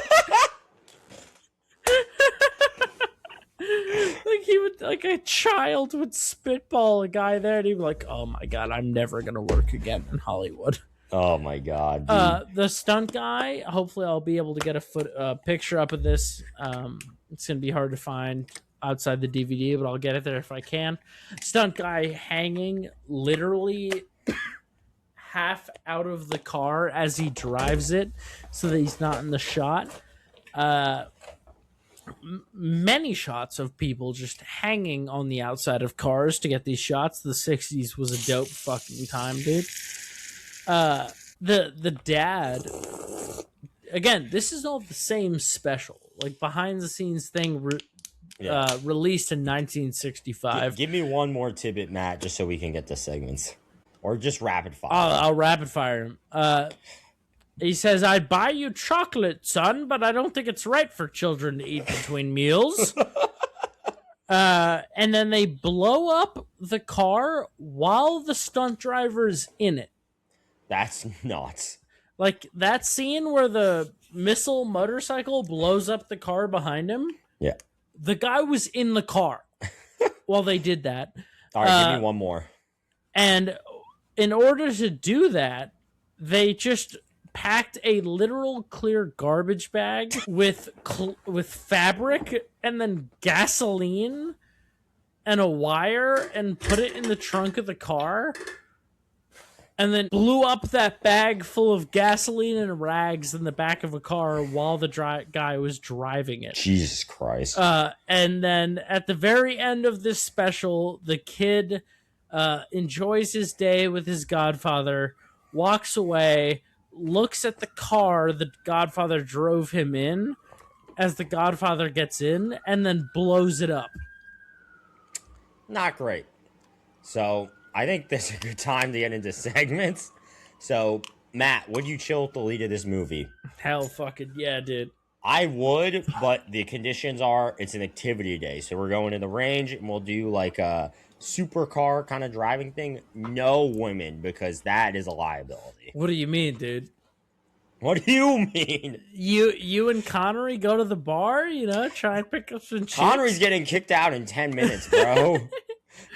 Like a child would spitball a guy there, and he'd be like, "Oh my god, I'm never gonna work again in Hollywood." Oh my god. The stunt guy. Hopefully, I'll be able to get a picture up of this. It's gonna be hard to find outside the DVD, but I'll get it there if I can. Stunt guy hanging literally half out of the car as he drives it so that he's not in the shot. Many shots of people just hanging on the outside of cars to get these shots. The 60s was a dope fucking time, dude. The dad, again, this is all the same special, like behind the scenes thing released in 1965. Give me one more tidbit, Matt, just so we can get the segments. Or just rapid fire. I'll rapid fire him. He says, "I'd buy you chocolate, son, but I don't think it's right for children to eat between meals." And then they blow up the car while the stunt driver's in it. That's nuts. Like that scene where the missile motorcycle blows up the car behind him. Yeah. The guy was in the car while they did that. All right, give me one more. And in order to do that, they just packed a literal clear garbage bag with fabric and then gasoline and a wire and put it in the trunk of the car and then blew up that bag full of gasoline and rags in the back of a car while the guy was driving it. Jesus Christ. And then at the very end of this special, the kid enjoys his day with his godfather, walks away, looks at the car the godfather drove him in as the godfather gets in, and then blows it up. Not great. So I think this is a good time to get into segments. So, Matt, would you chill with the lead of this movie? Hell fucking yeah, dude. I would, but the conditions are it's an activity day. So we're going to the range and we'll do like a supercar kind of driving thing. No women, because that is a liability. What do you mean, dude? What do you mean? You and Connery go to the bar, try and pick up some chicks? Connery's getting kicked out in 10 minutes, bro.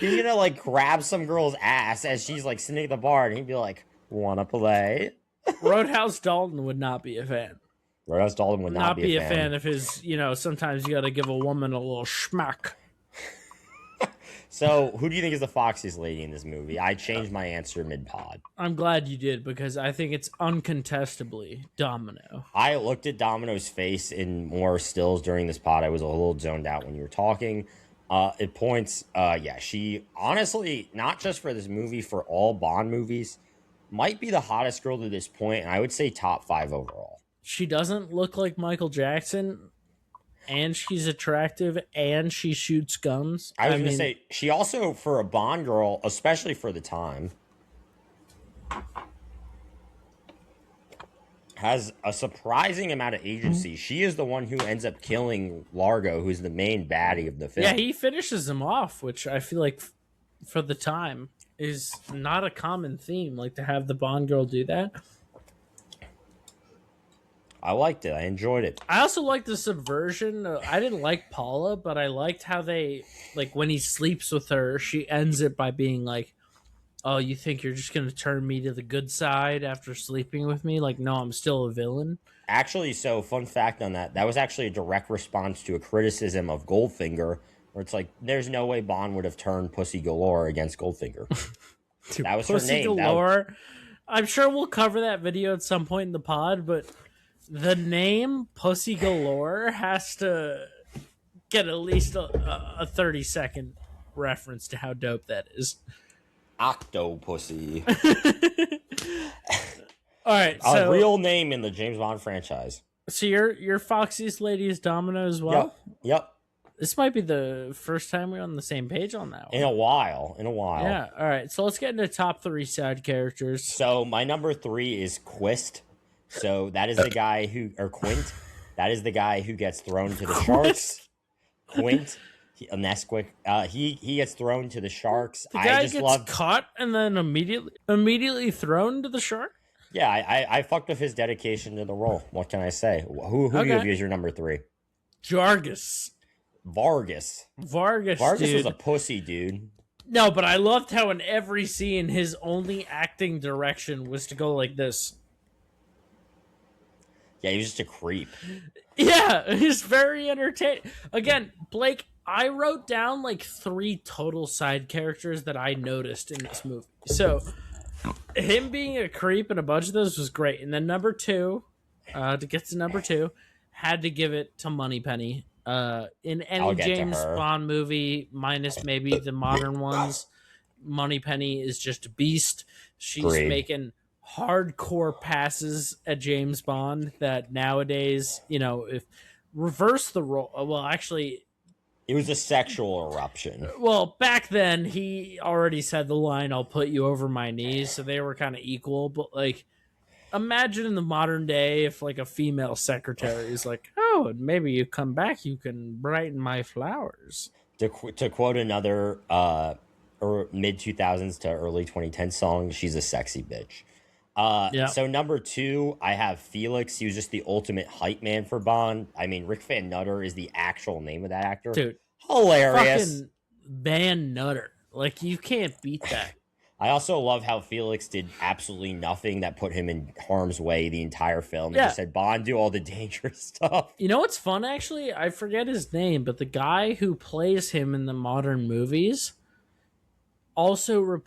He's gonna like grab some girl's ass as she's like sitting at the bar, and he'd be like, "Wanna play?" Roadhouse Dalton would not be a fan. Roadhouse Dalton would not be a fan of his. Sometimes you got to give a woman a little schmack. So, who do you think is the foxiest lady in this movie? I changed my answer mid-pod. I'm glad you did, because I think it's uncontestably Domino. I looked at Domino's face in more stills during this pod. I was a little zoned out when you were talking. It points, she honestly, not just for this movie, for all Bond movies, might be the hottest girl to this point, and I would say top 5 overall. She doesn't look like Michael Jackson, and she's attractive, and she shoots guns. I was going to say, she also, for a Bond girl, especially for the time, has a surprising amount of agency. She is the one who ends up killing Largo, who's the main baddie of the film. Yeah, he finishes him off, which I feel like for the time is not a common theme, like to have the Bond girl do that. I liked it. I enjoyed it. I also liked the subversion. I didn't like Paula, but I liked how they, like, when he sleeps with her, she ends it by being like, oh, you think you're just going to turn me to the good side after sleeping with me? Like, no, I'm still a villain. Actually, so fun fact on that, that was actually a direct response to a criticism of Goldfinger, where it's like, there's no way Bond would have turned Pussy Galore against Goldfinger. Dude, that was Pussy her name. Galore. I'm sure we'll cover that video at some point in the pod, but the name Pussy Galore has to get at least a 30-second reference to how dope that is. Octopussy. All right, so a real name in the James Bond franchise. So you're Foxy's Lady's Domino as well? Yep. This might be the first time we're on the same page on that one. In a while. Yeah, all right. So let's get into top 3 side characters. So my number 3 is Quist. So that is the guy who, or Quint. That is the guy who gets thrown to the sharks. Quint. Nesquik. He gets thrown to the sharks. The guy gets caught and then immediately thrown to the shark? Yeah, I fucked with his dedication to the role. What can I say? Who do you have as your number 3? Vargas. Vargas dude. was a pussy, dude. No, but I loved how in every scene his only acting direction was to go like this. Yeah, he was just a creep. Yeah, he's very entertaining. Again, Blake, I wrote down like 3 total side characters that I noticed in this movie. So him being a creep in a bunch of those was great. And then number 2, to get to number 2, had to give it to Moneypenny. In any James Bond movie, minus maybe the modern ones, Moneypenny is just a beast. She's making hardcore passes at James Bond that nowadays, if reverse the role. Well, actually, it was a sexual eruption. Well, back then he already said the line, "I'll put you over my knees," so they were kind of equal. But like, imagine in the modern day if like a female secretary is like, "Oh, maybe you come back, you can brighten my flowers." To quote another mid 2000s to early 2010 song, she's a sexy bitch. So number 2, I have Felix. He was just the ultimate hype man for Bond. I mean, Rick Van Nutter is the actual name of that actor. Dude, hilarious. Fucking Van Nutter. Like, you can't beat that. I also love how Felix did absolutely nothing that put him in harm's way the entire film. He just said, Bond, do all the dangerous stuff. You know what's fun, actually? I forget his name, but the guy who plays him in the modern movies also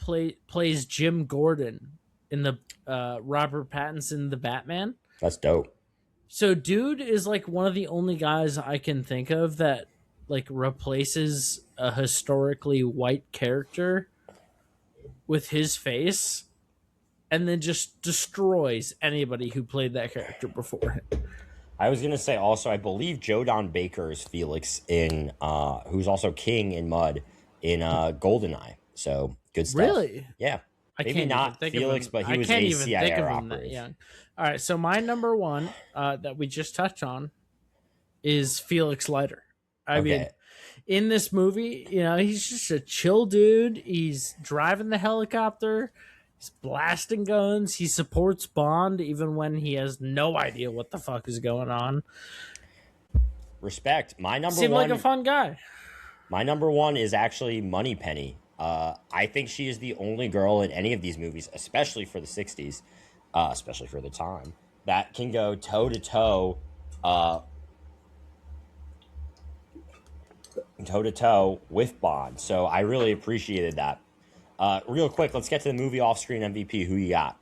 plays Jim Gordon in the Robert Pattinson The Batman. That's dope. So dude is like one of the only guys I can think of that like replaces a historically white character with his face and then just destroys anybody who played that character before him. I was going to say also, I believe Joe Don Baker is Felix in, who's also King in Mud in GoldenEye. So good stuff. Really? Yeah. I Maybe not Felix, but he was a CIA operative. All right, so my number 1 that we just touched on is Felix Leiter. I mean, in this movie, he's just a chill dude. He's driving the helicopter. He's blasting guns. He supports Bond even when he has no idea what the fuck is going on. Respect. My number 1... Seemed like a fun guy. My number 1 is actually Moneypenny. I think she is the only girl in any of these movies, especially for the 60s, especially for the time, that can go toe-to-toe with Bond. So I really appreciated that. Real quick, let's get to the movie off-screen MVP. Who you got?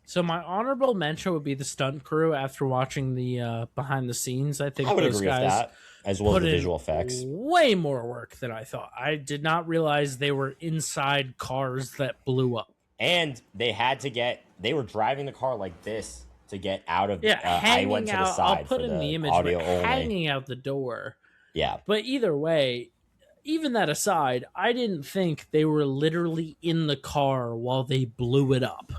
So my honorable mention would be the stunt crew after watching the behind the scenes. I think I would those agree guys with that, as well as the visual effects. Way more work than I thought. I did not realize they were inside cars that blew up. And they were driving the car like this to get out of. Yeah, I went hanging to the out. I'll side put for in the the image, but audio only. hanging out the door. Yeah, But either way, even that aside, I didn't think they were literally in the car while they blew it up.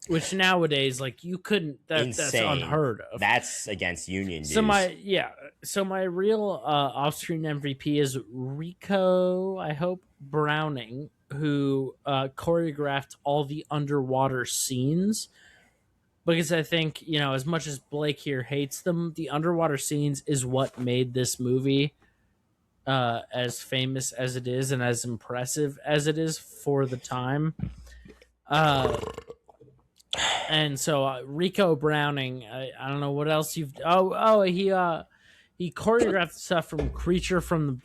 Which nowadays, like you couldn't. That's insane. unheard of. That's against union So dues. my real off-screen MVP is Rico. I hope Browning, who choreographed all the underwater scenes. Because I think as much as Blake here hates them, the underwater scenes is what made this movie as famous as it is and as impressive as it is for the time. Uh, and so Rico Browning, I don't know what else you've. He choreographed stuff from Creature from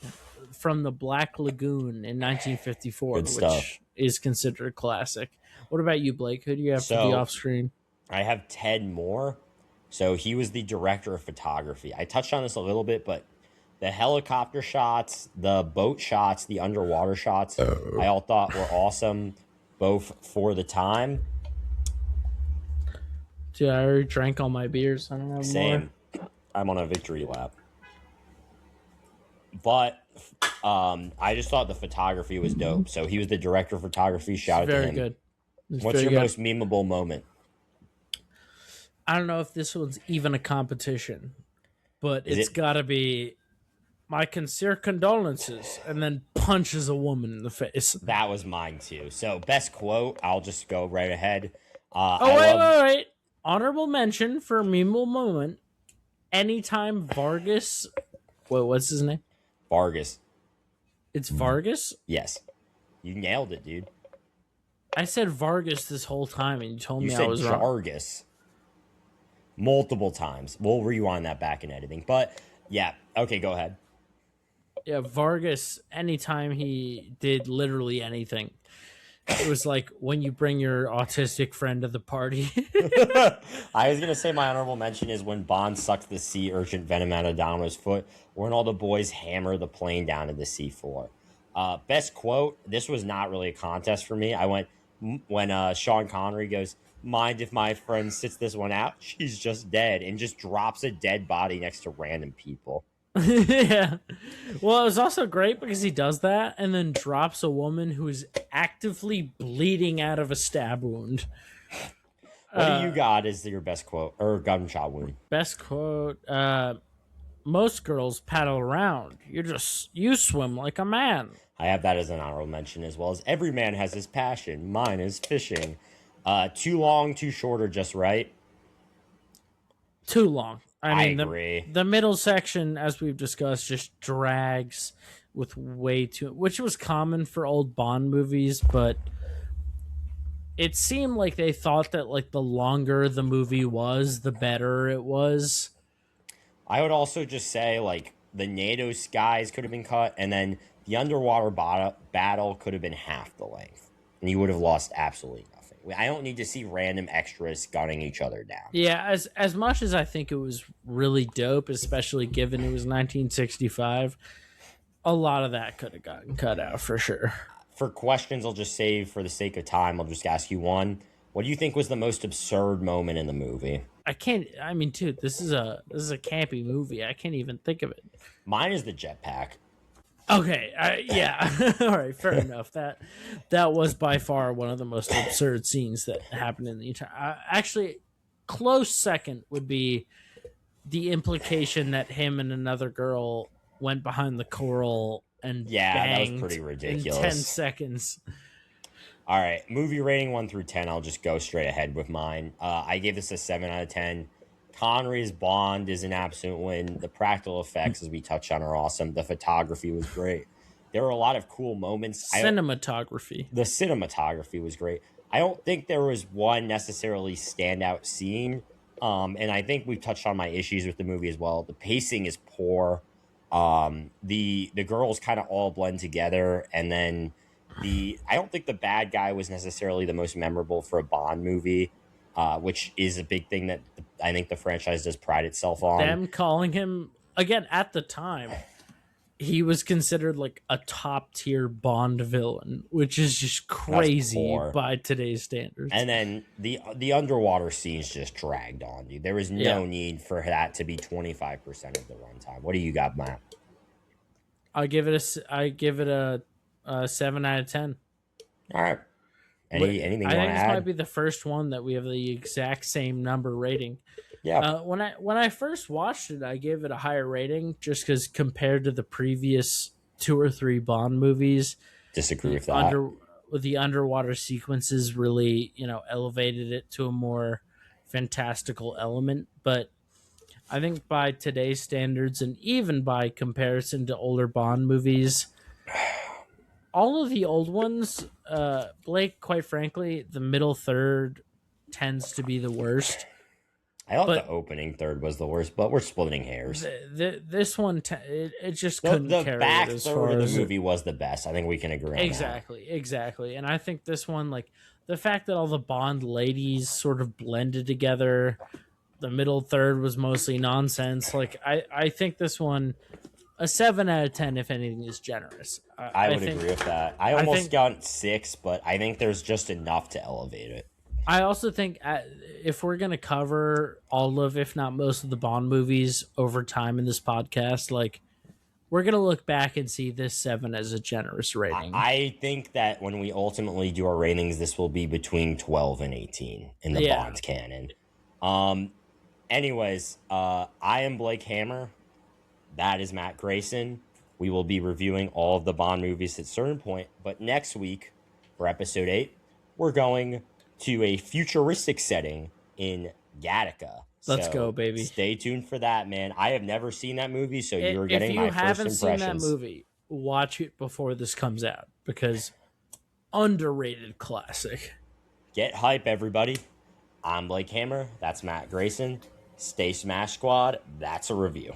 the Black Lagoon in 1954, Good stuff. which is considered a classic. What about you, Blake? Who do you have for the So off screen? I have Ted Moore. So he was the director of photography. I touched on this a little bit, but the helicopter shots, the boat shots, the underwater shots, I all thought were awesome, both for the time. Dude, I already drank all my beers. I don't have more. Same. I'm on a victory lap. But I just thought the photography was dope. So he was the director of photography. Shout out to Very him. good. It's What's very your good. most memeable moment? I don't know if this one's even a competition, but Is it's it? got to be my sincere condolences, and then punches a woman in the face. That was mine too. So best quote. I'll just go right ahead. Oh, I love wait. Honorable mention for a memeable moment. Anytime Vargas. Wait, what's his name? Vargas. It's Vargas? Yes, you nailed it, dude. I said Vargas this whole time, and you told You me I said was wrong. Jargus multiple times. We'll rewind that back in editing. But yeah, okay, go ahead. Yeah, Vargas, anytime he did literally anything, it was like when you bring your autistic friend to the party. I was gonna say my honorable mention is when Bond sucks the sea urchin venom out of Domino's foot, or when all the boys hammer the plane down to the seafloor. Best quote. This was not really a contest for me. I went when Sean Connery goes, "Mind if my friend sits this one out? She's just dead," and just drops a dead body next to random people. Yeah. Well, it was also great because he does that and then drops a woman who is actively bleeding out of a stab wound. What do you got as your best quote or gunshot wound? Best quote. Most girls paddle around. You swim like a man. I have that as an honorable mention, as well as every man has his passion. Mine is fishing. Too long, too short, or just right? Too long. I mean, agree. The middle section, as we've discussed, just drags with way too, which was common for old Bond movies, but it seemed like they thought that like the longer the movie was, the better it was. I would also just say like the NATO skies could have been cut, and then the underwater battle could have been half the length, and you would have lost absolutely nothing. I don't need to see random extras gunning each other down. Yeah, as much as I think it was really dope, especially given it was 1965, a lot of that could have gotten cut out for sure. For questions, I'll just save for the sake of time. I'll just ask you one. What do you think was the most absurd moment in the movie? I can't. I mean, dude, this is a campy movie. I can't even think of it. Mine is the jetpack. Okay, yeah, all right, fair enough. That was by far one of the most absurd scenes that happened in the entire. Actually, close second would be the implication that him and another girl went behind the coral and that was banged pretty ridiculous. in 10 seconds. All right, movie rating 1 through 10. I'll just go straight ahead with mine. I gave this a 7 out of 10. Connery's Bond is an absolute win. The practical effects, as we touched on, are awesome. The photography was great. There were a lot of cool moments. Cinematography. The cinematography was great. I don't think there was one necessarily standout scene. And I think we've touched on my issues with the movie as well. The pacing is poor. The girls kind of all blend together, and then I don't think the bad guy was necessarily the most memorable for a Bond movie, which is a big thing that I think the franchise does pride itself on. Them calling him again at the time. he was considered like a top tier Bond villain, which is just That's crazy poor. by today's standards. And then the underwater scenes just dragged on, dude. There was Yeah, no need for that to be 25% of the runtime. What do you got, Matt? I give it a 7 out of 10. All right. Anything I you want think to this might add? be the first one that we have the exact same number rating. Yeah. When I first watched it, I gave it a higher rating just because compared to the previous two or three Bond movies, Disagree the with that. underwater sequences really elevated it to a more fantastical element. But I think by today's standards and even by comparison to older Bond movies, all of the old ones, Blake, quite frankly, the middle third tends to be the worst. I thought the But opening third was the worst, but we're splitting hairs. this one, it just The couldn't the carry it back as third far of the as it. movie was the best. I think we can agree on that. Exactly. And I think this one, like the fact that all the Bond ladies sort of blended together, the middle third was mostly nonsense. Like I think this one, a 7 out of 10, if anything, is generous. I I would think agree with that. I I almost think got 6, but I think there's just enough to elevate it. I also think if we're gonna cover all of, if not most of the Bond movies over time in this podcast, like we're gonna look back and see this 7 as a generous rating. I think that when we ultimately do our ratings, this will be between 12 and 18 in the Yeah, Bonds canon. Um, anyways, I am Blake Hammer. That is Matt Grayson. We will be reviewing all of the Bond movies at a certain point, but next week for episode 8, we're going to a futuristic setting in Gattaca. let's go, So baby. stay tuned for that, man. I have never seen that movie, so you're If getting you my first haven't seen that impressions. movie, watch it before this comes out because underrated classic. Get hype, everybody. I'm Blake Hammer. That's Matt Grayson. Stay Smash Squad. That's a review.